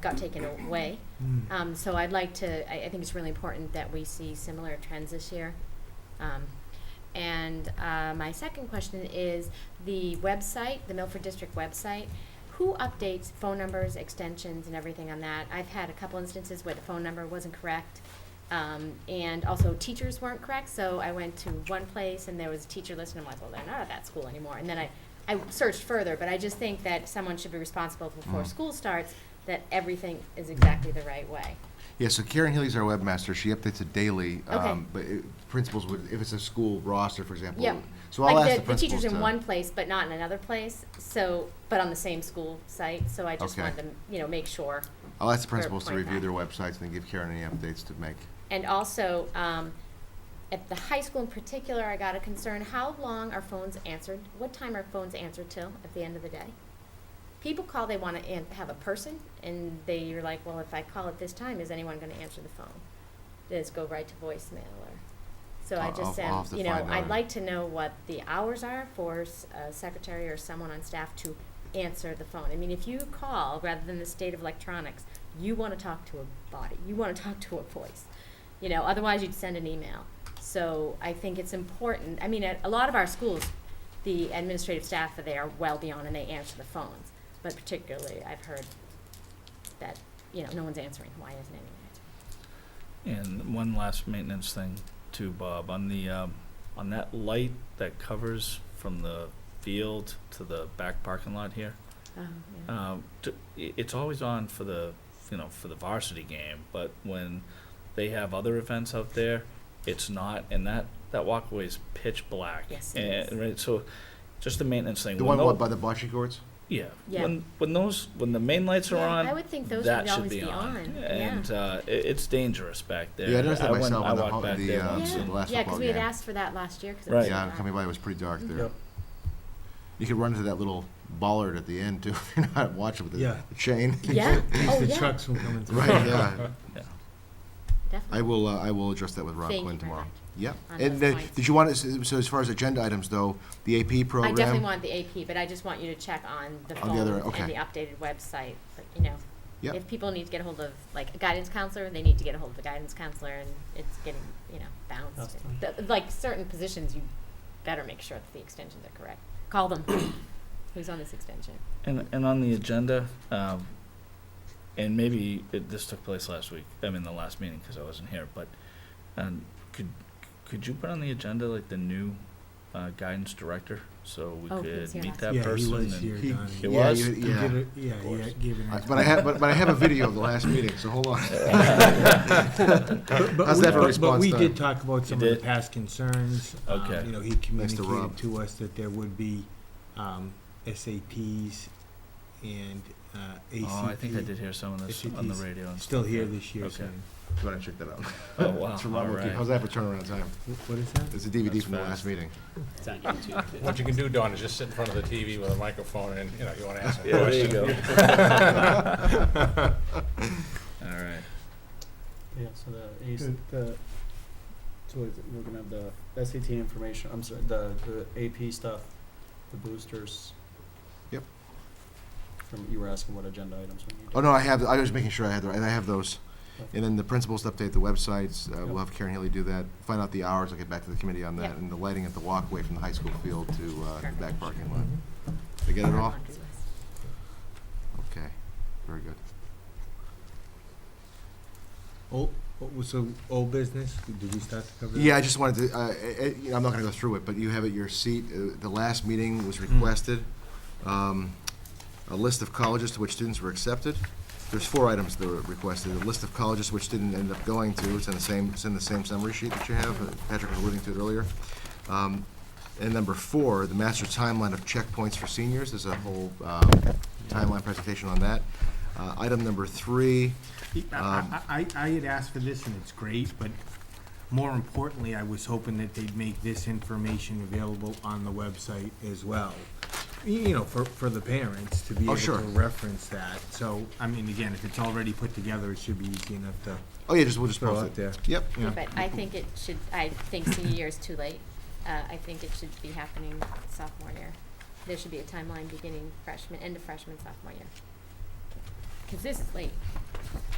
got taken away. So I'd like to, I think it's really important that we see similar trends this year. And my second question is the website, the Milford District website. Who updates phone numbers, extensions, and everything on that? I've had a couple instances where the phone number wasn't correct, and also teachers weren't correct. So I went to one place and there was a teacher list, and I'm like, well, they're not at that school anymore. And then I searched further, but I just think that someone should be responsible before school starts, that everything is exactly the right way. Yeah, so Karen Healy's our webmaster. She updates it daily. Okay. But principals would, if it's a school roster, for example. Yep. So I'll ask the The principals teacher's in to- one place, but not in another place, so, but on the same school site, so I just Okay. wanted to, make sure. I'll ask the for principals to point review back. their websites and then give Karen any updates to make. And also, at the high school in particular, I got a concern, how long are phones answered? What time are phones answered till at the end of the day? People call, they want to have a person, and you're like, well, if I call at this time, is anyone going to answer the phone? Does it go right to voicemail, or? So I just I'll have to find out. I'd like to know what the hours are for a secretary or someone on staff to answer the phone. I mean, if you call, rather than the state of electronics, you want to talk to a body, you want to talk to a voice. Otherwise you'd send an email. So I think it's important, I mean, at a lot of our schools, the administrative staff are there well beyond, and they answer the phones. But particularly, I've heard that, no one's answering. Why isn't anyone answering? And one last maintenance thing too, Bob, on the, on that light that covers from the field to the back parking lot here, Yeah. it's always on for the, for the varsity game, but when they have other events out there, it's not, and that walkway is pitch black. Yes, it is. Right, so just a maintenance thing. The When one, tho- what, by the bocce courts? Yeah, Yeah. when the main lights are Yeah, on, I would think those that would should always be on. And, it's dangerous back there. Yeah, I noticed that went- myself I on the walked ho- back the, there uh, once the and- last Yeah, because we had football game. asked for that last year, because it Right. was so Yeah, dark. coming by, it was pretty dark there. Yep. You could run into that little bollard at the end too, if you're not watching with the Yeah. the chain. Yeah, oh, The yeah, trucks from coming through. Right, yeah. Yeah. definitely. I will address that with Rob Thank Quinn you very tomorrow. much Yep. on And those then, points. did you want to, so as far as agenda items though, the AP program? I definitely want the AP, but I just want you to check on the On the other- phones okay. and the updated website, but, Yep. if people need to get a hold of, like, a guidance counselor, they need to get a hold of the guidance counselor, and it's getting, bounced. Like, certain positions, you better make sure that the extensions are correct. Call them. Who's on this extension? And on the agenda, and maybe this took place last week, the last meeting, because I wasn't here, but, could you put on the agenda, like, the new, guidance director, so we Oh, he was could here meet last that Yeah, he person? was and- here, He- Donnie. It Yeah, was? you- He yeah. did it- Yeah, Of he course. gave an But I have a video of the last meeting, so hold on. But How's we- that for a but response we time? did talk about some of the did? past concerns. Okay. He Rob. communicated to us that there would be SATs and ACT. Oh, I think I did hear some of this on the SATs radio and Still stuff, here yeah. this year, Okay. so. You want to check that out? Oh, wow, It's from all Rob Wilkie. right. How's that for turnaround time? What is that? It's a DVD That's from the fast. last meeting. It's on YouTube. What you can do, Don, is just sit in front of the TV with a microphone and, you want to ask a Yeah, there you question. go. All right. Yeah, so so is it, we're gonna have the SAT information, I'm sorry, the AP stuff, the boosters. Yep. You were asking what agenda items we need. Oh, no, I was making sure I have those. And then the principals to update the websites, we'll have Karen Healy do that, find out the hours, I'll get back to the committee on that, Yep. and the lighting at the walkway from the high school field to the Perfect. back parking lot. Did I get it all? Laundry list. Okay, very good. So, old business, did we start to cover that? Yeah, I just wanted to, I'm not gonna go through it, but you have at your seat, the last meeting was requested, a list of colleges to which students were accepted. There's 4 items that were requested. A list of colleges which didn't end up going to. It's in the same summary sheet that you have. Patrick was alluding to it earlier. And number 4, the master timeline of checkpoints for seniors. There's a whole timeline presentation on that. Item number 3. I had asked for this, and it's great, but more importantly, I was hoping that they'd make this information available on the website as well. You know, for the parents to be Oh, able sure. to reference that. So, I mean, again, if it's already put together, it should be easy enough to Oh, yeah, we'll just throw post out it. there. Yep. Yeah. But I think it should, I think senior year is too late. I think it should be happening sophomore year. There should be a timeline beginning freshman, end of freshman, sophomore year. Because this is late.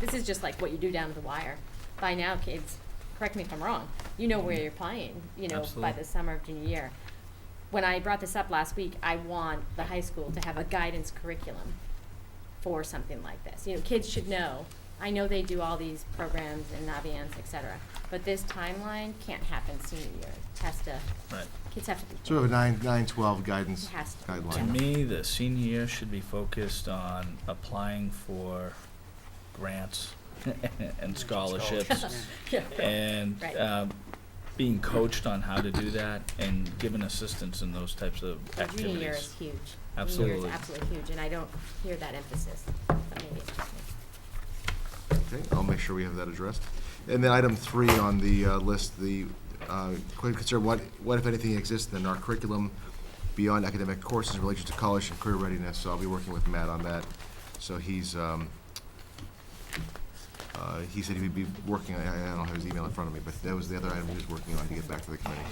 This is just like what you do down to the wire. By now, kids, correct me if I'm wrong, you know where you're playing, you know, by Absolutely. the summer of junior year. When I brought this up last week, I want the high school to have a guidance curriculum for something like this. You know, kids should know. I know they do all these programs and Naviance, et cetera, but this timeline can't happen senior year. It has to, Right. kids have to be. So we have a 9-12 guidance It has to be. To guideline. me, the senior year should be focused on applying for grants and scholarships. Yeah. And Right. being coached on how to do that and given assistance in those types of The junior year is activities. huge. Junior year Absolutely. is absolutely huge, and I don't hear that emphasis, but maybe it's just me. Okay, I'll make sure we have that addressed. And then item 3 on the list, the consider what if anything exists in our curriculum beyond academic courses related to college and career readiness. So I'll be working with Matt on that. So he said he would be working, I don't have his email in front of me, but that was the other item he was working on to get back to the committee.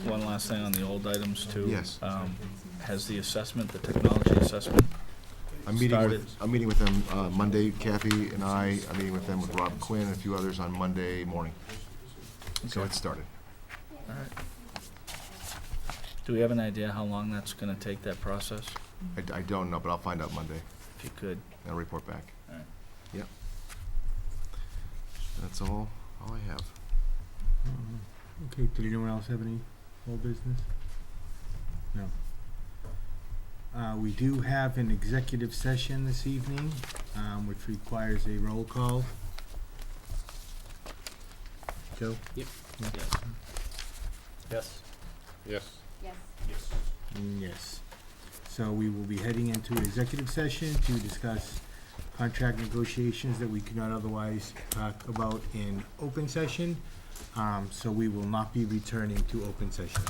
One last thing on the old items too. Yes. Has the assessment, the technology assessment, I'm meeting started? with them Monday, Kathy and I'm meeting with them with Rob Quinn and a few others on Monday morning. So Okay. it's started. All right. Do we have an idea how long that's gonna take, that process? I don't know, but I'll find out Monday If you could. and I'll report back. All right. Yep. That's all I have. Okay, did anyone else have any old business? No. We do have an executive session this evening, which requires a roll call. Joe? Yes. Yes. Yes. Yes. Yes. So we will be heading into executive session to discuss contract negotiations that we could not otherwise talk about in open session. So we will not be returning to open session.